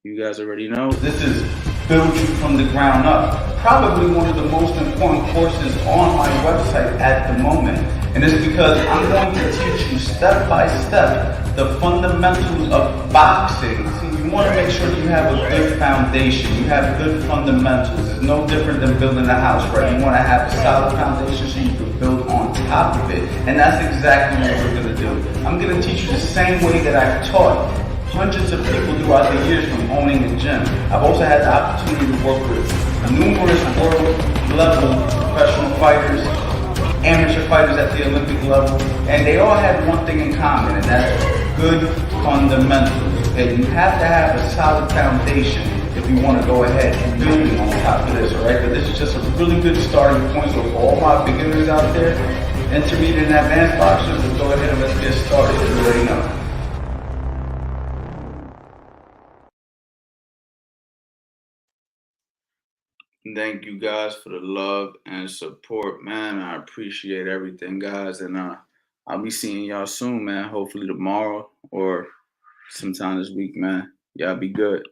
you guys already know this is Build You From the Ground Up, probably one of the most important courses on my website at the moment. And it's because I'm going to teach you step by step the fundamentals of boxing. See, you want to make sure you have a good foundation, you have good fundamentals. It's no different than building a house, right? You want to have a solid foundation so you can build on top. top of it. And that's exactly what we're gonna do. I'm gonna teach you the same way that I've taught hundreds of people throughout the years from owning a gym. I've also had the opportunity to work with numerous world level professional fighters, amateur fighters at the Olympic level, and they all had one thing in common, and that's good fundamentals. Okay, you have to have a solid foundation if you want to go ahead and building on top of this, all right? But this is just a really good starting point. So for all my beginners out there, intermediate and advanced boxers, let's go ahead and let's get started. You already know. Thank you guys for the love and support, man. I appreciate everything, guys. And I'll be seeing y'all soon, man. Hopefully tomorrow or sometime this week, man. Y'all be good.